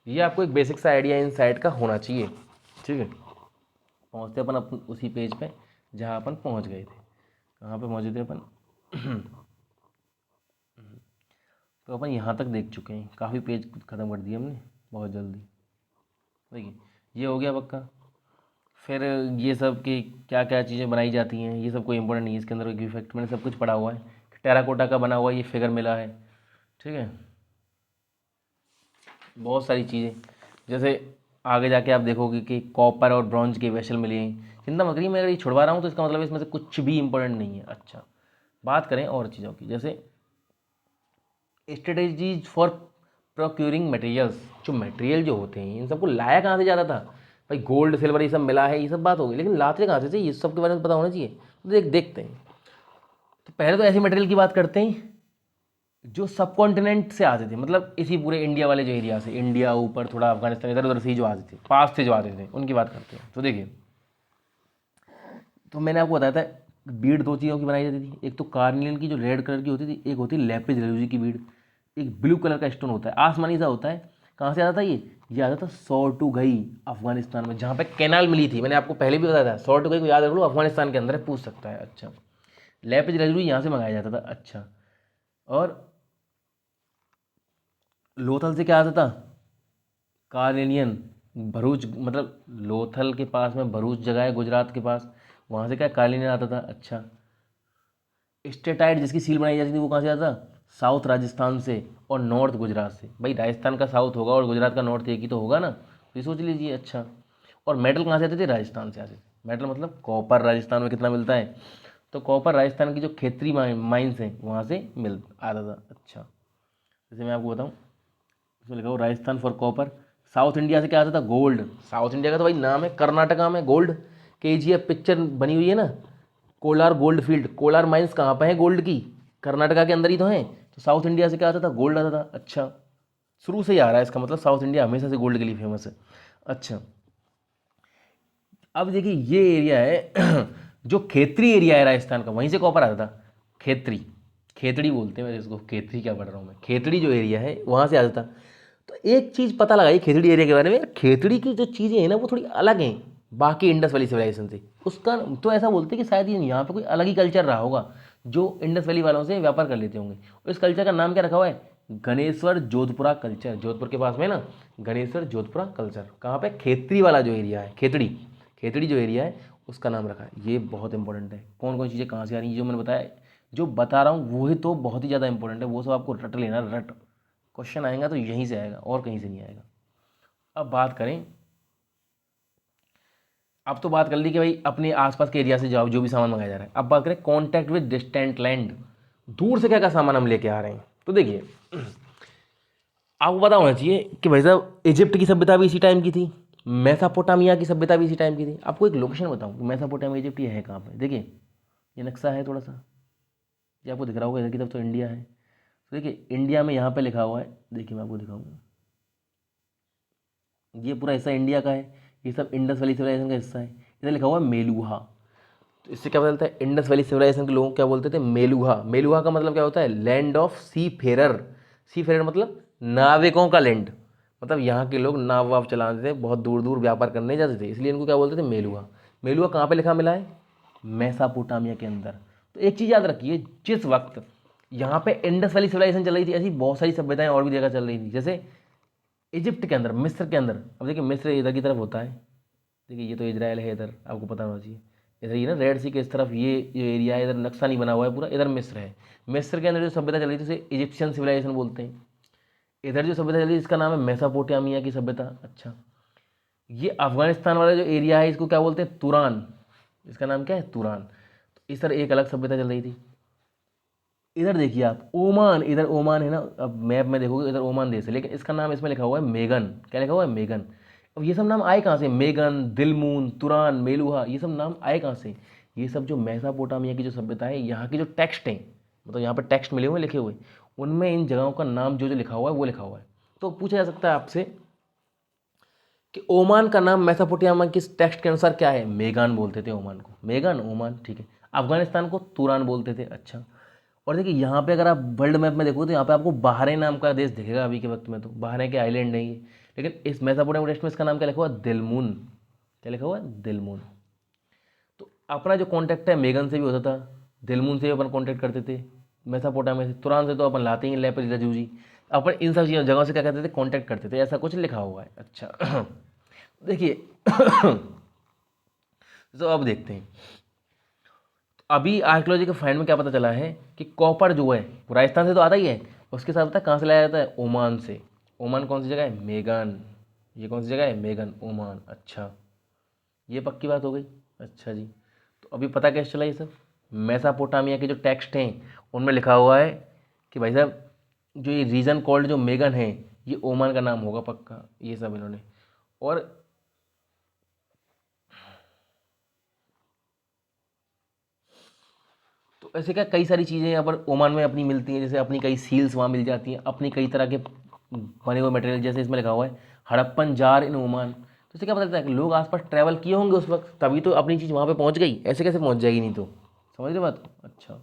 ये आपको एक बेसिक सा आइडिया इन साइड का होना चाहिए, ठीक है। पहुँचते अपन उसी पेज पे जहाँ अपन पहुँच गए थे, कहाँ पे मौजूद है अपन तो अपन यहाँ तक देख चुके हैं, काफ़ी पेज ख़त्म कर दिए हमने बहुत जल्दी। देखिए ये हो गया पक्का। फिर ये सब की क्या क्या चीज़ें बनाई जाती हैं, ये सब कोई इंपॉर्टेंट नहीं है, इसके अंदर एक इफेक्ट मैंने सब कुछ पढ़ा हुआ है। टेराकोटा का बना हुआ ये फिगर मिला है, ठीक है। बहुत सारी चीज़ें, जैसे आगे जाके आप देखोगे कि कॉपर और ब्रॉन्ज के वेसल मिले हैं। चिंता मत करिए, मैं अगर ये छुड़वा रहा हूँ तो इसका मतलब इसमें से कुछ भी इंपॉर्टेंट नहीं है। अच्छा, बात करें और चीज़ों की, जैसे स्ट्रेटेजीज फॉर प्रोक्यूरिंग मटेरियल्स। जो मटेरियल जो होते हैं इन सबको लाया कहाँ से जाता था भाई? गोल्ड सिल्वर ये सब मिला है, ये सब बात हो गई, लेकिन लाते कहाँ से थे? ये सब के बारे में पता होना चाहिए। तो देखते हैं। तो पहले तो ऐसे मटेरियल की बात करते हैं जो सब कॉन्टिनेंट से आते थे, मतलब इसी पूरे इंडिया वाले जो एरिया से, इंडिया ऊपर थोड़ा अफगानिस्तान इधर उधर से ही जो आते थे, पास से जो आते थे, उनकी बात करते हैं। तो देखिए, तो मैंने आपको बताया था बीड दो चीज़ों की बनाई जाती थी। एक तो कार्नियन की जो रेड कलर की होती थी, एक होती लेपिस लेजुजी की बीड। एक ब्लू कलर का स्टोन होता है, आसमानी सा होता है। कहाँ से आता था ये आता था सॉर्टुगई, अफगानिस्तान में, जहाँ पे कैनाल मिली थी। मैंने आपको पहले भी बताया था, सॉर्टुगई को याद रख लो, अफगानिस्तान के अंदर है, पूछ सकता है। अच्छा, लेपिस लेजुजी यहाँ से मंगाया जाता था। अच्छा, और लोथल से क्या आता था? कार्नियन, भरूच, मतलब लोथल के पास में भरूच जगह है गुजरात के पास, वहाँ से क्या कार्नियन आता था। अच्छा, स्टेटाइट जिसकी सील बनाई जाती थी वो कहाँ से आता था? साउथ राजस्थान से और नॉर्थ गुजरात से। भाई राजस्थान का साउथ होगा और गुजरात का नॉर्थ एक ही तो होगा ना, तो ये सोच लीजिए। अच्छा, और मेटल कहाँ से आते थे? राजस्थान से आते थे। मेटल मतलब कॉपर, राजस्थान में कितना मिलता है? तो कॉपर राजस्थान की जो खेतरी माइंस हैं वहाँ से मिल आता था। अच्छा, जैसे मैं आपको बताऊँ, इसमें लिखा हो Rajasthan for copper. South India से क्या आता था? गोल्ड। साउथ इंडिया का तो भाई नाम है, कर्नाटका में गोल्ड। KGF पिक्चर बनी हुई है ना, Kolar gold field, Kolar mines कहाँ पे है गोल्ड की? कर्नाटका के अंदर ही तो है। तो साउथ इंडिया से क्या आता था? गोल्ड आता था। अच्छा, शुरू से ही आ रहा है, इसका मतलब साउथ इंडिया हमेशा से गोल्ड के लिए फेमस है। अच्छा, अब देखिए ये एरिया है जो खेतरी एरिया है राजस्थान का, वहीं से कॉपर आता था। खेतरी, खेतड़ी बोलते हैं, मैं इसको खेतरी क्या पढ़ रहा हूँ मैं, खेतड़ी जो एरिया है वहाँ से आता था। तो एक चीज़ पता लगाई खेतड़ी एरिया के बारे में, खेतड़ी की जो चीज़ें हैं ना वो थोड़ी अलग हैं बाकी इंडस वैली सिविलाइजेशन से। उसका तो ऐसा बोलते हैं कि शायद ये यहाँ पे कोई अलग ही कल्चर रहा होगा जो इंडस वैली वालों से व्यापार कर लेते होंगे। और इस कल्चर का नाम क्या रखा हुआ है? गणेश्वर जोधपुरा कल्चर। जोधपुर के पास में ना, गणेश्वर जोधपुरा कल्चर। कहाँ पे? खेतरी वाला जो एरिया है, खेतड़ी, खेतड़ी जो एरिया है उसका नाम रखा है। ये बहुत इंपॉर्टेंट है, कौन कौन चीज़ें कहाँ से आ रही हैं जो मैंने बताया, जो बता रहा हूँ वही तो बहुत ही ज़्यादा इंपॉर्टेंट है। वो सब आपको रट लेना, रट। क्वेश्चन आएगा तो यहीं से आएगा और कहीं से नहीं आएगा। अब बात करें, अब तो बात कर ली कि भाई अपने आसपास के एरिया से जो भी सामान मंगाया जा रहा है। अब बात करें कॉन्टैक्ट विद डिस्टेंट लैंड, दूर से क्या क्या सामान हम लेके आ रहे हैं। तो देखिए, आपको पता होना चाहिए कि भाई साहब इजिप्ट की सभ्यता भी इसी टाइम की थी, मेसापोटामिया की सभ्यता भी इसी टाइम की थी। आपको एक लोकेशन बताऊँ कि मेसापोटामिया इजिप्ट ये है कहाँ पे? देखिए, ये नक्शा है थोड़ा सा, ये आपको दिख रहा होगा, इधर की तरफ तो इंडिया है। तो देखिए इंडिया में यहाँ पे लिखा हुआ है, देखिए मैं आपको दिखाऊंगा, ये पूरा हिस्सा इंडिया का है। ये सब इंडस वैली सिविलाइजेशन का हिस्सा है। इधर लिखा हुआ है मेलुहा। तो इससे क्या पता चलता है? इंडस वैली सिविलाइजेशन के लोगों को क्या बोलते थे? मेलुहा। मेलुहा का मतलब क्या होता है? Land of seafarer. Seafarer मतलब नाविकों का लैंड, मतलब यहाँ के लोग नाव वाव चलाते थे, बहुत दूर दूर व्यापार करने जाते थे, इसलिए इनको क्या बोलते थे? मेलुहा। मेलुहा कहाँ पे लिखा मिला है? मेसापोटामिया के अंदर। तो एक चीज़ याद रखिए, जिस वक्त यहाँ पे इंडस वैली सिविलाइजेशन चल रही थी, ऐसी बहुत सारी सभ्यताएं और भी जगह चल रही थी, जैसे इजिप्ट के अंदर, मिस्र के अंदर। अब देखिए मिस्र इधर की तरफ होता है, देखिए ये तो इजराइल है इधर, आपको पता होना चाहिए। इधर ये ना रेड सी के इस तरफ ये जो एरिया है, इधर नक्शा नहीं बना हुआ है पूरा, इधर मिस्र है। मिस्र के अंदर जो सभ्यता चल रही थी उसे इजिप्शियन सिविलाइजेशन बोलते हैं। इधर जो सभ्यता चल रही है इसका नाम है मेसापोटामिया की सभ्यता। अच्छा, ये अफगानिस्तान वाला जो एरिया है इसको क्या बोलते हैं? तुरान। इसका नाम क्या है? तुरान। तो इस तरह एक अलग सभ्यता चल रही थी। इधर देखिए आप, ओमान, इधर ओमान है ना, अब मैप में देखोगे इधर ओमान देश है, लेकिन इसका नाम इसमें लिखा हुआ है मेगन। क्या लिखा हुआ है? मेगन। अब ये सब नाम आए कहाँ से? मेगन, दिलमून, तुरान, मेलुहा, ये सब नाम आए कहाँ से? ये सब जो मेसापोटामिया की जो सभ्यता है, यहाँ की जो टेक्स्ट हैं, मतलब यहाँ पर टेक्स्ट मिले हुए लिखे हुए, उनमें इन जगहों का नाम जो जो लिखा हुआ है वो लिखा हुआ है। तो पूछा जा सकता है आपसे कि ओमान का नाम मेसोपोटामिया किस टेक्स्ट के अनुसार क्या है? मेगान बोलते थे ओमान को, मेगान, ओमान, ठीक है। अफगानिस्तान को तुरान बोलते थे। अच्छा, और देखिए यहाँ पे अगर आप वर्ल्ड मैप में देखो तो यहाँ पे आपको बहरीन नाम का देश दिखेगा अभी के वक्त में, तो बहरीन के आइलैंड नहीं है, लेकिन इस मेसोपोटामिया टेक्स्ट में इसका नाम क्या लिखा हुआ है? दिलमुन। क्या लिखा हुआ है? दिलमुन। तो अपना जो कॉन्टैक्ट है मेगन से भी होता था, दिलमुन से भी अपन कॉन्टैक्ट करते थे, मेसोपोटामिया से, तुरान से तो अपन लाते ही लेपिस लजूजी, अपन इन सब चीज़ों जगहों से क्या करते थे? कॉन्टैक्ट करते थे, ऐसा कुछ लिखा हुआ है। अच्छा देखिए तो अब देखते हैं, अभी आर्कियोलॉजी के फाइंड में क्या पता चला है कि कॉपर जो है वो राजस्थान से तो आता ही है, उसके साथ पता है कहाँ से लाया जाता है? ओमान से। ओमान कौन सी जगह है? मेगन। ये कौन सी जगह है? Megan, Oman. अच्छा, ये पक्की बात हो गई। अच्छा जी, तो अभी पता कैसे चला ये सब? मेसापोटामिया के जो टेक्स्ट हैं उनमें लिखा हुआ है कि भाई साहब जो ये रीजन कॉल्ड जो मेगन है ये ओमान का नाम होगा पक्का, ये सब इन्होंने। और तो ऐसे क्या कई सारी चीज़ें यहाँ पर ओमान में अपनी मिलती हैं, जैसे अपनी कई सील्स वहाँ मिल जाती हैं, अपनी कई तरह के बने हुए मटेरियल, जैसे इसमें लिखा हुआ है हड़प्पन जार इन ओमान। तो इससे क्या पता चलता है कि लोग आसपास ट्रैवल किए होंगे उस वक्त, तभी तो अपनी चीज़ वहाँ पे पहुँच गई, ऐसे कैसे पहुँच जाएगी नहीं तो। समझ रहे बात को? अच्छा,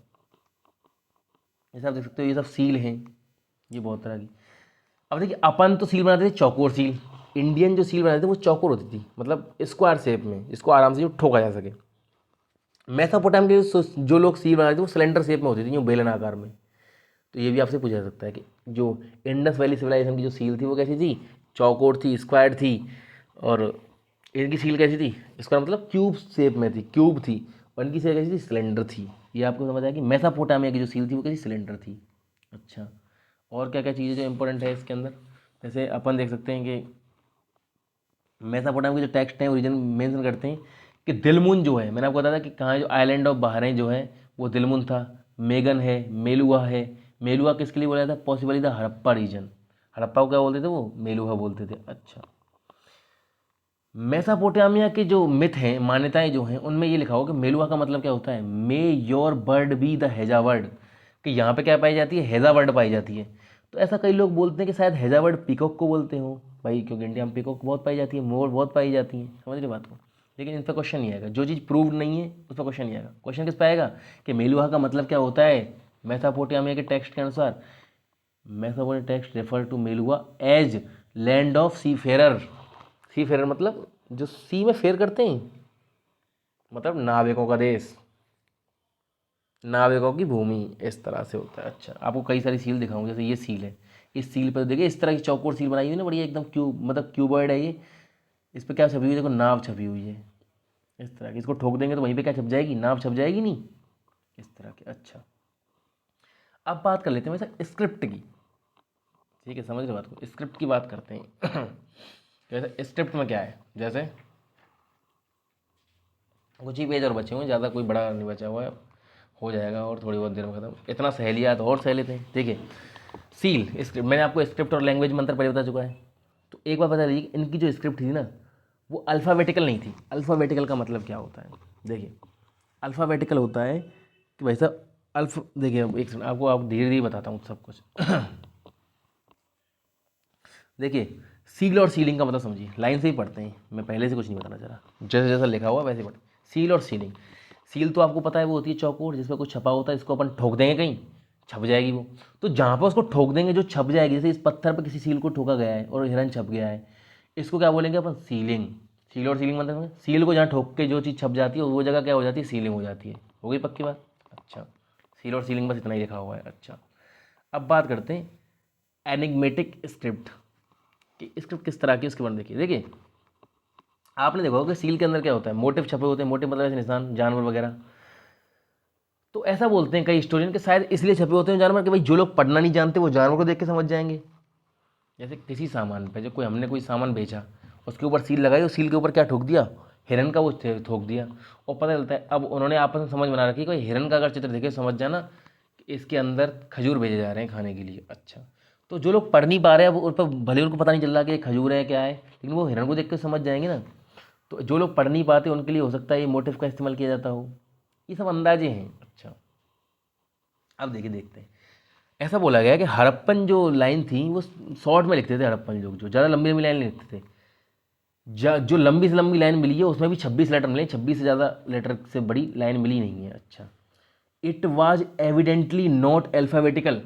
जैसे आप देख सकते हो ये सब सील हैं, ये बहुत तरह की। अब देखिए अपन तो सील बनाते थे चौकोर सील, इंडियन जो सील बनाते थे वो चौकोर होती थी, मतलब स्क्वायर शेप में, इसको आराम से जो ठोका जा सके। मेसोपोटाम के जो लोग सील बनाते थे वो सिलेंडर शेप में होती थी, यूँ बेलन आकार में। तो ये भी आपसे पूछा जा सकता है कि जो इंडस वैली सिविलाइजेशन की जो सील थी वो कैसी थी? चौकोर थी, स्क्वायर थी। और इनकी सील कैसी थी? इसका मतलब क्यूब शेप में थी, क्यूब थी। और इनकी सील कैसी थी? सिलेंडर थी। ये आपको समझ आया कि मेसोपोटामिया की जो सील थी वो कैसी? सिलेंडर थी। अच्छा, और क्या क्या चीज़ें जो इंपॉर्टेंट है इसके अंदर, जैसे अपन देख सकते हैं कि मेसोपोटामिया के जो टेक्स्ट हैं ओरिजिन मेंशन करते हैं कि दिलमुन जो है, मैंने आपको बताया था कि कहाँ है, जो आइलैंड ऑफ बहरीन जो है वो दिलमुन था। मेगन है, मेलुआ है। मेलुआ किसके लिए बोला जाता है? Possibly the Harappa region. Harappa को क्या बोलते थे वो? मेलुआ बोलते थे। अच्छा, मेसोपोटामिया के जो मिथ हैं, मान्यताएं जो हैं, उनमें ये लिखा होगा कि मेलुआ का मतलब क्या होता है? मे योर बर्ड बी द हेजा वर्ड, कि यहाँ पे क्या पाई जाती है? हेजा वर्ड पाई जाती है। तो ऐसा कई लोग बोलते हैं कि शायद हेजा वर्ड पीकॉक को बोलते हो भाई, क्योंकि इंडिया में पीकॉक बहुत पाई जाती है, मोर बहुत पाई जाती हैं। समझ रहे बात को? लेकिन इन पर क्वेश्चन नहीं आएगा, जो चीज़ प्रूव नहीं है उस पर क्वेश्चन नहीं आएगा। क्वेश्चन किस पे आएगा कि मेलुआ का मतलब क्या होता है मेसोपोटामिया के टेक्स्ट के अनुसार? Mesopotamia text refer to Meluhha as land of seafarer. Seafarer मतलब जो सी में फेर करते हैं, मतलब नाविकों का देश, नाविकों की भूमि, इस तरह से होता है। अच्छा, आपको कई सारी सील दिखाऊंगा, जैसे ये सील है, इस सील पर देखिए इस तरह की चौकोर सील बनाई हुई है ना, बढ़िया एकदम क्यूब, मतलब क्यूबॉइड है ये। इस पर क्या छपी हुई है? देखो नाव छपी हुई है इस तरह की। इसको ठोक देंगे तो वहीं पे क्या छप जाएगी? नाव छप जाएगी नहीं, इस तरह की। अच्छा, अब बात कर लेते हैं वैसे स्क्रिप्ट की। ठीक है, समझ रहे बात को? स्क्रिप्ट की बात करते हैं। जैसे स्क्रिप्ट में क्या है, जैसे कुछ ही पेज और बचे हुए हैं, ज़्यादा कोई बड़ा नहीं बचा हुआ है, हो जाएगा और थोड़ी बहुत देर में ख़त्म। इतना सहेलियात और सह लेते हैं। देखिए सील स्क्रिप्ट, मैंने आपको स्क्रिप्ट और लैंग्वेज में अंतर पहले बता चुका है। तो एक बार बता दीजिए कि इनकी जो स्क्रिप्ट थी ना वो अल्फ़ाबेटिकल नहीं थी। अल्फ़ाबेटिकल का मतलब क्या होता है? देखिए अल्फ़ाबेटिकल होता है कि भाई साहब देखिए अब एक सेकंड, आपको आप धीरे धीरे बताता हूँ सब कुछ। देखिए सील और सीलिंग का मतलब समझिए, लाइन से ही पढ़ते हैं, मैं पहले से कुछ नहीं बताना चाह रहा, जैसे जैसा लिखा हुआ वैसे पढ़ते। सील और सीलिंग, सील तो आपको पता है वो होती है चौकोर जिसमें कुछ छपा होता है, इसको अपन ठोक देंगे कहीं छप जाएगी वो। तो जहाँ पर उसको ठोक देंगे जो छप जाएगी, जैसे इस पत्थर पर किसी सील को ठोका गया है और हिरन छप गया है, इसको क्या बोलेंगे अपन? सीलिंग। सील और सीलिंग मतलब सील को जहाँ ठोक के जो चीज़ छप जाती है वो जगह क्या हो जाती है? सीलिंग हो जाती है। हो गई पक्की बात? अच्छा, सील और सीलिंग बस इतना ही लिखा हुआ है। अच्छा, अब बात करते हैं एनिग्मेटिक स्क्रिप्ट कि स्क्रिप्ट किस तरह की, उसके बारे में देखिए। देखिए आपने देखा होगा कि सील के अंदर क्या होता है? मोटिव छपे होते हैं, मोटिव मतलब ऐसे निशान, जानवर वगैरह। तो ऐसा बोलते हैं कई हिस्टोरियन के शायद इसलिए छपे होते हैं जानवर कि भाई जो लोग पढ़ना नहीं जानते वो जानवर को देख के समझ जाएंगे। जैसे किसी सामान पे जो कोई हमने कोई सामान बेचा, उसके ऊपर सील लगाई और सील के ऊपर क्या ठोक दिया? हिरन का वो ठोक दिया, और पता चलता है अब उन्होंने आपस में समझ बना रखी है कोई हिरन का अगर चित्र देखे समझ जाना कि इसके अंदर खजूर भेजे जा रहे हैं खाने के लिए। अच्छा, तो जो लोग पढ़ नहीं पा रहे हैं वो उन पर भले उनको पता नहीं चल रहा कि ये खजूर है क्या है, लेकिन वो हिरन को देख के समझ जाएंगे ना। तो जो लोग पढ़ नहीं पाते उनके लिए हो सकता है ये मोटिव का इस्तेमाल किया जाता हो। ये सब अंदाजे हैं। अच्छा, अब देखिए देखते हैं। ऐसा बोला गया है कि हड़प्पन जो लाइन थी वो शॉर्ट में लिखते थे हड़प्पन लोग, जो ज़्यादा लंबी लंबी लाइन लिखते थे। जो लंबी से लंबी लाइन मिली है उसमें भी 26 लेटर मिले, 26 से ज़्यादा लेटर से बड़ी लाइन मिली नहीं है। अच्छा, it was evidently not alphabetical,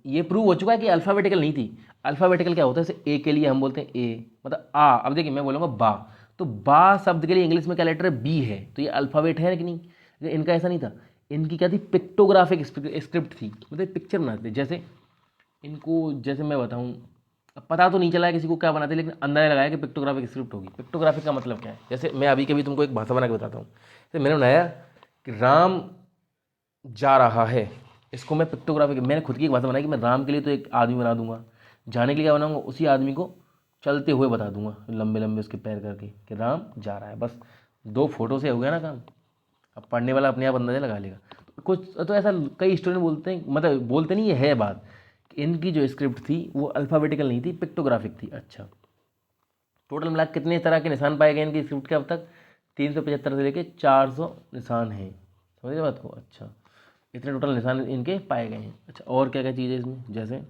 ये प्रूव हो चुका है कि अल्फ़ाबेटिकल नहीं थी। अल्फ़ाबेटिकल क्या होता है? जैसे ए के लिए हम बोलते हैं ए, मतलब आ। अब देखिए मैं बोलूँगा बा, तो बा शब्द के लिए इंग्लिश में क्या लेटर है? बी है, तो ये अल्फ़ाबेट है कि नहीं? लेकिन इनका ऐसा नहीं था, इनकी क्या थी? पिक्टोग्राफिक स्क्रिप्ट थी, मतलब पिक्चर बनाते थे। जैसे इनको, जैसे मैं बताऊँ, अब पता तो नहीं चला है किसी को क्या बनाते, लेकिन अंदाजा लगाया कि पिक्टोग्राफिक स्क्रिप्ट होगी। पिक्टोग्राफिक का मतलब क्या है? जैसे मैं अभी के भी तुमको एक भाषा बना के बताता हूँ। जैसे मैंने बनाया कि राम जा रहा है, इसको मैं पिक्टोग्राफिक, मैंने खुद की एक भाषा बनाई कि मैं राम के लिए तो एक आदमी बना दूंगा, जाने के लिए क्या बनाऊंगा? उसी आदमी को चलते हुए बता दूंगा, लंबे लंबे उसके पैर करके कि राम जा रहा है। बस 2 फोटो से हो गया ना काम। अब पढ़ने वाला अपने आप अंदाजा लगा लेगा। तो कुछ तो ऐसा कई स्टूडेंट बोलते हैं, मतलब बोलते नहीं, ये है बात कि इनकी जो स्क्रिप्ट थी वो अल्फ़ाबेटिकल नहीं थी, पिक्टोग्राफिक थी। अच्छा, टोटल मिला के कितने तरह के निशान पाए गए इनकी स्क्रिप्ट के अब तक? 375 से लेके 400 निशान हैं। समझिए बात को। अच्छा, इतने टोटल निशान इनके पाए गए हैं। अच्छा, और क्या क्या चीज़ है इसमें? जैसे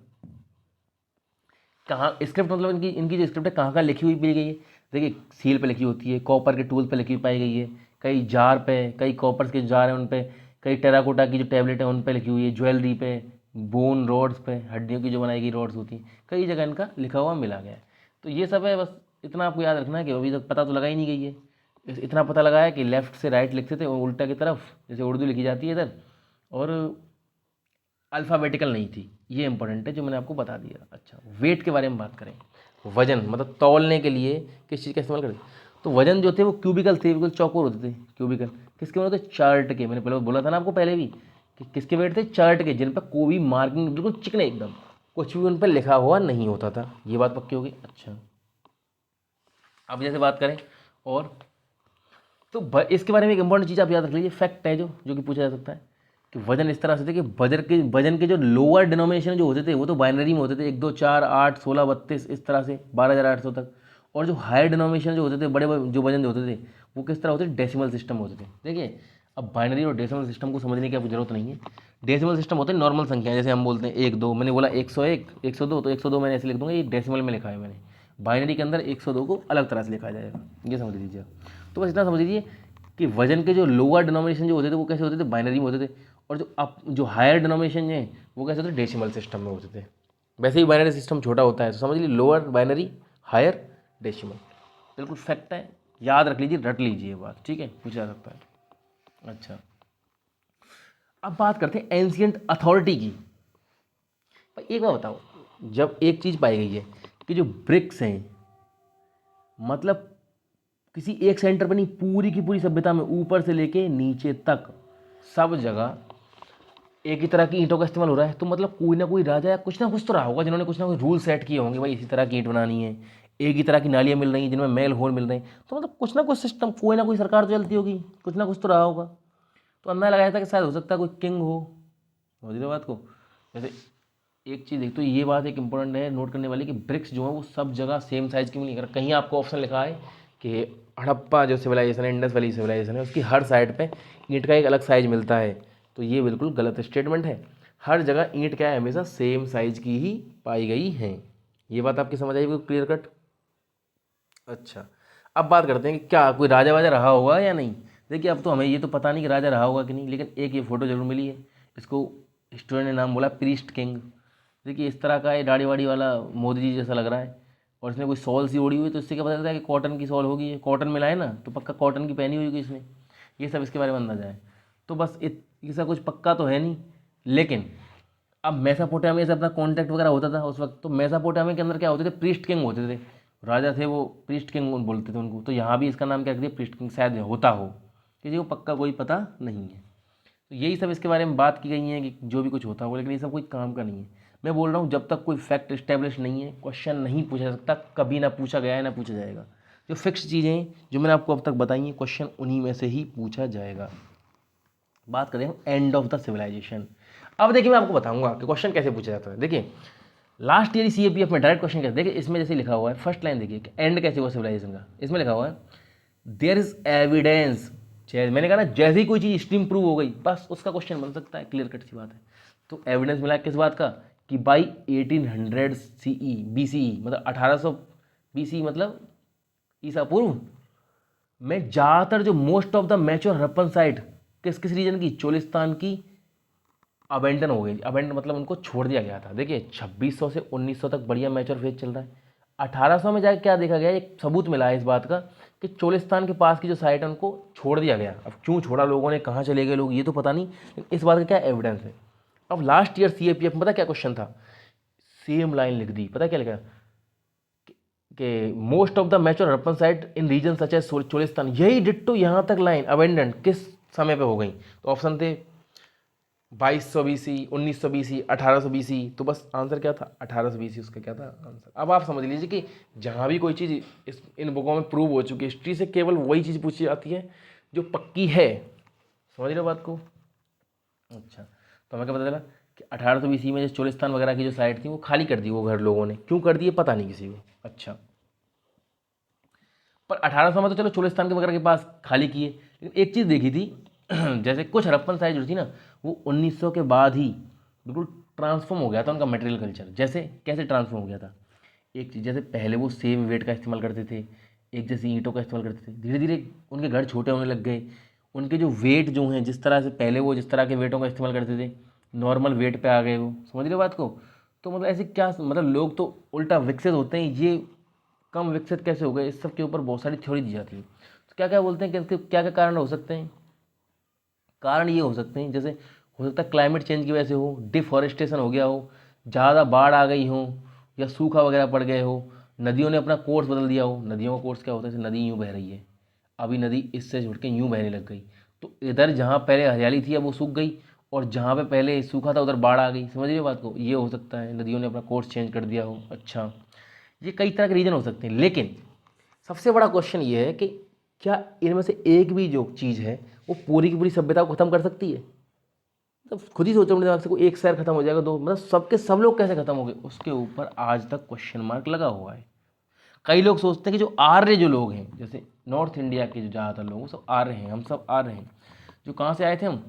कहाँ स्क्रिप्ट, मतलब इनकी इनकी जो स्क्रिप्ट है कहाँ कहाँ लिखी हुई मिल गई है? देखिए, सील पे लिखी होती है, कॉपर के टूल पे लिखी हुई पाई गई है, कई जार पे, कई कॉपर के जार हैं उन पे, कई टेराकोटा की जो टैबलेट है उन पे लिखी हुई है, ज्वेलरी पे, बोन रॉड्स पे, हड्डियों की जो बनाई गई रॉड्स होती हैं, कई जगह इनका लिखा हुआ मिला गया है। तो ये सब है। बस इतना आपको याद रखना है कि अभी तक पता तो लगा ही नहीं गई है। इतना पता लगा है कि लेफ़्ट से राइट लिखते थे और उल्टा की तरफ, जैसे उर्दू लिखी जाती है इधर, और अल्फ़ाबेटिकल नहीं थी। ये इंपॉर्टेंट है जो मैंने आपको बता दिया। अच्छा, वेट के बारे में बात करें, वजन मतलब तौलने के लिए किस चीज़ का इस्तेमाल करें? तो वजन जो थे वो क्यूबिकल थे, बिल्कुल चौकोर होते थे। क्यूबिकल किसके होते थे? चार्ट के। मैंने पहले बोला था ना आपको पहले भी कि किसके वेट थे? चार्ट के, जिन पर कोई भी मार्किंग, बिल्कुल चिकने एकदम, कुछ भी उन पर लिखा हुआ नहीं होता था। ये बात पक्की होगी। अच्छा, अब जैसे बात करें और तो इसके बारे में एक इंपॉर्टेंट चीज़ आप याद रख लीजिए, फैक्ट है जो जो कि पूछा जा सकता है कि वजन इस तरह से थे कि वजन के जो लोअर डिनोमिनेशन जो होते थे वो तो बाइनरी में होते थे, 1 2 4 8 16 32 इस तरह से 12,800 तक। और जो हायर डिनोमिनेशन जो होते थे, बड़े जो वजन जो होते थे, वो किस तरह होते थे? डेसिमल सिस्टम होते थे। देखिए, अब बाइनरी और डेसिमल सिस्टम को समझने की आपको जरूरत नहीं है। डेसिमल सिस्टम होते हैं नॉर्मल संख्या, जैसे हम बोलते हैं 1 2, मैंने बोला 101 102, तो 102 मैंने ऐसे लिख दूंगा, ये डेसिमल में लिखा है मैंने। बाइनरी के अंदर 102 को अलग तरह से लिखा जाएगा, ये समझ लीजिए आप। तो बस इतना समझ लीजिए कि वजन के जो लोअर डिनोमिनेशन जो होते थे वो कैसे होते थे? बाइनरी में होते थे। और जो हायर डिनोमिनेशन हैं वो कैसे होते थे? डेसिमल सिस्टम में होते थे। वैसे ही बाइनरी सिस्टम छोटा होता है, तो समझ लीजिए लोअर बाइनरी, हायर डेसिमल। बिल्कुल फैक्ट है, याद रख लीजिए, रट लीजिए ये बात, ठीक है? पूछा जा सकता है। अच्छा, अब बात करते हैं एंशियंट अथॉरिटी की। भाई एक बात बताओ, जब एक चीज़ पाई गई है कि जो ब्रिक्स हैं, मतलब किसी एक सेंटर पर नहीं, पूरी की पूरी सभ्यता में ऊपर से लेके नीचे तक सब जगह एक ही तरह की ईंटों का इस्तेमाल हो रहा है, तो मतलब कोई ना कोई राजा या कुछ ना कुछ तो रहा होगा जिन्होंने कुछ ना कुछ रूल सेट किए होंगे, भाई इसी तरह की ईंट बनानी है, एक ही तरह की नालियाँ मिल रही हैं जिनमें मेल होल मिल रहे हैं, तो मतलब कुछ ना कुछ सिस्टम, कोई ना कोई सरकार तो चलती होगी, कुछ ना कुछ तो रहा होगा। तो अंदाजा लगाया था कि शायद हो सकता है कोई किंग हो। समझ रहे हो बात को? जैसे एक चीज़ देख, तो ये बात एक इंपॉर्टेंट है नोट करने वाली कि ब्रिक्स जो है वो सब जगह सेम साइज़ की मिली। अगर कहीं आपको ऑप्शन लिखा है कि हड़प्पा जो सिविलाइजेशन है, इंडस वैली सिविलाइजेशन है, उसकी हर साइड पे ईंट का एक अलग साइज मिलता है, तो ये बिल्कुल गलत स्टेटमेंट है। हर जगह ईंट क्या है? हमेशा सेम साइज की ही पाई गई हैं। ये बात आपकी समझ आई बिल्कुल क्लियर कट? अच्छा, अब बात करते हैं कि क्या कोई राजा वाजा रहा होगा या नहीं। देखिए, अब तो हमें ये तो पता नहीं कि राजा रहा होगा कि नहीं, लेकिन एक ये फ़ोटो जरूर मिली है। इसको स्टूडेंट ने नाम बोला प्रीस्ट किंग। देखिए, इस तरह का ये दाढ़ी वाड़ी वाला मोदी जी जैसा लग रहा है, और इसने कोई शॉल सी ओढ़ी हुई है, तो इससे क्या पता चलता है कि कॉटन की शॉल होगी। कॉटन मिला है ना, तो पक्का कॉटन की पहनी हुई होगी इसने। ये सब इसके बारे में अंदाजा है। तो बस ऐसा कुछ पक्का तो है नहीं, लेकिन अब मेसोपोटामिया से अपना कॉन्टैक्ट वगैरह होता था उस वक्त, तो मेसोपोटामिया के अंदर क्या होते थे? प्रीस्ट किंग होते थे, राजा थे वो, प्रीस्ट किंग बोलते थे उनको। तो यहाँ भी इसका नाम क्या रख दिया? प्रीस्ट किंग, शायद होता हो, किसी को पक्का कोई पता नहीं है। तो यही सब इसके बारे में बात की गई है कि जो भी कुछ होता हो, लेकिन ये सब कोई काम का नहीं है। मैं बोल रहा हूँ, जब तक कोई फैक्ट इस्टेब्लिश नहीं है, क्वेश्चन नहीं पूछा जा सकता, कभी ना पूछा गया है ना पूछा जाएगा। जो फिक्स चीज़ें हैं जो मैंने आपको अब तक बताई हैं, क्वेश्चन उन्हीं में से ही पूछा जाएगा। बात करें हम एंड ऑफ द सिविलाइजेशन। अब देखिए, मैं आपको बताऊंगा कि क्वेश्चन कैसे पूछा जाता है। देखिए, लास्ट ईयर CAPF में डायरेक्ट क्वेश्चन कैसे, देखिए इसमें जैसे लिखा हुआ है, फर्स्ट लाइन देखिए कि एंड कैसे हुआ सिविलाइजेशन का। इसमें लिखा हुआ है देयर इज एविडेंस, मैंने कहा ना, जैसे ही कोई चीज़ स्ट्रीम प्रूव हो गई, बस उसका क्वेश्चन बन सकता है, क्लियर कट सी बात है। तो एविडेंस मिला किस बात का? कि बाई 1800 CE BCE, मतलब 1800 BCE, मतलब ईसा पूर्व में ज़्यादातर जो most of the mature Harappan site किस किस रीजन की? चोलिस्तान की अबेंडन हो गई। अबेंडन मतलब उनको छोड़ दिया गया था। देखिए, 2600 से 1900 तक बढ़िया मैच्योर फेज चल रहा है। 1800 में जाके क्या देखा गया? एक सबूत मिला है इस बात का कि चोलिस्तान के पास की जो साइट है उनको छोड़ दिया गया। अब क्यों छोड़ा लोगों ने, कहाँ चले गए लोग, ये तो पता नहीं, लेकिन इस बात का क्या एविडेंस है। अब लास्ट ईयर CAPF में पता क्या क्वेश्चन था? सेम लाइन लिख दी, पता क्या लिखा कि most of the mature Harappan site in region such as Cholistan, यही डिट्टो यहाँ तक लाइन अबेंडेंट किस समय पे हो गई? तो ऑप्शन थे 2200 BC, 1900 BC, 1800 BC, तो बस आंसर क्या था 1800 BC, उसका क्या था आंसर। अब आप समझ लीजिए कि जहाँ भी कोई चीज़ इन बुकों में प्रूव हो चुकी है, हिस्ट्री से केवल वही चीज़ पूछी जाती है जो पक्की है। समझ रहे हो बात को? अच्छा, तो हमें क्या पता चला कि 1800 BC में जो चोलिस्तान वगैरह की जो साइड थी वो खाली कर दी वो घर लोगों ने। क्यों कर दिए पता नहीं किसी को। अच्छा, पर 1800 में तो चलो चोलिस्तान के वगैरह के पास खाली किए, लेकिन एक चीज़ देखी थी जैसे कुछ हड़प्पन साइट जो थी ना, वो 1900 के बाद ही बिल्कुल ट्रांसफॉर्म हो गया था उनका मटेरियल कल्चर। जैसे कैसे ट्रांसफॉर्म हो गया था, एक चीज़ जैसे पहले वो सेम वेट का इस्तेमाल करते थे, एक जैसी ईंटों का इस्तेमाल करते थे, धीरे धीरे उनके घर छोटे होने लग गए। उनके जो वेट जो हैं, जिस तरह से पहले वो जिस तरह के वेटों का इस्तेमाल करते थे, नॉर्मल वेट पे आ गए वो। समझ रहे हो बात को? तो मतलब ऐसे क्या, मतलब लोग तो उल्टा विकसित होते हैं, ये कम विकसित कैसे हो गए, इस सब के ऊपर बहुत सारी थ्योरी दी जाती है। तो क्या क्या बोलते हैं कि इसके क्या क्या कारण हो सकते हैं। कारण ये हो सकते हैं, जैसे हो सकता है क्लाइमेट चेंज की वजह से हो, डिफॉरेस्टेशन हो गया हो, ज़्यादा बाढ़ आ गई हो, या सूखा वगैरह पड़ गए हो, नदियों ने अपना कोर्स बदल दिया हो। नदियों का कोर्स क्या होता है, जैसे नदी यूँ बह रही है, अभी नदी इससे जुड़ के यूँ बहने लग गई, तो इधर जहाँ पहले हरियाली थी अब वो सूख गई, और जहाँ पे पहले सूखा था उधर बाढ़ आ गई। समझ रही हो बात को? ये हो सकता है, नदियों ने अपना कोर्स चेंज कर दिया हो। अच्छा, ये कई तरह के रीज़न हो सकते हैं, लेकिन सबसे बड़ा क्वेश्चन ये है कि क्या इनमें से एक भी जो चीज़ है वो पूरी की पूरी सभ्यता को ख़त्म कर सकती है। तो खुद ही सोचो अपने दिमाग से, कोई एक शहर खत्म हो जाएगा, दो, मतलब सबके सब लोग कैसे खत्म हो गए, उसके ऊपर आज तक क्वेश्चन मार्क लगा हुआ है। कई लोग सोचते हैं कि जो आर्य जो लोग हैं, जैसे नॉर्थ इंडिया के जो ज़्यादातर लोग, वो सब आर्य हैं, हम सब आर्य हैं। जो कहाँ से आए थे हम,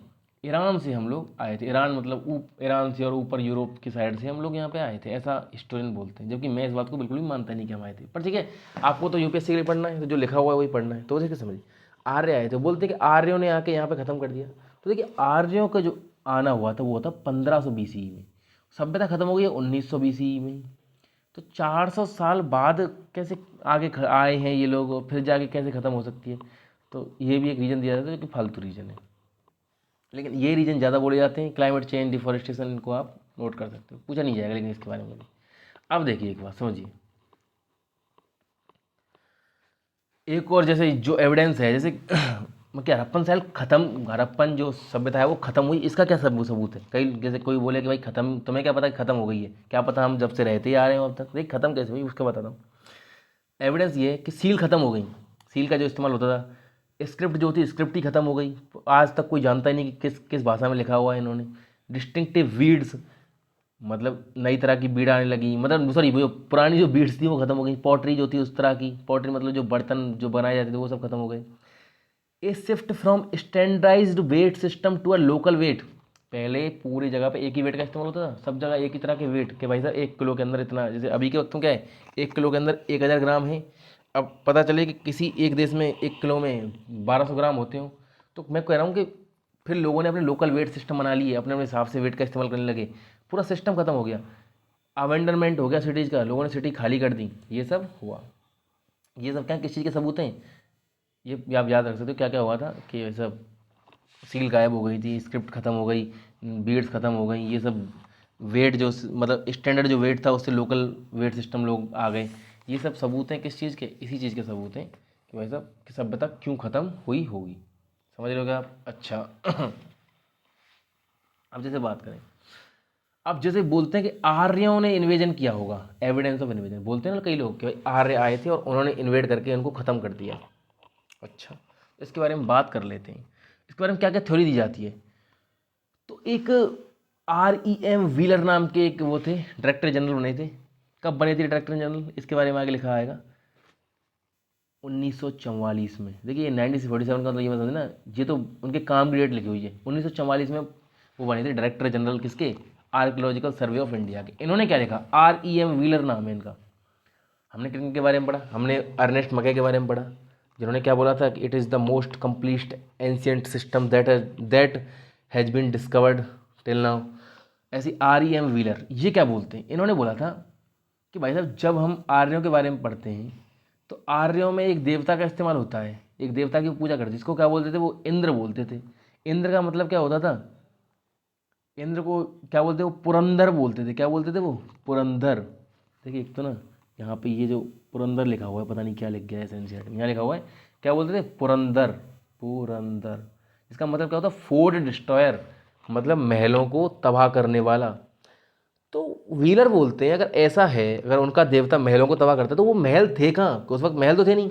ईरान से हम लोग आए थे। ईरान मतलब ईरान से, और ऊपर यूरोप की साइड से हम लोग यहाँ पे आए थे, ऐसा हिस्टोरियन बोलते हैं। जबकि मैं इस बात को बिल्कुल भी मानता नहीं कि हम आए थे, पर ठीक है, आपको तो यूपीएससी के लिए पढ़ना है, तो जो लिखा हुआ है वही पढ़ना है, तो देखिए समझिए, आर्य आए थे, बोलते हैं कि आर्यों ने आके यहाँ पे ख़त्म कर दिया। तो देखिए, आर्यों का जो आना हुआ था वो था 1500 BC में, सभ्यता खत्म हो गई 1900 BC में। तो 400 साल बाद कैसे आगे आए हैं ये लोग, और फिर जाके कैसे ख़त्म हो सकती है। तो ये भी एक रीज़न दिया जाता है, जो कि फालतू रीज़न है, लेकिन ये रीज़न ज़्यादा बोले जाते हैं। क्लाइमेट चेंज, डिफॉरेस्टेशन, इनको आप नोट कर सकते हो, पूछा नहीं जाएगा लेकिन इसके बारे में भी। अब देखिए एक बात समझिए, एक और जैसे जो एविडेंस है, जैसे क्या हड़प्पन साइल खत्म, हड़प्पन जो सभ्यता है वो खत्म हुई, इसका क्या सबूत है। कई जैसे कोई बोले कि भाई खत्म, तुम्हें क्या पता कि खत्म हो गई है, क्या पता हम जब से रहते ही आ रहे हैं अब तक। देख खत्म कैसे हुई उसका बताता हूँ। एविडेंस ये है कि सील खत्म हो गई। सील का जो इस्तेमाल होता था, स्क्रिप्ट जो थी, स्क्रिप्ट ही खत्म हो गई। आज तक कोई जानता ही नहीं कि किस किस भाषा में लिखा हुआ है इन्होंने। डिस्टिंक्टिव वीड्स, मतलब नई तरह की बीड़ आने लगी, मतलब सॉरी, वो पुरानी जो बीड्स थी वो खत्म हो गई। पॉटरी जो थी उस तरह की, पॉटरी मतलब जो बर्तन जो बनाए जाते थे वो सब खत्म हो गए। A shift from standardised weight system to a local weight. पहले पूरी जगह पे एक ही वेट का इस्तेमाल होता था, सब जगह एक ही तरह के वेट, कि भाई साहब 1 किलो के अंदर इतना, जैसे अभी के वक्त में क्या है, 1 किलो के अंदर 1000 ग्राम है। अब पता चले कि किसी एक देश में 1 किलो में 1200 ग्राम होते हो, तो मैं कह रहा हूँ कि फिर लोगों ने अपने लोकल वेट सिस्टम बना लिए, अपने अपने हिसाब से वेट का इस्तेमाल करने लगे, पूरा सिस्टम खत्म हो गया। अवेंडरमेंट हो गया सिटीज़ का, लोगों ने सिटी खाली कर दी, ये सब हुआ। ये सब क्या किस चीज़ के सबूत हैं, ये आप याद रख सकते हो क्या क्या हुआ था, कि ये सब सील गायब हो गई थी, स्क्रिप्ट खत्म हो गई, बीड्स खत्म हो गई, ये सब वेट जो मतलब स्टैंडर्ड जो वेट था उससे लोकल वेट सिस्टम लोग आ गए। ये सब सबूत हैं किस चीज़ के, इसी चीज़ के सबूत हैं कि भाई साहब कि सभ्यता क्यों ख़त्म हुई होगी। समझ रहे हो क्या आप? अच्छा अब जैसे बात करें, अब जैसे बोलते हैं कि आर्यों ने इन्वेजन किया होगा, एविडेंस ऑफ इन्वेजन बोलते हैं ना कई लोग, कि भाई आर्य आए थे और उन्होंने इन्वेड करके उनको ख़त्म कर दिया। अच्छा, इसके बारे में बात कर लेते हैं, इसके बारे में क्या क्या थ्योरी दी जाती है। तो एक REM व्हीलर नाम के एक वो थे, डायरेक्टर जनरल बने थे। कब बने थे डायरेक्टर जनरल, इसके बारे में आगे लिखा आएगा 1944 में। देखिए 1947 का मतलब ये मतलब ना, ये तो उनके काम की डेट लिखी हुई है। 1944 में वो बने थे डायरेक्टर जनरल, किसके, आर्कियोलॉजिकल सर्वे ऑफ इंडिया के। इन्होंने क्या लिखा, REM व्हीलर नाम है इनका। हमने किन के बारे में पढ़ा, हमने अर्नेस्ट मके के बारे में पढ़ा, जिन्होंने क्या बोला था कि it is the most complete ancient system that has been discovered till now. ऐसी REM व्हीलर, ये क्या बोलते हैं, इन्होंने बोला था कि भाई साहब जब हम आर्यों के बारे में पढ़ते हैं, तो आर्यों में एक देवता का इस्तेमाल होता है, एक देवता की पूजा करते, जिसको क्या बोलते थे, वो इंद्र बोलते थे। इंद्र का मतलब क्या होता था, इंद्र को क्या बोलते, वो पुरंदर बोलते थे। क्या बोलते थे वो, पुरंदर। देखिए एक तो ना यहाँ पे ये जो पुरंदर लिखा हुआ है, पता नहीं क्या लिख गया है एसएनसीईआरटी में, यहाँ लिखा हुआ है क्या बोलते थे, पुरंदर। पुरंदर, इसका मतलब क्या होता है, फोर्ट डिस्ट्रॉयर। मतलब महलों को तबाह करने वाला। तो व्हीलर बोलते हैं अगर ऐसा है, अगर उनका देवता महलों को तबाह करता है तो वो महल थे कहाँ? उस वक्त महल तो थे नहीं।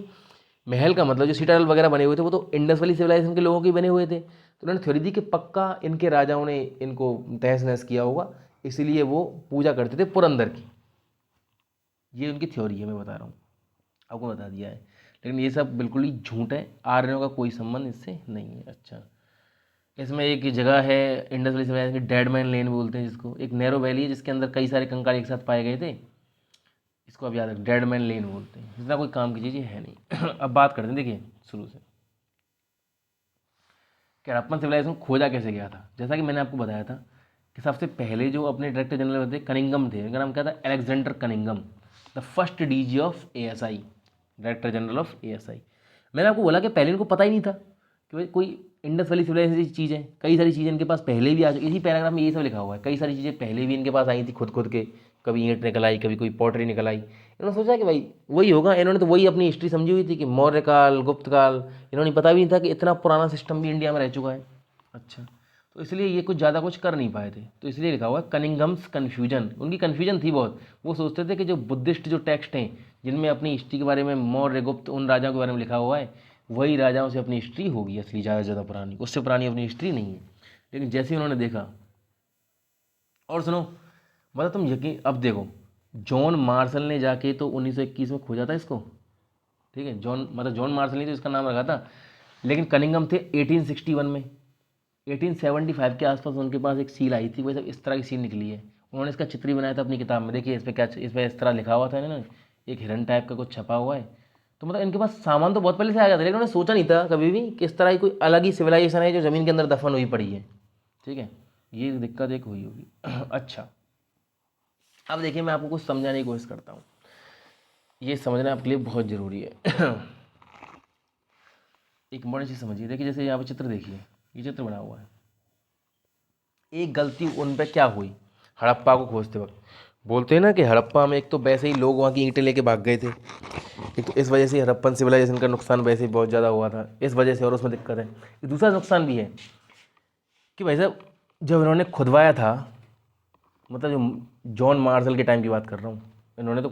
महल का मतलब जो सिटाडेल वगैरह बने हुए थे वो तो इंडस वैली सिविलाइजेशन के लोगों के बने हुए थे। तो उन्होंने थ्योरी दी कि पक्का इनके राजाओं ने इनको तहस नहस किया होगा, इसीलिए वो पूजा करते थे पुरंदर की। ये उनकी थ्योरी है, मैं बता रहा हूँ, आपको बता दिया है। लेकिन ये सब बिल्कुल ही झूठ है, आर्यों का कोई संबंध इससे नहीं है। अच्छा, इसमें एक जगह है इंडस वैली सिविलाइजेशन की, डेड मैन लेन बोलते हैं जिसको, एक नैरो वैली है जिसके अंदर कई सारे कंकाल एक साथ पाए गए थे। इसको अब याद रख, डेड मैन लेन बोलते हैं। इतना कोई काम की चीज़ ये है नहीं। अब बात करते हैं, देखिए शुरू से कि हड़प्पन सिविलाइजेशन खोजा कैसे गया था। जैसा कि मैंने आपको बताया था कि सबसे पहले जो अपने डायरेक्टर जनरल थे कनिंगम थे, उनका नाम क्या था? Alexander Cunningham, the first DG of ASI, director general of ASI. मैंने आपको बोला कि पहले इनको पता ही नहीं था कि भाई कोई इंडस वैली सिविलाइजेशन की चीज़ है। कई सारी चीज़ें इनके पास पहले भी आ चुकी, इसी पैराग्राफ में ये सब लिखा हुआ है, कई सारी चीज़ें पहले भी इनके पास आई थी खुद खुद के। कभी ईंट निकल आई, कभी कोई पॉटरी निकल आई। इन्होंने सोचा कि भाई वही होगा, इन्होंने तो वही अपनी हिस्ट्री समझी हुई थी कि मौर्य काल, गुप्त काल। इन्होंने पता भी नहीं था कि इतना पुराना सिस्टम भी इंडिया में रह चुका है। अच्छा, तो इसलिए ये कुछ ज़्यादा कुछ कर नहीं पाए थे, तो इसलिए लिखा हुआ है कनिंगम्स कन्फ्यूजन। उनकी कन्फ्यूजन थी बहुत। वो सोचते थे कि जो बुद्धिस्ट जो टेक्स्ट हैं जिनमें अपनी हिस्ट्री के बारे में मौर्य, गुप्त, उन राजाओं के बारे में लिखा हुआ है, वही राजाओं से अपनी हिस्ट्री होगी असली, ज़्यादा पुरानी, उससे पुरानी अपनी हिस्ट्री नहीं है। लेकिन जैसे ही उन्होंने देखा, और सुनो, मतलब तुम यकीन, अब देखो, जॉन मार्शल ने जाके तो 1921 में खोजा था इसको, ठीक है। जॉन मार्शल ने तो इसका नाम रखा था, लेकिन कनिंगम थे 1861 में। 1875 के आसपास उनके पास एक सील आई थी, वही सब इस तरह की सील निकली है। उन्होंने इसका चित्र ही बनाया था अपनी किताब में। देखिए इस पे क्या, इस पे इस तरह लिखा हुआ था इन्होंने, एक हिरन टाइप का कुछ छपा हुआ है। तो मतलब इनके पास सामान तो बहुत पहले से आ गया था, लेकिन उन्होंने सोचा नहीं था कभी भी कि इस तरह की कोई अलग ही सिविलाइजेशन है जो ज़मीन के अंदर दफन हुई पड़ी है, ठीक है। ये दिक्कत एक हुई होगी। अच्छा, अब देखिए मैं आपको कुछ समझाने की कोशिश करता हूँ, ये समझना आपके लिए बहुत ज़रूरी है। एक इंपॉर्टेंट चीज़ समझिए, देखिए जैसे यहाँ पे चित्र देखिए, ये चित्र बना हुआ है। एक गलती उन पे क्या हुई हड़प्पा को खोजते वक्त, बोलते हैं ना कि हड़प्पा में एक तो वैसे ही लोग वहाँ की ईंटें लेके भाग गए थे, एक तो इस वजह से हड़प्पन सिविलाइजेशन का नुकसान वैसे ही बहुत ज़्यादा हुआ था इस वजह से, और उसमें दिक्कत है। एक दूसरा नुकसान भी है कि भाई साहब जब इन्होंने खुदवाया था, मतलब जो जॉन मार्शल के टाइम की बात कर रहा हूँ, इन्होंने तो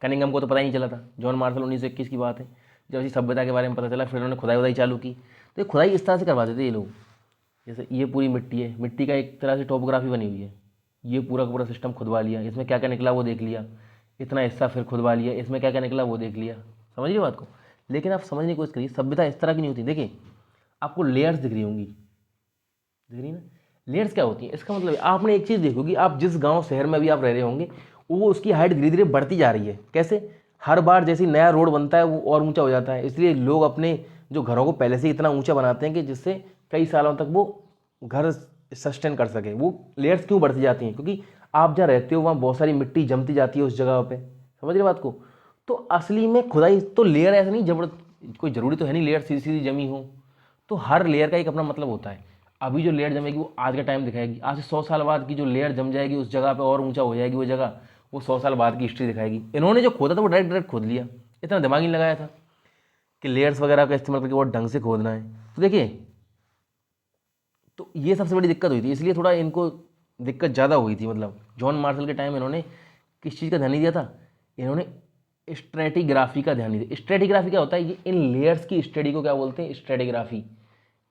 कनिंगम को तो पता ही नहीं चला था। जॉन मार्शल 1921 की बात है, जब इसी सभ्यता के बारे में पता चला, फिर उन्होंने खुदाई वुदाई चालू की। तो ये खुदाई इस तरह से करवाते थे ये लोग, जैसे ये पूरी मिट्टी है, मिट्टी का एक तरह से टोपोग्राफी बनी हुई है, ये पूरा का पूरा सिस्टम खुदवा लिया, इसमें क्या क्या निकला वो देख लिया, इतना हिस्सा फिर खुदवा लिया, इसमें क्या क्या निकला वो देख लिया। समझ रही बात को? लेकिन आप समझने की कोशिश करिए, सभ्यता इस तरह की नहीं होती। देखिए आपको लेयर्स दिख रही होंगी, दिख रही ना? लेयर्स क्या होती है, इसका मतलब आपने एक चीज़ देखोगी, आप जिस गांव शहर में भी आप रह रहे होंगे, वो उसकी हाइट धीरे धीरे बढ़ती जा रही है। कैसे? हर बार जैसे नया रोड बनता है वो और ऊंचा हो जाता है, इसलिए लोग अपने जो घरों को पहले से इतना ऊंचा बनाते हैं कि जिससे कई सालों तक वो घर सस्टेन कर सके। वो लेयर्स क्यों बढ़ती जाती हैं? क्योंकि आप जहाँ रहते हो वहाँ बहुत सारी मिट्टी जमती जाती है उस जगह पे। समझ रहे बात को? तो असली में खुदाई तो लेयर ऐसा नहीं, कोई ज़रूरी तो है नहीं लेयर सीधी सीधी जमी हो, तो हर लेयर का एक अपना मतलब होता है। अभी जो लेयर जमेगी वो आज का टाइम दिखाएगी, आज से 100 साल बाद की जो लेयर जम जाएगी उस जगह पे और ऊंचा हो जाएगी वो जगह, वो 100 साल बाद की हिस्ट्री दिखाएगी। इन्होंने जो खोदा था वो डायरेक्ट डायरेक्ट खोद लिया, इतना दिमाग नहीं लगाया था कि लेयर्स वगैरह का इस्तेमाल करके बहुत ढंग से खोदना है। तो देखिए, तो ये सबसे बड़ी दिक्कत हुई थी, इसलिए थोड़ा इनको दिक्कत ज़्यादा हुई थी। मतलब जॉन मार्शल के टाइम इन्होंने किस चीज़ का ध्यान नहीं दिया था, इन्होंने स्ट्रेटिग्राफी का ध्यान नहीं दिया। स्ट्रेटिग्राफी क्या होता है? ये इन लेयर्स की स्टडी को क्या बोलते हैं? स्ट्रेटिग्राफी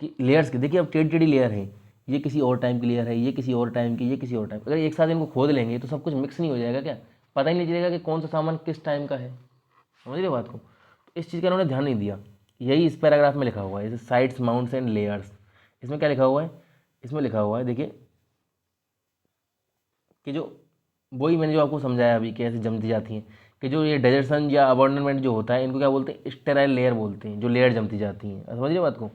कि लेयर्स की, देखिए अब टेढ़ी टेढ़ी लेयर है, ये किसी और टाइम की लेयर है, ये किसी और टाइम की, ये किसी और टाइम। अगर एक साथ इनको खोद लेंगे तो सब कुछ मिक्स नहीं हो जाएगा क्या? पता ही नहीं चलेगा कि कौन सा सामान किस टाइम का है। समझ रहे बात को? तो इस चीज़ का इन्होंने ध्यान नहीं दिया। यही इस पैराग्राफ में लिखा हुआ है, जैसे साइड्स, माउंट्स एंड लेयर्स। इसमें क्या लिखा हुआ है? इसमें लिखा हुआ है देखिए कि जो वही मैंने जो आपको समझाया अभी कि ऐसे जमती जाती हैं, कि जो ये डेजर्सन या अबॉर्डनमेंट जो होता है इनको क्या बोलते हैं? स्टेराइल लेयर बोलते हैं, जो लेयर जमती जाती हैं। समझ रहे बात को?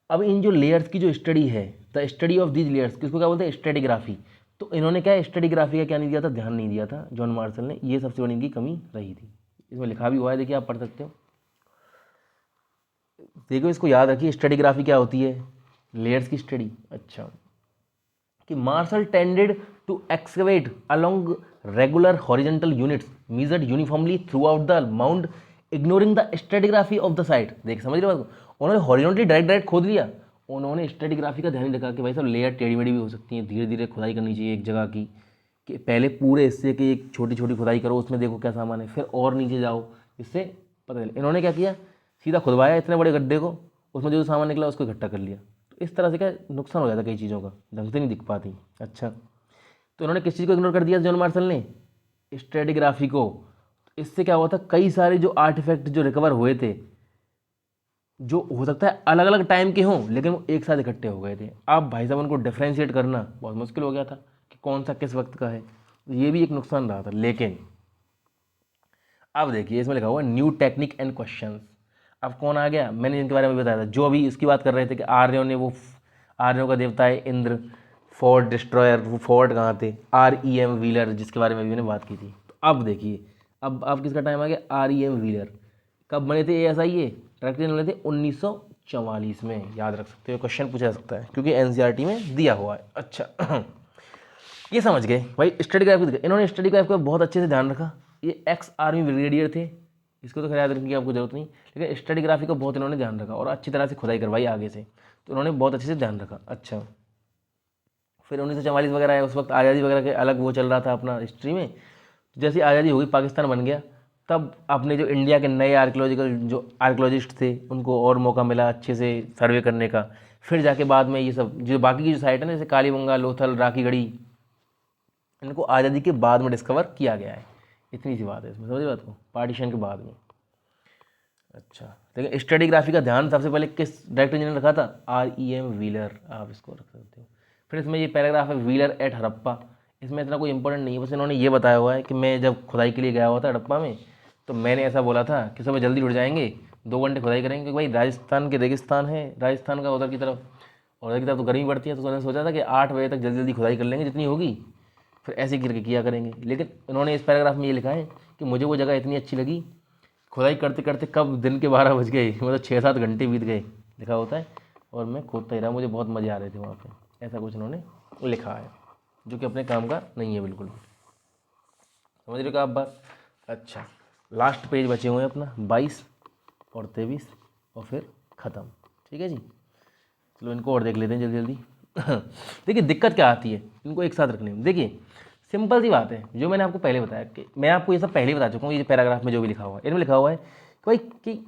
अब इन जो लेयर्स की जो स्टडी है, the study of these layers, किसको क्या बोलते हैं? स्ट्रेटिग्राफी। तो इन्होंने क्या स्ट्रेटिग्राफी का क्या नहीं दिया था? ध्यान नहीं दिया था जॉन मार्शल ने। ये सबसे बड़ी इनकी कमी रही थी। इसमें लिखा भी हुआ है, देखिए आप पढ़ सकते हो। देखो इसको याद रखिए, स्ट्रेटिग्राफी क्या होती है? लेयर्स की स्टडी। अच्छा, कि Marshall tended to excavate along regular horizontal units measured uniformly throughout the mound, ignoring the stratigraphy of the site. देख समझ रहे हो? उन्होंने हॉरिजॉन्टली डायरेक्ट डायरेक्ट खोद लिया उन्होंने स्ट्रेटिग्राफी का ध्यान नहीं रखा कि भाई साहब लेयर टेढ़ी मेढ़ी भी हो सकती हैं, धीरे धीरे खुदाई करनी चाहिए एक जगह की, कि पहले पूरे हिस्से की एक छोटी छोटी खुदाई करो, उसमें देखो क्या सामान है, फिर और नीचे जाओ, इससे पता चले। इन्होंने क्या किया, सीधा खुदवाया इतने बड़े गड्ढे को, उसमें जो सामान निकला उसको इकट्ठा कर लिया। तो इस तरह से क्या नुकसान हो जाता है, कई चीज़ों का ढंग से नहीं दिख पाती। अच्छा, तो इन्होंने किस चीज़ को इग्नोर कर दिया जॉन मार्शल ने, स्ट्रेटिग्राफी को। इससे क्या हुआ था, कई सारे जो आर्टिफैक्ट जो रिकवर हुए थे, जो हो सकता है अलग अलग टाइम के हों, लेकिन वो एक साथ इकट्ठे हो गए थे। अब भाई साहब उनको डिफ्रेंशिएट करना बहुत मुश्किल हो गया था कि कौन सा किस वक्त का है। ये भी एक नुकसान रहा था। लेकिन अब देखिए इसमें लिखा हुआ है न्यू टेक्निक एंड क्वेश्चंस। अब कौन आ गया, मैंने इनके बारे में बताया था, जो अभी इसकी बात कर रहे थे कि आर्यों ने, वो आर्यों का देवता है इंद्र, फोर्ट डिस्ट्रॉयर, वो फोर्ट कहाँ थे, REM व्हीलर, जिसके बारे में भी मैंने बात की थी। तो अब देखिए, अब किसका टाइम आ गया, REM व्हीलर। कब बने थे ASI, ये ट्रैक्टर बने थे 1944 में, याद रख सकते हो, क्वेश्चन पूछा जा सकता है क्योंकि NCERT में दिया हुआ है। अच्छा ये समझ गए भाई स्टडीग्राफ। इन्होंने स्टडीग्राफ का बहुत अच्छे से ध्यान रखा। ये एक्स आर्मी ब्रिगेडियर थे, इसको तो खैर याद रखने की आपको जरूरत नहीं, लेकिन स्टडीग्राफी का बहुत इन्होंने ध्यान रखा और अच्छी तरह से खुदाई करवाई आगे से, तो इन्होंने बहुत अच्छे से ध्यान रखा। अच्छा, फिर 1944 वगैरह है, उस वक्त आज़ादी वगैरह के अलग वो चल रहा था अपना हिस्ट्री में। जैसे आज़ादी हो गई, पाकिस्तान बन गया, तब अपने जो इंडिया के नए आर्कियोलॉजिकल जो आर्कियोलॉजिस्ट थे उनको और मौका मिला अच्छे से सर्वे करने का। फिर जाके बाद में ये सब जो बाकी की जो साइट है ना, जैसे कालीबंगा, लोथल, राखीगढ़ी, इनको आज़ादी के बाद में डिस्कवर किया गया है। इतनी सी बात है इसमें, समझिए बात को, पार्टीशन के बाद में। अच्छा, लेकिन स्टडीग्राफी का ध्यान सबसे पहले किस डायरेक्टर जी ने रखा था, REM व्हीलर, आप इसको रख सकते हो। फिर इसमें ये पैराग्राफ है व्हीलर एट हड़प्पा, इसमें इतना कोई इंपॉर्टेंट नहीं है, बस इन्होंने ये बताया हुआ है कि मैं जब खुदाई के लिए गया हुआ था हड़प्पा में, तो मैंने ऐसा बोला था कि सुबह जल्दी उठ जाएंगे, 2 घंटे खुदाई करेंगे, क्योंकि भाई राजस्थान के रेगिस्तान है, राजस्थान का उधर की तरफ, और उधर की तरफ तो गर्मी पड़ती है, तो उन्होंने सोचा था कि 8 बजे तक जल्दी जल्दी खुदाई कर लेंगे जितनी होगी, फिर ऐसे करके किया करेंगे। लेकिन उन्होंने इस पैराग्राफ में ये लिखा है कि मुझे वो जगह इतनी अच्छी लगी, खुदाई करते करते कब दिन के 12 बज गए, मतलब 6-7 घंटे बीत गए, लिखा होता है, और मैं खोदता ही रहा, मुझे बहुत मज़े आ रहे थे वहाँ पे, ऐसा कुछ उन्होंने लिखा है, जो कि अपने काम का नहीं है बिल्कुल भी। समझ रहे हो आप बात। अच्छा, लास्ट पेज बचे हुए हैं अपना 22 और 23, और फिर ख़त्म। ठीक है जी, चलो इनको और देख लेते हैं जल्दी जल्दी। देखिए दिक्कत क्या आती है इनको एक साथ रखने में। देखिए सिंपल सी बात है, जो मैंने आपको पहले बताया कि मैं आपको ये सब पहले ही बता चुका हूँ, ये पैराग्राफ में जो भी लिखा हुआ है, इनमें लिखा हुआ है कि भाई कि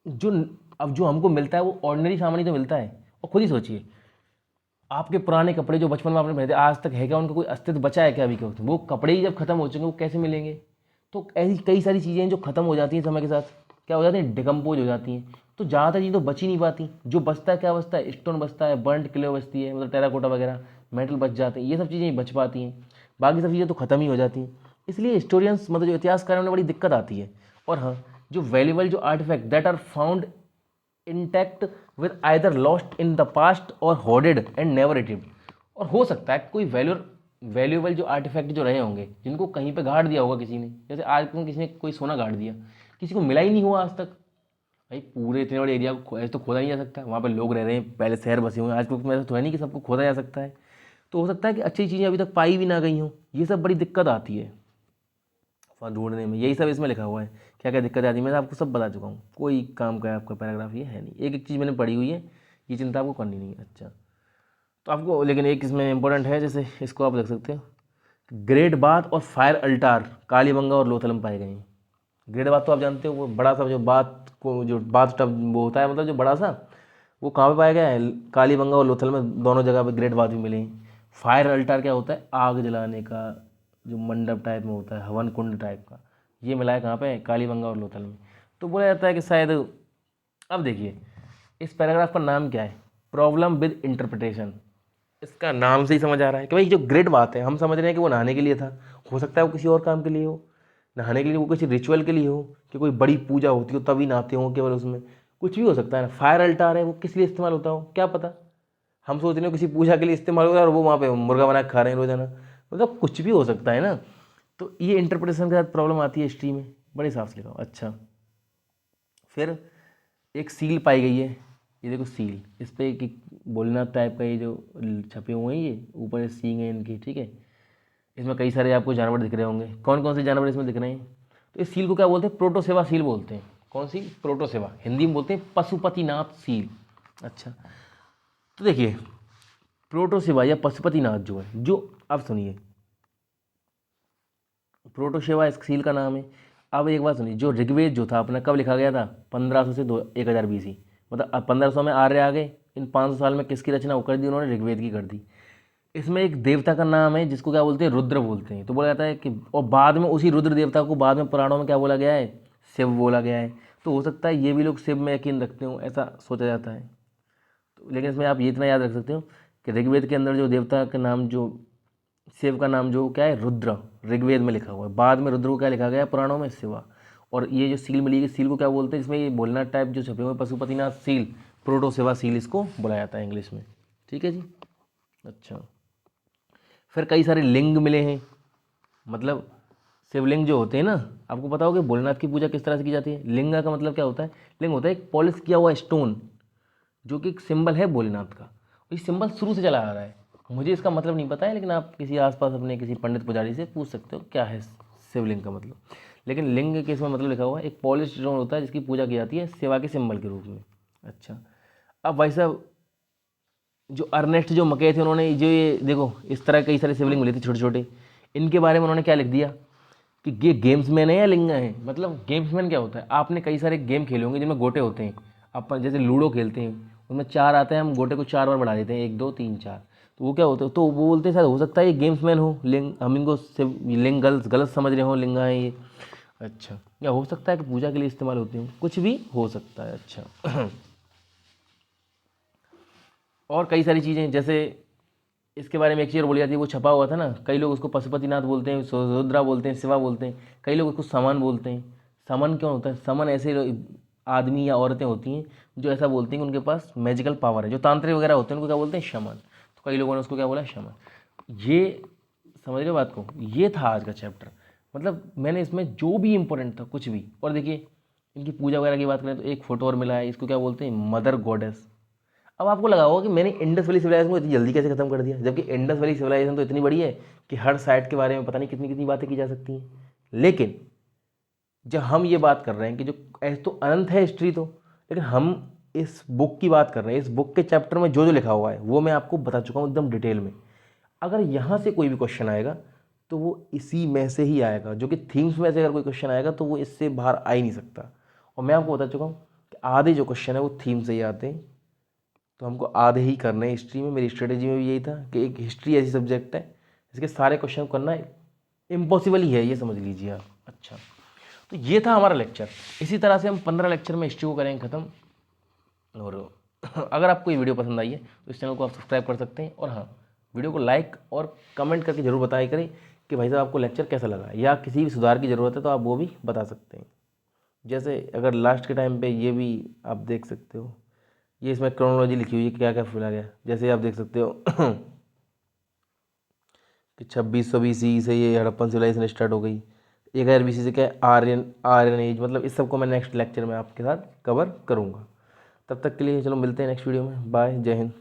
जो अब जो हमको मिलता है वो ऑर्डिनरी सामान ही तो मिलता है। और खुद ही सोचिए, आपके पुराने कपड़े जो बचपन में आपने पहने थे, आज तक है क्या उनका कोई अस्तित्व बचा है क्या अभी के वक्त? वो कपड़े ही जब खत्म हो चुके वो कैसे मिलेंगे? तो ऐसी कई सारी चीज़ें जो खत्म हो जाती हैं समय के साथ, क्या हो जाती हैं, डिकम्पोज हो जाती हैं। तो ज़्यादातर चीज़ें तो बच ही नहीं पाती। जो बचता है क्या बचता है, स्टोन बचता है, बर्न्ट क्ले बचती है, मतलब टेराकोटा वगैरह, मेटल बच जाते हैं, ये सब चीज़ें ही बच पाती हैं, बाकी सब चीज़ें तो खत्म ही हो जाती हैं। इसलिए हिस्टोरियंस मतलब जो इतिहासकारों ने बड़ी दिक्कत आती है। और हाँ, जो वैल्यूबल जो artifact that are found intact with either lost in the past और होर्डेड एंड नेवर रिट्रीव्ड। और हो सकता है कोई वैल्यूएबल जो आर्टिफैक्ट जो रहे होंगे, जिनको कहीं पे गाड़ दिया होगा किसी ने, जैसे आज को किसी ने कोई सोना गाड़ दिया, किसी को मिला ही नहीं हुआ आज तक। भाई पूरे इतने बड़े एरिया को ऐसे तो खोदा नहीं जा सकता, वहाँ पे लोग रह रहे हैं, पहले शहर बसे हुए हैं, आज में ऐसा तो है नहीं कि सबको खोदा जा सकता है। तो हो सकता है कि अच्छी चीज़ें अभी तक पाई भी ना गई हों, ये सब बड़ी दिक्कत आती है ढूंढने में। यही सब इसमें लिखा हुआ है, क्या क्या दिक्कत आती है, मैं आपको सब बता चुका हूँ। कोई काम का आपका पैराग्राफ ये है नहीं, एक एक चीज़ मैंने पढ़ी हुई है, ये चिंता आपको करनी नहीं है। अच्छा, तो आपको लेकिन एक इसमें इंपॉर्टेंट है, जैसे इसको आप देख सकते हो, ग्रेट बाथ और फायर अल्टार कालीबंगा और लोथल में पाए गए हैं। ग्रेट बाथ तो आप जानते हो, वो बड़ा सा जो बाथ को जो बाथ टब वो होता है, मतलब जो बड़ा सा, वो कहाँ पे पाया गया है, कालीबंगा और लोथल में, दोनों जगह पे ग्रेट बाथ भी मिले हैं। फायर अल्टार क्या होता है, आग जलाने का जो मंडप टाइप में होता है, हवन कुंड टाइप का, ये मिला है कहाँ पे, कालीबंगा और लोथल में। तो बोला जाता है कि शायद, अब देखिए इस पैराग्राफ का नाम क्या है, प्रॉब्लम विद इंटरप्रिटेशन। इसका नाम से ही समझ आ रहा है कि भाई जो ग्रेट बात है, हम समझ रहे हैं कि वो नहाने के लिए था, हो सकता है वो किसी और काम के लिए हो, नहाने के लिए, वो किसी रिचुअल के लिए हो, कि कोई बड़ी पूजा होती हो तभी नहाते हो केवल, उसमें कुछ भी हो सकता है ना। फायर अल्टार है, वो किस लिए इस्तेमाल होता हो क्या पता, हम सोच रहे हो किसी पूजा के लिए इस्तेमाल हो रहा है और वो वहाँ पे मुर्गा बना के खा रहे हैं रोजाना, मतलब कुछ भी हो सकता है ना। तो ये इंटरप्रिटेशन के साथ प्रॉब्लम आती है हिस्ट्री में, बड़े हिसाब से लिखा हो। अच्छा, फिर एक सील पाई गई है, ये देखो सील, इस पर एक बोलना टाइप का ये जो छपे हुए हैं, ये ऊपर सींग है इनकी, ठीक है। इसमें कई सारे आपको जानवर दिख रहे होंगे, कौन कौन से जानवर इसमें दिख रहे हैं। तो इस सील को क्या बोलते हैं, प्रोटोसेवा सील बोलते हैं। कौन सी, प्रोटोसेवा, हिंदी में बोलते हैं पशुपतिनाथ सील। अच्छा, तो देखिए प्रोटो शिवा या पशुपतिनाथ जो है, जो अब सुनिए, प्रोटो शिवा इस सील का नाम है। अब एक बात सुनिए, जो ऋग्वेद जो था अपना कब लिखा गया था, 1500 से 1000 BC, मतलब अब 1500 में आर्य आ गए, इन 500 साल में किसकी रचना वो कर दी उन्होंने, ऋग्वेद की कर दी। इसमें एक देवता का नाम है जिसको क्या बोलते हैं, रुद्र बोलते हैं। तो बोला जाता है कि, और बाद में उसी रुद्र देवता को बाद में पुराणों में क्या बोला गया है, शिव बोला गया है। तो हो सकता है ये भी लोग शिव में यकीन रखते हो, ऐसा सोचा जाता है। तो लेकिन इसमें आप ये इतना याद रख सकते हो कि ऋग्वेद के अंदर जो देवता का नाम, जो शिव का नाम जो क्या है, रुद्र, ऋग्वेद में लिखा हुआ है। बाद में रुद्र को क्या लिखा गया है पुराणों में, शिवा। और ये जो सील मिली है, सील को क्या बोलते हैं, इसमें ये भोलेनाथ टाइप जो छपे हुए Pashupatinath seal, proto Shiva seal इसको बुलाया जाता है इंग्लिश में। ठीक है जी। अच्छा, फिर कई सारे लिंग मिले हैं, मतलब शिवलिंग जो होते हैं ना, आपको पता होगा भोलेनाथ की पूजा किस तरह से की जाती है। लिंग का मतलब क्या होता है, लिंग होता है एक पॉलिश किया हुआ स्टोन, जो कि एक सिंबल है भोलेनाथ का। ये सिंबल शुरू से चला आ रहा है, मुझे इसका मतलब नहीं पता है, लेकिन आप किसी आसपास अपने किसी पंडित पुजारी से पूछ सकते हो क्या है शिवलिंग का मतलब। लेकिन लिंग के इसमें मतलब लिखा हुआ है एक पॉलिश स्टोन होता है जिसकी पूजा की जाती है शिवा के सिंबल के रूप में। अच्छा, अब भाई साहब जो अर्नेस्ट जो मके थे, उन्होंने जो ये देखो इस तरह कई सारे शिवलिंग मिले थे छोटे छोटे, इनके बारे में उन्होंने क्या लिख दिया कि ये गेम्समैन है या लिंगा है। मतलब गेम्समैन क्या होता है, आपने कई सारे गेम खेले होंगे जिनमें गोटे होते हैं, अपन जैसे लूडो खेलते हैं, उनमें 4 आते हैं, हम गोटे को 4 बार बढ़ा देते हैं, 1 2 3 4। तो वो क्या होता है, तो वो बोलते हैं शायद हो सकता है ये गेम्समैन हो, लिंग, हम इनको लिंग गलत गलत समझ रहे हो, लिंगा है ये। अच्छा, या हो सकता है कि पूजा के लिए इस्तेमाल होते हो, कुछ भी हो सकता है। अच्छा और कई सारी चीज़ें, जैसे इसके बारे में एक चीज़ और बोली जाती है, वो छपा हुआ था ना, कई लोग उसको पशुपतिनाथ बोलते हैं, रुद्रा बोलते हैं, शिवा बोलते हैं, कई लोग उसको समन बोलते हैं। समन क्यों होता है, समन ऐसे आदमी या औरतें होती हैं जो ऐसा बोलती हैं कि उनके पास मैजिकल पावर है, जो तांत्रिक वगैरह होते हैं उनको क्या बोलते हैं, शमन। तो कई लोगों ने उसको क्या बोला, शमन। ये समझ रहे हो बात को, ये था आज का चैप्टर। मतलब मैंने इसमें जो भी इंपॉर्टेंट था कुछ भी। और देखिए इनकी पूजा वगैरह की बात करें तो एक फोटो और मिला है, इसको क्या बोलते हैं, मदर गॉडेस। अब आपको लगा होगा कि मैंने इंडस वैली सिविलाइजेशन को इतनी जल्दी कैसे खत्म कर दिया, जबकि इंडस वैली सिविलाइजेशन तो इतनी बड़ी है कि हर साइट के बारे में पता नहीं कितनी कितनी बातें की जा सकती हैं। लेकिन जब हम ये बात कर रहे हैं कि जो ऐसे तो अनंत है हिस्ट्री तो, लेकिन हम इस बुक की बात कर रहे हैं, इस बुक के चैप्टर में जो जो लिखा हुआ है वो मैं आपको बता चुका हूँ एकदम डिटेल में। अगर यहाँ से कोई भी क्वेश्चन आएगा तो वो इसी में से ही आएगा, जो कि थीम्स में से अगर कोई क्वेश्चन आएगा तो वो इससे बाहर आ ही नहीं सकता। और मैं आपको बता चुका हूँ कि आधे जो क्वेश्चन है वो थीम से ही आते हैं, तो हमको आधे ही करने हैं हिस्ट्री में। मेरी स्ट्रेटेजी में भी यही था कि एक हिस्ट्री ऐसी सब्जेक्ट है इसके सारे क्वेश्चन करना इम्पॉसिबल ही है, ये समझ लीजिए आप। अच्छा, तो ये था हमारा लेक्चर। इसी तरह से हम 15 लेक्चर में हिस्ट्री को करेंगे ख़त्म। और अगर आपको ये वीडियो पसंद आई है तो इस चैनल को आप सब्सक्राइब कर सकते हैं। और हाँ, वीडियो को लाइक और कमेंट करके ज़रूर बताया करें कि भाई साहब आपको लेक्चर कैसा लगा, या किसी भी सुधार की ज़रूरत है तो आप वो भी बता सकते हैं। जैसे अगर लास्ट के टाइम पे ये भी आप देख सकते हो, ये इसमें क्रोनोलॉजी लिखी हुई है क्या क्या फुला गया। जैसे आप देख सकते हो कि 2620 से ये हड़प्पन सिविलाइजेशन स्टार्ट हो गई, 1000 BC से क्या है, आर्यन आर्यन एज। मतलब इस सब को मैं नेक्स्ट लेक्चर में आपके साथ कवर करूँगा। तब तक के लिए चलो मिलते हैं नेक्स्ट वीडियो में। बाय, जय हिंद।